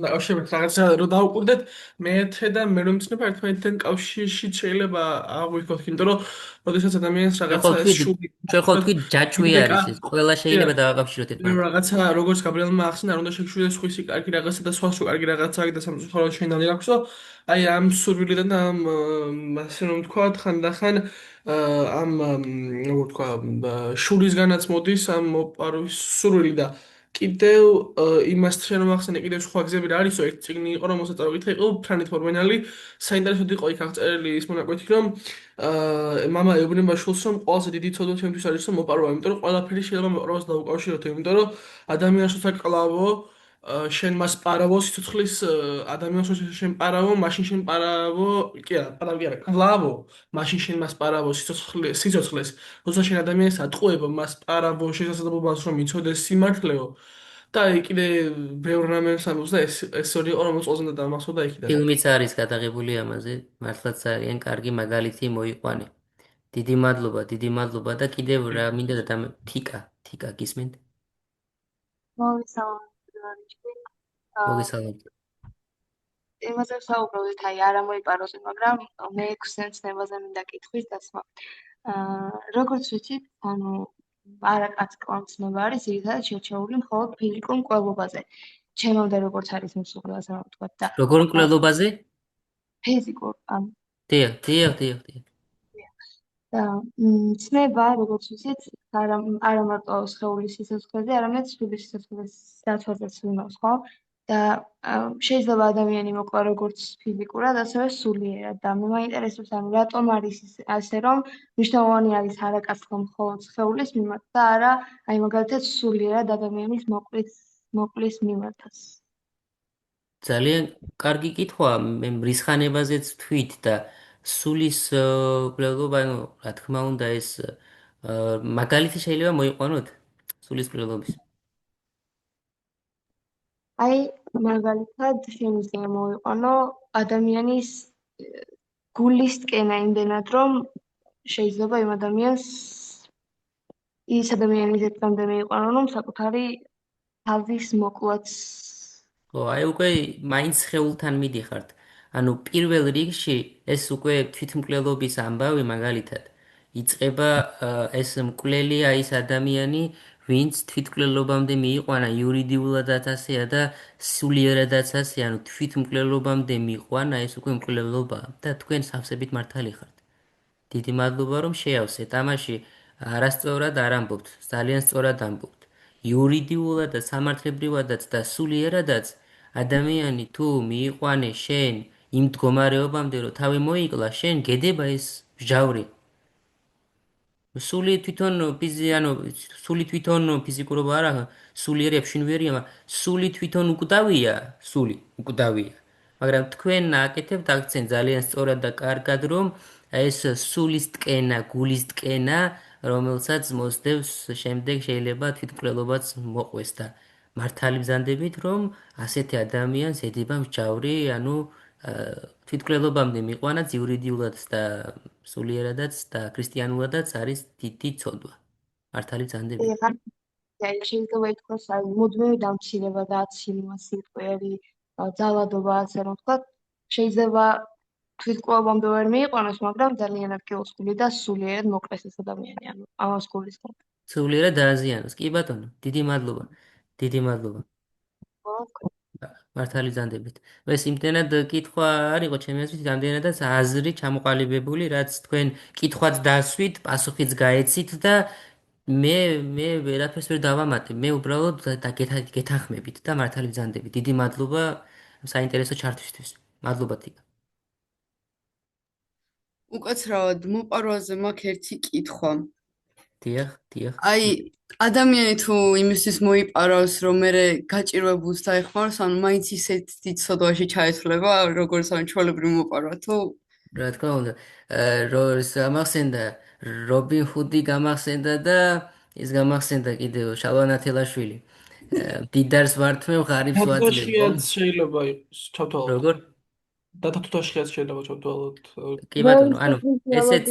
Speaker 8: დაკავშირებით რაღაცა რო დაუკვირდეთ, მეათე და მე რომ მცნობა ერთმანეთთან კავშირში შეიძლება აღვიქოთ, იმიტომ რომ როდესაც ადამიანს რაღაცა
Speaker 3: შეხო თქვი ჯაჭვი არის ეს, ყველა შეიძლება დააკავშიროთ ერთმანეთთან.
Speaker 8: რაღაცა როგორც გაბრიელმა ახსნა, არ უნდა შეგშვიდეს სხვისი კარგი რაღაცა და სხვას რო კარგი რაღაცა აქვს და სამწუხაროდ შენდანი აქვს, აი ამ სურვილიდან და ამ ასე რომ ვთქვათ, ხანდახან ამ როგორ ვთქვა, შურისგანაც მოდის ამ მოპარვის სურვილი და კიდევ იმასთან რომ ახსენე, კიდევ სხვა გზები რა არისო, ერთ წიგნი იყო, რომელსაც წავიკითხე, იყო ფრანით მორბენალი, საინტერესოდ იყო იქ აღწერილი ის მონაკვეთი, რომ მამა ეუბნება შულს, რომ ყველაზე დიდი ცოდვა ჩემთვის არის, რომ მოპარვა, იმიტომ რომ ყველაფერი შეიძლება მოპარვას დაუკავშიროთ, იმიტომ რომ ადამიანს როცა კლავო შენ მას პარავო სიცოცხლის ადამიანს როცა შენ პარავო, მაშინ შენ პარავო, კი არა, პარავი კი არა, კლავო, მაშინ შენ მას პარავო სიცოცხლეს, როცა შენ ადამიანს ატყუებო, მას პარავო შესაძლებლობას რომ იცოდეს სიმართლეო და კიდე ბევრ რამებს ამბობს და ეს ორი იყო რომელიც ყველაზე უნდა დამახსოვდა იქიდან.
Speaker 3: ფილმიც არის გადაღებული ამაზე, მართლაც ძალიან კარგი მაგალითი მოიყვანე. დიდი მადლობა და კიდევ რა მინდა და თიკა გისმენთ? მოგესალმებით.
Speaker 13: იმაზე ვსაუბრობთ, აი არ ამოიპაროს, მაგრამ მე 6 ცნებაზე მინდა კითხვის დასმა. როგორც ვიცით, ანუ არაკაც კვანტცნება არის, ძირითადად შეჩეული მხოლოდ ფიზიკურ მკვლელობაზე. ჩემამდე როგორც არის მსუხლე, ასე რომ ვთქვათ და
Speaker 3: როგორ მკვლელობაზე?
Speaker 13: ფიზიკურ, ანუ
Speaker 3: დიახ.
Speaker 13: და ცნება, როგორც ვიცით, არა მარტო სხეულის სიცოცხლეზე, არამედ სულის სიცოცხლეს დაცვაზეც ვიმავს, ხო? და შეიძლება ადამიანი მოკლა როგორც ფიზიკურად, ასევე სულიერად და მე მაინტერესებს, ანუ რატომ არის ასე, რომ მნიშვნელოვანი არის არაკაცო მხოლოდ სხეულის მიმართ და არა, აი მაგალითად სულიერად ადამიანის მოკლის მიმართაც.
Speaker 3: ძალიან კარგი კითხვაა, მე მრისხანებაზეც ვთქვით და სულის მკვლელობა, ანუ რა თქმა უნდა ეს მაგალითი შეიძლება მოიყვანოთ სულის მკვლელობის.
Speaker 13: აი მაგალითად შემიძლია მოვიყვანო ადამიანის გულის ტკენა იმდენად, რომ შეიძლება იმ ადამიანს ის ადამიანის ეწამდე მიიყვანო, რომ საკუთარი თავის მოკლაც.
Speaker 3: ხო, აი უკვე მაინც სხეულთან მიდიხართ. ანუ პირველ რიგში ეს უკვე თვითმკვლელობის ამბავი მაგალითად იწყება ეს მკვლელია ის ადამიანი, ვინც თვითმკვლელობამდე მიიყვანა იურიდიულადაც ასეა და სულიერადაც ასე, ანუ თვითმკვლელობამდე მიიყვანა ეს უკვე მკვლელობაა და თქვენ სავსებით მართალი ხართ. დიდი მადლობა რომ შეავსეთ. ამაში არასწორად არ ამბობთ, ძალიან სწორად ამბობთ. იურიდიულად და სამართლებრივადაც და სულიერადაც ადამიანი თუ მიიყვანე შენ იმ მდგომარეობამდე რომ თავი მოიკლა, შენ გედება ეს მსჯავრი. სული თვითონ ფიზიკურობა არა, სულიერი აფშინვერია, სული თვითონ უკვდავია, მაგრამ თქვენ აკეთებთ აქცენტ ძალიან სწორად და კარგად, რომ ეს სულის ტკენა, გულის ტკენა, რომელსაც მოსდევს შემდეგ შეიძლება თვითმკვლელობაც მოყვეს და მართალი ბრძანდებით, რომ ასეთი ადამიანს ედება მსჯავრი, ანუ თვითმკვლელობამდე მიიყვანაც იურიდიულადაც და სულიერადაც და ქრისტიანულადაც არის დიდი ცოდვა. მართალი ბრძანდებით.
Speaker 13: აი შეიძლება ითქვას, აი მუდმივი დამცირება და აცილება სიტყვიერი ძალადობა, ასე რომ ვთქვათ, შეიძლება თვითმკვლელობამდე ვერ მიიყვანოს, მაგრამ ძალიან ადგილოსული და სულიერად მოკლეს ეს ადამიანი, ანუ ამას გულისხმობ.
Speaker 3: სულიერად დააზიანოს. კი ბატონო, დიდი მადლობა. მართალი ზანდებით. ეს იმდენად კითხვა არ იყო ჩემი აზრით, რამდენადაც აზრი ჩამოყალიბებული, რაც თქვენ კითხვაც დასვით, პასუხიც გაეცით და მე ვერაფერს ვერ დავამატებ. მე უბრალოდ გეთანხმებით და მართალი ზანდებით. დიდი მადლობა საინტერესო ჩართვისთვის. მადლობა თიკა.
Speaker 14: უკაცრავად მოპარვაზე მაქვს ერთი კითხვა.
Speaker 3: დიახ.
Speaker 14: აი, ადამიანი თუ იმისთვის მოიპარავს, რომ მე გაჭირვებულს დაეხმაროს, ანუ მაინც ისეთ დიდ სოდვაში ჩაეთვლება, როგორც ამ ჩვეულებრივ მოპარვა თუ
Speaker 3: რა თქმა უნდა, გამახსენდა რობინ ჰუდი გამახსენდა და ის გამახსენდა კიდევ შალვა ნათელაშვილი. დიდარს ვართმევ, ღარიბს ვაძლევ.
Speaker 8: შეიძლება იყოს ჩავთვალოთ.
Speaker 3: როგორ?
Speaker 8: დათათუთაშიაც შეიძლება ჩავთვალოთ.
Speaker 3: კი ბატონო, ანუ ესეც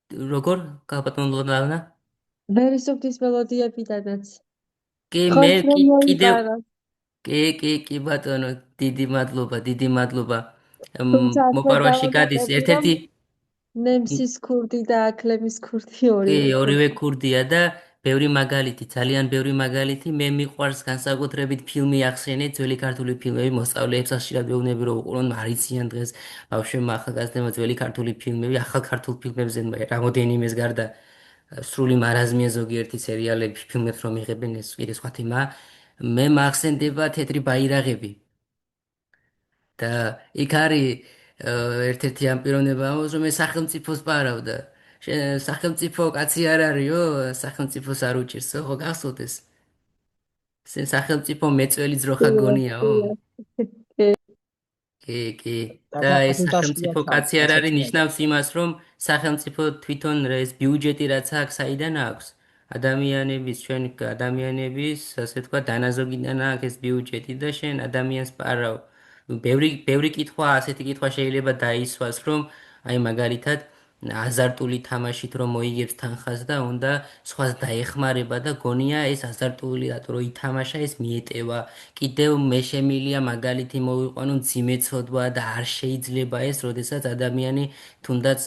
Speaker 3: როგორ გაბატონო ლავნა?
Speaker 12: ვერისუფლის მელოდიებიდანაც.
Speaker 3: კი მე კიდევ კი ბატონო, დიდი მადლობა. მოპარვაში გადის ერთ-ერთი
Speaker 12: ნემსის ქურდი და აკლემის ქურდი ორივე.
Speaker 3: კი, ორივე ქურდია და ბევრი მაგალითი, ძალიან ბევრი მაგალითი. მე მიყვარს განსაკუთრებით ფილმი ახსენეთ, ძველი ქართული ფილმები, მოსწავლეებს ხშირად ვეუბნები რომ უყურონ, არიციან დღეს ბავშვებმა, ახალგაზრდებმა ძველი ქართული ფილმები, ახალ ქართულ ფილმებზე რამოდენიმეს გარდა სრული მარაზმია ზოგიერთი სერიალები, ფილმებს რომ იღებენ, ეს კიდე სხვა თემა. მე მახსენდება თეთრი ბაირაღები. და იქ არის ერთ-ერთი ამ პიროვნება ამბობს, რომ ეს სახელმწიფოს პარავდა. სახელმწიფო კაცი არ არისო, სახელმწიფოს არ უჭირსო, ხო გახსოვთ ეს? სახელმწიფო მეწველი ძროხა გონიაო? კი. და ეს სახელმწიფო კაცი არ არის ნიშნავს იმას, რომ სახელმწიფო თვითონ ეს ბიუჯეტი რაც აქვს, საიდან აქვს? ჩვენი ადამიანების, ასე თქვა, დანაზოგიდან აქვს ეს ბიუჯეტი და შენ ადამიანს პარავ. ბევრი კითხვა, ასეთი კითხვა შეიძლება დაისვას, რომ აი მაგალითად აზარტული თამაშით რომ მოიგებს თანხას და უნდა სხვას დაეხმარება და გონია ეს აზარტული რატო რომ ითამაშა ეს მიეტევა. კიდევ მე შემილია მაგალითი მოვიყვანო ძიმეცოდვა და არ შეიძლება ეს, როდესაც ადამიანი თუნდაც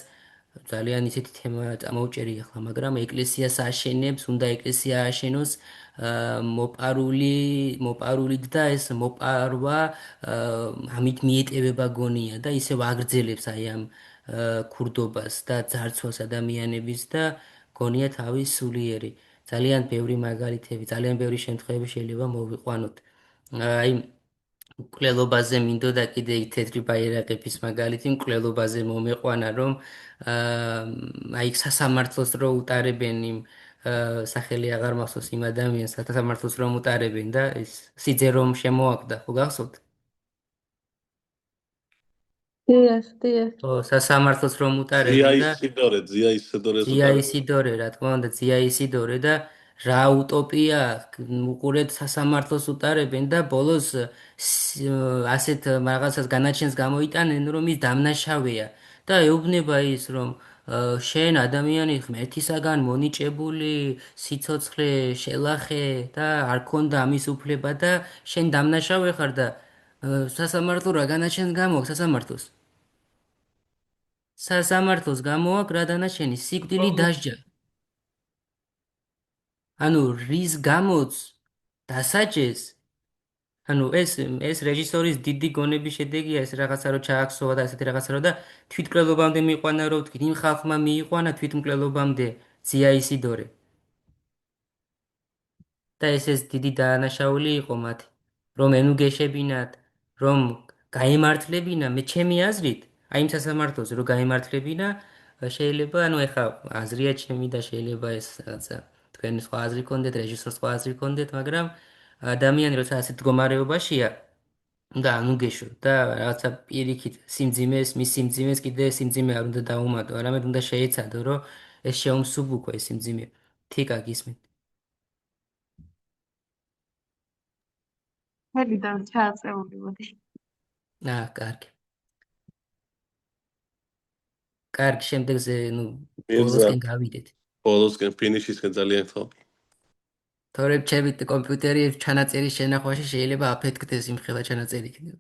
Speaker 3: ძალიან ისეთი თემა წამოვჭერი ახლა, მაგრამ ეკლესიას აშენებს, უნდა ეკლესია ააშენოს მოპარული და ეს მოპარვა ამით მიეტევება გონია და ისევ აგრძელებს აი ამ ქურდობას და ძარცვას ადამიანების და გონია თავის სულიერი. ძალიან ბევრი მაგალითები, ძალიან ბევრი შემთხვევები შეიძლება მოვიყვანოთ. აი მკვლელობაზე მინდოდა კიდე თეთრი ბაირაღების მაგალითი მკვლელობაზე მომეყვანა, რომ აი სასამართლოს რო უტარებენ იმ სახელი აღარ მახსოვს იმ ადამიანს, სასამართლოს რომ უტარებენ და ეს სიძე რომ შემოაგდა, ხო გახსოვთ?
Speaker 12: დიახ.
Speaker 3: სასამართლოს რომ უტარებენ და
Speaker 1: ზია ისიდორე,
Speaker 3: რა თქმა უნდა, ზია ისიდორე და რა утоპია უყურეთ სასამართლოს უტარებენ და ბოლოს ასეთ რაღაცას განაჩენს გამოიტანენ, რომ ის დამნაშავეა და ეუბნება ის, რომ შენ ადამიანი ღმერთისაგან მონიჭებული, სიცოცხლე შელახე და არ ქონდა ამის უფლება და შენ დამნაშავე ხარ და სასამართლო რა განაჩენს გამოაქვს სასამართლოს? სასამართლოს გამოაქვს რა დანაჩენი? სიკვდილი დასჯა. ანუ რის გამოც დასაჯეს, ანუ ეს რეჟისორის დიდი გონების შედეგია, ეს რაღაცა რო ჩააქსოვა და ესეთი რაღაცა რო და თვითმკვლელობამდე მიიყვანა, რომ თქვი, იმ ხალხმა მიიყვანა თვითმკვლელობამდე ზია ისიდორე. და ეს დიდი დაანაშაული იყო მათი, რომ ენუგეშებინათ, რომ გაემართლებინა, მე ჩემი აზრით, აი იმ სასამართლოზე რომ გაემართლებინა, შეიძლება, ანუ ეხა აზრია ჩემი და შეიძლება ეს რაღაცა თქვენი სხვა აზრი გქონდეთ, რეჟისორს სხვა აზრი გქონდეთ, მაგრამ ადამიანი როცა ასეთ მდგომარეობაშია და ანუგეშო და რაღაცა პირიქით მის სიმძიმეს კიდე სიმძიმე არ უნდა დაუმატო, არამედ უნდა შეეცადო, რომ ეს შეუმსუბუქო ეს სიმძიმე. თიკა გისმენთ.
Speaker 13: მერიდან ჩააწეული მოდი.
Speaker 3: კარგი. კარგი, შემდეგზე, ბოლოსკენ გავიდეთ.
Speaker 1: ბოლოსკენ ფინიშისკენ ძალიან ხო.
Speaker 3: თორემ ჩემი კომპიუტერი ჩანაწერის შენახვაში შეიძლება აფეთქდეს იმხელა ჩანაწერი კიდევ.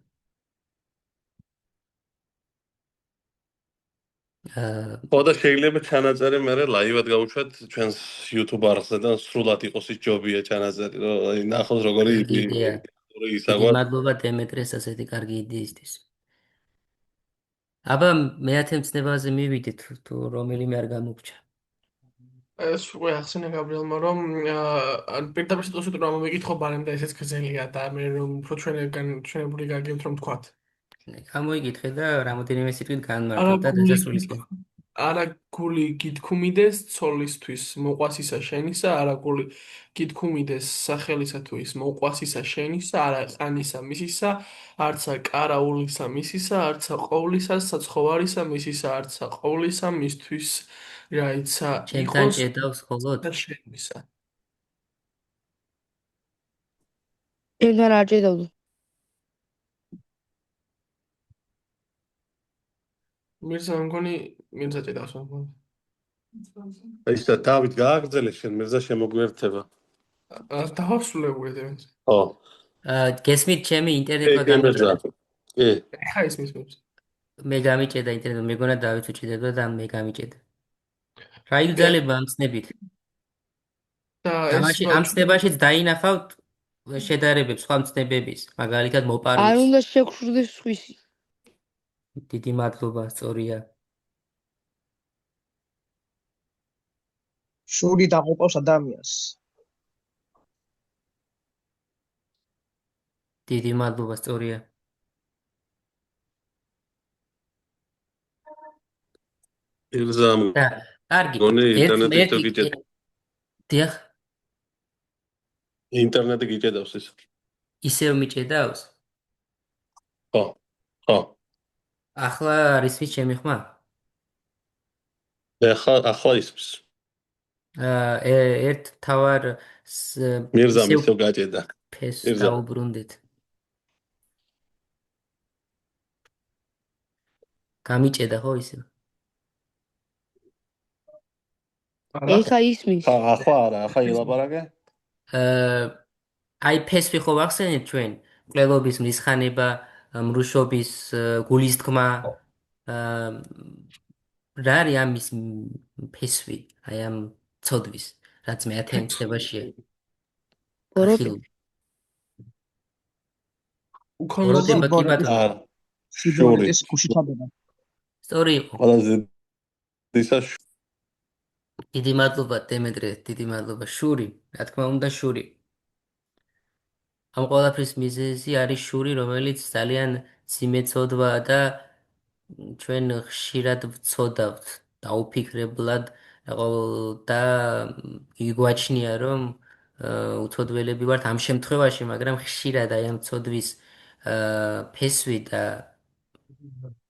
Speaker 1: ხო და შეიძლება ჩანაწერი მე ლაივად გავუშვათ ჩვენს YouTube არხზე და სრულად იყოს ის ჯობია ჩანაწერი, რომ აი ნახოს როგორი
Speaker 3: დიდი მადლობა დემეტრეს ასეთი კარგი იდეისთვის. აბა მეათე მცნებაზე მივიდეთ, თუ რომელიმე არ გამოგჩა.
Speaker 8: ეს უკვე ახსენე გაბრიელმა, რომ პირდაპირ სიტყვასით რომ მეკითხო ბარემ და ესეც გზელია და მე რომ უფრო ჩვენებული გაგებთ რომ თქვათ.
Speaker 3: გამოიგითხე და რამოდენიმე სიტყვით განმარტო და დასასრულისკენ.
Speaker 8: არაგული გითქმიდეს ცოლისთვის მოყვასისა შენისა, არაგული გითქმიდეს სახელისათვის მოყვასისა შენისა, არა ყანისა მისისა, არცა კარაულისა მისისა, არცა ყოვლისა საცხოვარისა მისისა, არცა ყოვლისა მისთვის რაიცა
Speaker 3: ჩემთან
Speaker 8: იყოს
Speaker 3: ჭედავს ხოლოდ
Speaker 8: და შენისა.
Speaker 10: ჩემთან არ ჭედავდა.
Speaker 8: მირზა მგონი მირზა ჭედავს მგონი.
Speaker 1: ისა დავით გააგრძელე შენ მირზა შემოგვერთება.
Speaker 8: დავასრულებუე დემენ.
Speaker 1: ხო.
Speaker 3: გესმით ჩემი ინტერნეტმა გამიჭედა.
Speaker 1: კი.
Speaker 8: ხა ისმის მებს.
Speaker 3: მე გამიჭედა ინტერნეტმა, მეგონა დავით უჭიდება და მე გამიჭედა. რა იგრძალება ამ ცნებით?
Speaker 8: და
Speaker 3: ამ ცნებაშიც დაინახავთ შედარებებს სხვა მცნებების, მაგალითად მოპარვის.
Speaker 10: არ უნდა შეგხვდეს სხვისი.
Speaker 3: დიდი მადლობა, სწორია.
Speaker 2: შური დაყოფავს ადამიანს.
Speaker 3: დიდი მადლობა, სწორია.
Speaker 1: ირზამ.
Speaker 3: და კარგი. დიახ.
Speaker 1: ინტერნეტი გიჭედავს ის.
Speaker 3: ისევ მიჭედავს?
Speaker 1: ხო. ხო.
Speaker 3: ახლა არის ის ჩემი ხმა?
Speaker 1: ახლა ისმის.
Speaker 3: ერთ თავარ
Speaker 1: მირზამ ისევ გაჭედა.
Speaker 3: ფეს დაუბრუნდეთ. გამიჭედა ხო ისევ?
Speaker 10: ეხა ისმის.
Speaker 1: ახლა არა, ახლა ილაპარაკე?
Speaker 3: აი ფესვი ხო ვახსენეთ ჩვენ? მკვლელობის მრისხანება, მრუშობის გულისთქმა. რა არის ამის ფესვი? აი ამ ცოდვის, რაც მეათე მცნებაშია.
Speaker 10: ბოროტება.
Speaker 3: ბოროტება კი ბატონო.
Speaker 2: სიბოროტის გუშითადება.
Speaker 3: სწორი იყო.
Speaker 1: ყველაზე ისა
Speaker 3: დიდი მადლობა დემეტრე, დიდი მადლობა. შური, რა თქმა უნდა შური. ამ ყველაფრის მიზეზი არის შური, რომელიც ძალიან ციმეცოდვაა და ჩვენ ხშირად ვცოდავთ დაუფიქრებლად და იგვაჩნია რომ უცოდველები ვართ ამ შემთხვევაში, მაგრამ ხშირად აი ამ ცოდვის ფესვი და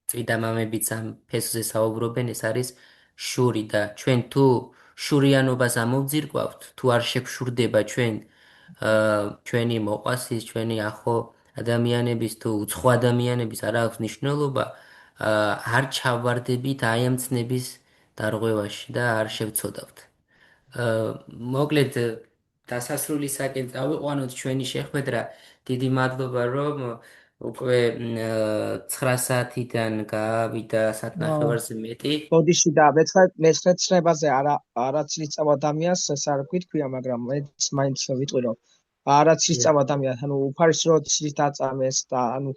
Speaker 3: წმინდა მამებიც ამ ფესვზე საუბრობენ, ეს არის შური და ჩვენ თუ შურიანობას ამოვძირკვავთ, თუ არ შეგშურდება ჩვენი მოყვასის, ჩვენი ახლო ადამიანების თუ უცხო ადამიანების არ აქვს მნიშვნელობა, არ ჩავვარდებით აი ამ ცნების დარღვევაში და არ შევცოდავთ. მოკლედ დასასრულისაკენ წავიყვანოთ ჩვენი შეხვედრა. დიდი მადლობა რომ უკვე 9 საათიდან გაავიდა სათნახევარზე მეტი.
Speaker 2: ბოდიში და მეცხრე ცნებაზე არაცის წავ ადამიანს ეს არ გითქვია, მაგრამ მეც მაინც ვიტყვი რომ არაცის წავ ადამიანს, ანუ უფარისრო ცის დაწამეს და ანუ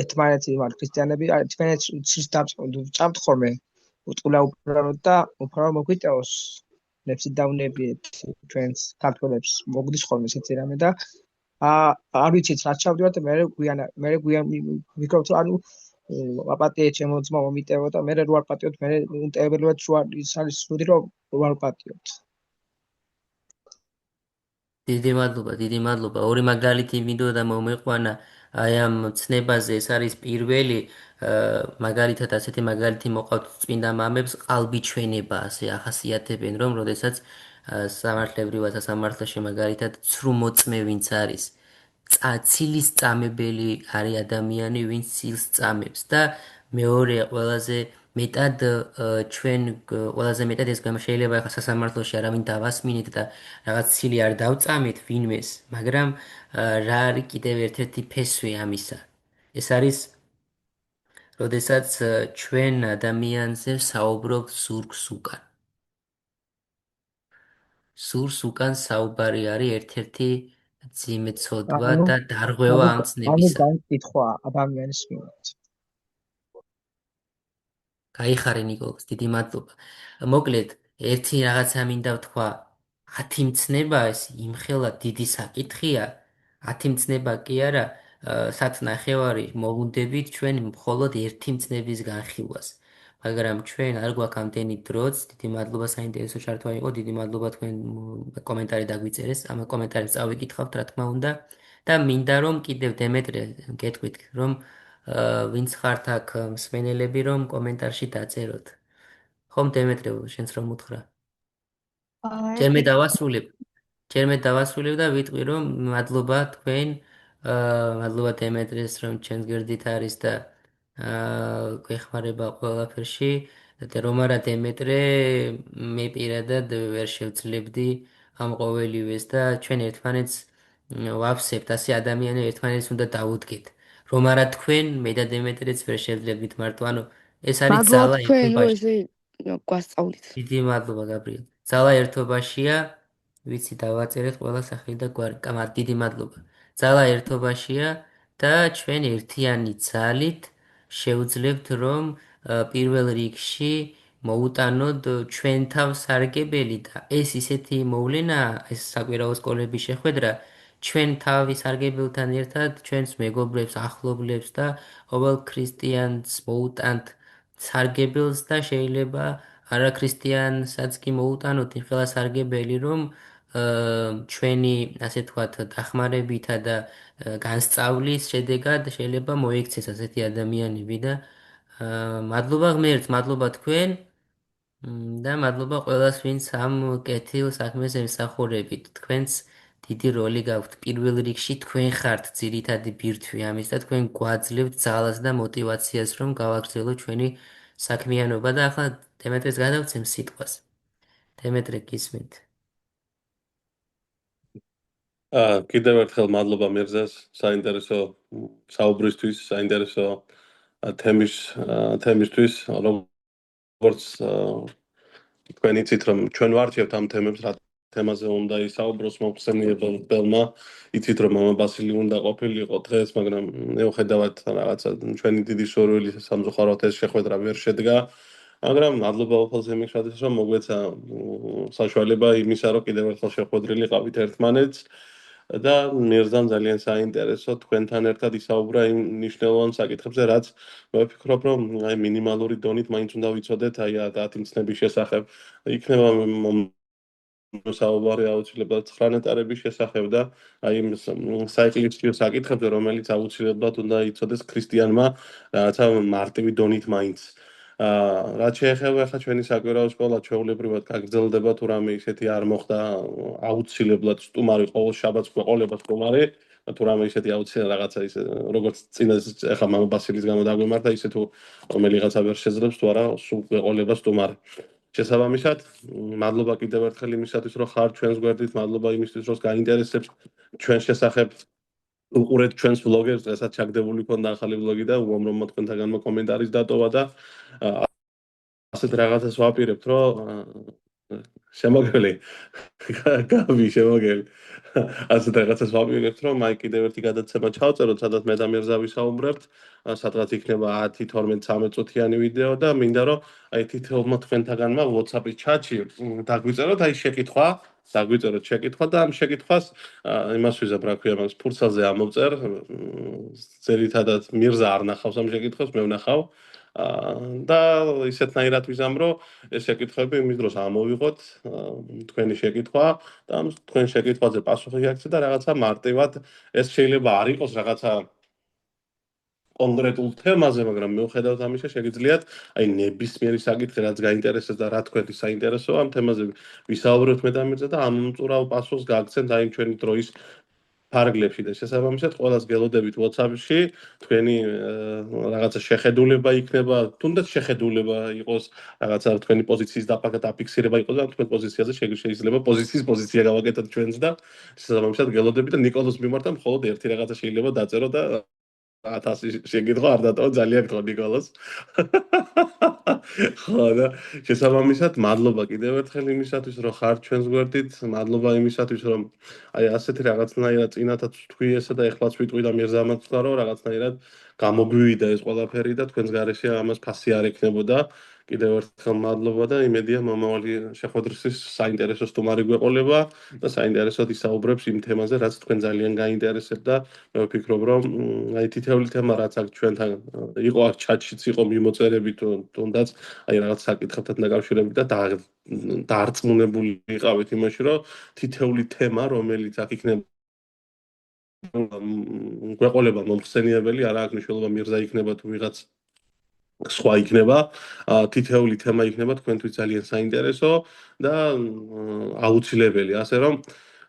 Speaker 2: ერთმანეთი ვარ ქრისტიანები, თქვენც ცის დაწამთ ხოლმე. უტყულა უბრალოდ და უფრო მოგვიტევოს ნებსი დაუნებიეთ ჩვენს ქართველებს მოგდის ხოლმე ესეთი რამე და არ ვიცით რა ჩავდივართ მე გვიან ვიქრობთ რომ ანუ აპატიეთ შემოძმა მომიტევო და მე რო არ პატიოთ მე უნტებელად რო არის სუდი რომ არ პატიოთ.
Speaker 3: დიდი მადლობა. ორი მაგალითი მინდოდა მომეყვანა აი ამ ცნებაზე. ეს არის პირველი მაგალითად ასეთი მაგალითი მოყავთ წმინდა მამებს ყალბიჩვენება ასე ახასიათებენ რომ როდესაც სამართლებრივად სასამართლოში მაგალითად ცრუ მოწმე ვინც არის ცილის წამებელი არის ადამიანი ვინც ცილს წამებს და მეორე ყველაზე მეტად ეს შეიძლება ახლა სასამართლოში არავინ დავასმინეთ და რაღაც ცილი არ დავწამეთ ვინმეს, მაგრამ რა არის კიდევ ერთ-ერთი ფესვი ამისა. ეს არის როდესაც ჩვენ ადამიანზე საუბრობთ ზურგს უკან. ზურგს უკან საუბარი არის ერთ-ერთი ძიმე ცოდვა და დარღვევა ამ
Speaker 2: ანუ
Speaker 3: ცნებისა.
Speaker 2: განკითხვა ადამიანის მიმართ.
Speaker 3: გაიხარე ნიკოლას, დიდი მადლობა. მოკლედ, ერთი რაღაცა მინდა ვთქვა, 10 მცნება ეს იმხელა დიდი საკითხია, 10 მცნება კი არა, სათნახევარი მოვუნდებით ჩვენ მხოლოდ ერთი მცნების განხილვას. მაგრამ ჩვენ არ გვაქვს ამდენი დროც, დიდი მადლობა საინტერესო ჩართვა იყო, დიდი მადლობა თქვენ კომენტარი დაგვიწერეს, ამ კომენტარებს წავიკითხავთ, რა თქმა უნდა. და მინდა რომ კიდევ დემეტრე გეტყვით, რომ ვინც ხართ აქ მსმენელები, რომ კომენტარში დაწეროთ. ხომ დემეტრე, შენც რომ უთხრა. ჯერმე დავასრულებ და ვიტყვი რომ მადლობა თქვენ, მადლობა დემეტრეს რომ ჩვენს გვერდით არის და გვეხმარება ყველაფერში. და რომ არა დემეტრე, მე პირადად ვერ შევძლებდი ამ ყოველივეს და ჩვენ ერთმანეთს ვაფსებთ, ასე ადამიანები ერთმანეთს უნდა დაუდგეთ. რომ არა თქვენ, მე და დემეტრეც ვერ შევძლებდით მარტო, ანუ ეს არის ძალა ერთობაში.
Speaker 10: გვასწავლით.
Speaker 3: დიდი მადლობა გაბრიელ. ძალა ერთობაშია, ვიცი დავაწერეთ ყველა სახელი და გვარი. დიდი მადლობა. ძალა ერთობაშია და ჩვენ ერთიანი ძალით შევძლებთ რომ პირველ რიგში მოუტანოთ ჩვენ თავს სარგებელი და ეს ისეთი მოვლენაა, ეს საკვირაო სკოლების შეხვედრა ჩვენ თავის სარგებელთან ერთად ჩვენს მეგობრებს, ახლობლებს და ყოველ ქრისტიანს მოუტანთ სარგებელს და შეიძლება არაქრისტიანსაც კი მოუტანოთ იმხელა სარგებელი, რომ ჩვენი, ასე თქვათ, დახმარებითა და განსწავლის შედეგად შეიძლება მოიქცეს ასეთი ადამიანები და მადლობა ღმერთს, მადლობა თქვენ და მადლობა ყველას, ვინც ამ კეთილ საქმეს ემსახურებით. თქვენც დიდი როლი გაქვთ. პირველ რიგში თქვენ ხართ ძირითადი ბირთვი ამის და თქვენ გვაძლევთ ძალას და мотивაციას, რომ გავაგრძელოთ ჩვენი საქმიანობა და ახლა დემეტრეს გადავცემ სიტყვას. დემეტრე გისმენთ.
Speaker 1: კიდევ ერთხელ მადლობა მირზას საინტერესო საუბრისთვის, საინტერესო თემისთვის, როგორც თქვენ იცით, რომ ჩვენ ვარჩევთ ამ თემებს, რა თემაზე უნდა ისაუბროს მოხსენიებელმა, იცით, რომ მამა ბასილი უნდა ყოფილიყო დღეს, მაგრამ მიუხედავად რაღაცა ჩვენი დიდი სურვილი სამწუხაროდ ეს შეხვედრა ვერ შედგა. მაგრამ მადლობა უხელზე იმისათვის, რომ მოგვეცა საშუალება იმისა, რომ კიდევ ერთხელ შეხვედრილიყავით ერთმანეთს და მირზამ ძალიან საინტერესო თქვენთან ერთად ისაუბრა იმ მნიშვნელოვან საკითხებზე, რაც მე ვფიქრობ, რომ აი მინიმალური დონით მაინც უნდა ვიცოდეთ აი 10 მცნების შესახებ. იქნება საუბარი აუცილებლად 9 ნეტარების შესახებ და აი იმ საეკლესიო საკითხებზე, რომელიც აუცილებლად უნდა იცოდეს ქრისტიანმა რაღაცა მარტივი დონით მაინც. რაც შეეხება ახლა ჩვენი საკვირაო სკოლა, ჩვეულებრივად გაგრძელდება თუ რამე ისეთი არ მოხდა აუცილებლად სტუმარი ყოველ შაბათს გვეყოლება სტუმარი, თუ რამე ისეთი აუცილებლად რაღაცა ისე როგორც წინა ახლა მამა ბასილის გამო დაგვემართა, ისე თუ რომელიღაცა ვერ შეძლებს თუ არა სულ გვეყოლება სტუმარი. შესაბამისად, მადლობა კიდევ ერთხელ იმისათვის, რომ ხართ ჩვენს გვერდით, მადლობა იმისთვის, რომ გაინტერესებს ჩვენს შესახებ უყურეთ ჩვენს ვლოგებს, დღესაც ჩაგდებული ქონდა ახალი ვლოგი და უამრავ თქვენთაგანმა კომენტარის დატოვა და ასეთ რაღაცას ვაპირებთ, რომ შემოგელი გავი შემოგელი ასეთ რაღაცას ვაპირებთ, რომ აი კიდევ ერთი გადაცემა ჩავწეროთ, სადაც მე და მირზა ვისაუბრებთ, სადღაც იქნება 10, 12, 13 წუთიანი ვიდეო და მინდა რომ აი თითოეულმა თქვენთაგანმა WhatsApp-ის ჩატში დაგვიწეროთ აი შეკითხვა, დაგვიწეროთ შეკითხვა და ამ შეკითხვას იმას ვიზამ, რა ქვია, მას ფურცელზე ამოვწერ. ძირითადად მირზა არ ნახავს ამ შეკითხვას, მე ვნახავ. და ისეთნაირად ვიზამ, რომ ეს შეკითხვები იმის დროს ამოვიღოთ, თქვენი შეკითხვა და ამ თქვენ შეკითხვაზე პასუხი აქცეთ და რაღაცა მარტივად ეს შეიძლება არ იყოს რაღაცა კონკრეტულ თემაზე, მაგრამ მიუხედავად ამისა შეგიძლიათ აი ნებისმიერი საკითხი, რაც გაინტერესებს და რა თქვენი საინტერესოა ამ თემაზე ვისაუბროთ მე და მირზა და ამ მწურავ პასუხს გააგცენთ აი ჩვენი დროის ფარგლებში და შესაბამისად ყველას გელოდებით WhatsApp-ში თქვენი რაღაცა შეხედულება იქნება, თუნდაც შეხედულება იყოს, რაღაცა თქვენი პოზიციის დაფიქსირება იყოს და თქვენ პოზიციაზე შეიძლება პოზიცია გავაკეთოთ ჩვენც და შესაბამისად გელოდებით და ნიკოლოს მიმართ მხოლოდ ერთი რაღაცა შეიძლება დაწერო და 1000 შეგიძლია არ დატოვა ძალიან გთხოვ ნიკოლას. ხო და შესაბამისად მადლობა კიდევ ერთხელ იმისათვის რომ ხარ ჩვენს გვერდით, მადლობა იმისათვის რომ აი ასეთი რაღაცნაირად წინათაც თქვი ესა და ეხლაც ვიტყვი და მიერზამაც ვთქვა რომ რაღაცნაირად გამოგვივიდა ეს ყველაფერი და თქვენს გარეშე ამას ფასი არ ექნებოდა. კიდევ ერთხელ მადლობა და იმედია მომავალი შეხვედრისთვის საინტერესო სტუმარი გვეყოლება და საინტერესოდ ისაუბრებს იმ თემაზე, რაც თქვენ ძალიან გაინტერესებთ და მე ვფიქრობ, რომ აი თითეული თემა რაც აქ ჩვენთან იყო აქ ჩატშიც იყო მიმოწერები თუნდაც აი რაღაც საკითხებთან დაკავშირებით და დაარწმუნებული იყავით იმაში, რომ თითეული თემა, რომელიც აქ იქნება გვეყოლება მომხსენიებელი, არა აქვს მნიშვნელობა მირზა იქნება თუ ვიღაც სხვა იქნება, თითეული თემა იქნება თქვენთვის ძალიან საინტერესო და აუცილებელი, ასე რომ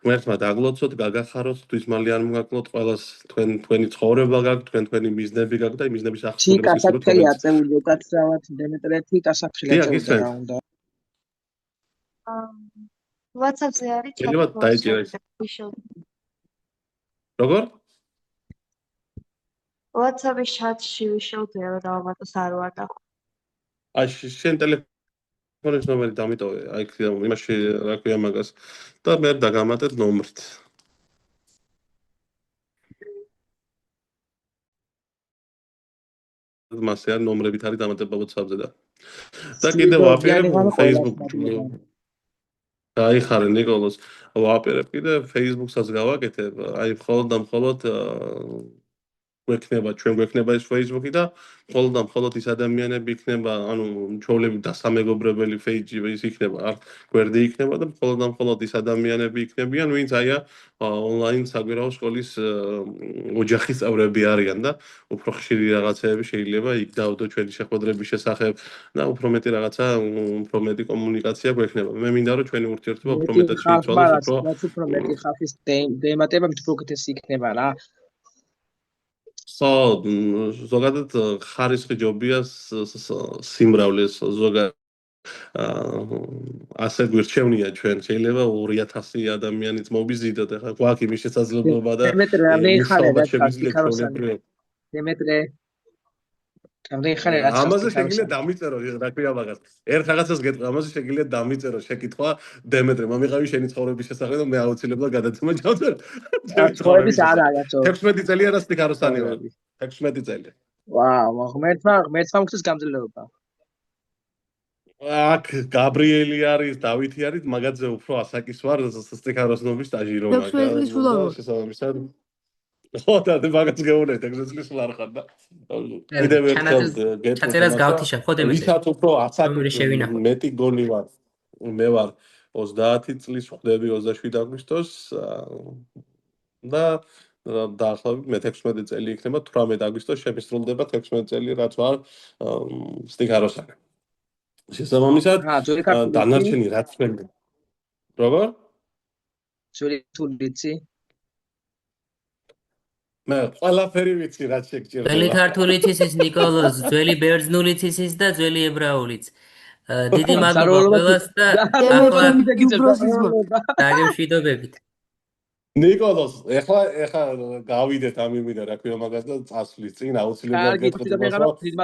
Speaker 1: ღმერთმა დაგლოცოთ, გაგახაროთ, ღვთისმალი არ მოგაკლოთ, ყველას თქვენი ცხოვრება გაქვთ, თქვენი მიზნები გაქვთ და მიზნების აღსრულებას ისურვებთ.
Speaker 2: კასაფრთხილი აწეული უკაცრავად დემეტრეთი კასაფრთხილი აწეული რა უნდა.
Speaker 13: WhatsApp-ზე არის
Speaker 1: შეიძლება დაიჭირა ის. როგორ?
Speaker 13: WhatsApp-ის chat-ში ვიშოვდე რა დავამატოს არ ვარ და.
Speaker 1: აი შენ ტელეფონის ნომერი დამიტოვე, აი იმაში რა ქვია მაგას და მე დაგამატეთ ნომრით. მასე არ ნომრებით არის დამატება WhatsApp-ზე და კიდევ ვაპირებ Facebook აიხარე ნიკოლოს ვაპირებ კიდე Facebook-საც გავაკეთებ, აი მხოლოდ და მხოლოდ გვექნება ჩვენ გვექნება ეს Facebook-ი და მხოლოდ და მხოლოდ ის ადამიანები იქნება, ანუ ჩვეულები დასამეგობრებელი page-ი ის იქნება, არ გვერდი იქნება და მხოლოდ და მხოლოდ ის ადამიანები იქნებიან, ვინც აია ონლაინ საგვირაო სკოლის ოჯახის წევრები არიან და უფრო ხშირი რაღაცეები შეიძლება იქ დავდო ჩვენი შეხვედრების შესახებ და უფრო მეტი რაღაცა, უფრო მეტი კომუნიკაცია გვექნება. მე მინდა რომ ჩვენი ურთიერთობა უფრო მეტად შეიცვალოს,
Speaker 2: უფრო მეტი ხალხის დემატება მით უფრო უკეთესი იქნება რა.
Speaker 1: ხო, ზოგადად ხარისხი ჯობია სიმრავლეს ზოგადად ასე გვირჩევნია ჩვენ შეიძლება 2000 ადამიანიც მოვიზიდოთ ახლა გვაქვს იმის შესაძლებლობა და დემეტრე ამაზე შეგიძლია დამიწერო რა ქვია მაგას ერთ რაღაცას გეტყვი ამაზე შეგიძლია დამიწერო შეკითხვა დემეტრე მომიყავი შენი ცხოვრების შესახებ და მე აუცილებლად გადაცემა ჩავწერ
Speaker 2: ცხოვრების არ არაცო
Speaker 1: 16 წელი არა სტიქაროსანი ვარ 16 წელი
Speaker 2: ვაუ ღმერთმა მოგცეს გამძლეობა
Speaker 1: აქ გაბრიელი არის დავითი არის მაგაძე უფრო ასაკის ვარ სტიქაროსნობის სტაჟირო მაგას შესაბამისად ხო და მაგაც გეუბნეთ ეგრე წლის ვარ ხარ და კიდევ ერთხელ
Speaker 3: ჩაწერას გავთიშა ხო დემეტრე
Speaker 1: ვისაც უფრო ასაკი მეტი გონი ვარ მე ვარ 30 წლის ვხდები 27 აგვისტოს და დაახლოებით მე 16 წელი იქნება 18 აგვისტოს შემისრულდება 16 წელი რაც ვარ სტიქაროსანი შესაბამისად დანარჩენი რაც ჩვენ როგორ
Speaker 2: ძველი თურიცი
Speaker 1: მე ყველაფერი ვიცი რაც შეგჭირდება
Speaker 3: ძველი ქართულიც ის ნიკოლოზ ძველი ბერძნულიც ის და ძველი ებრაულიც დიდი მადლობა ყველას და ახლა დაგემშვიდობებით
Speaker 1: ნიკოლოზ ეხლა გავიდეთ ამ იმიდან რა ქვია მაგას და წასვლის წინ აუცილებლად გეტყვით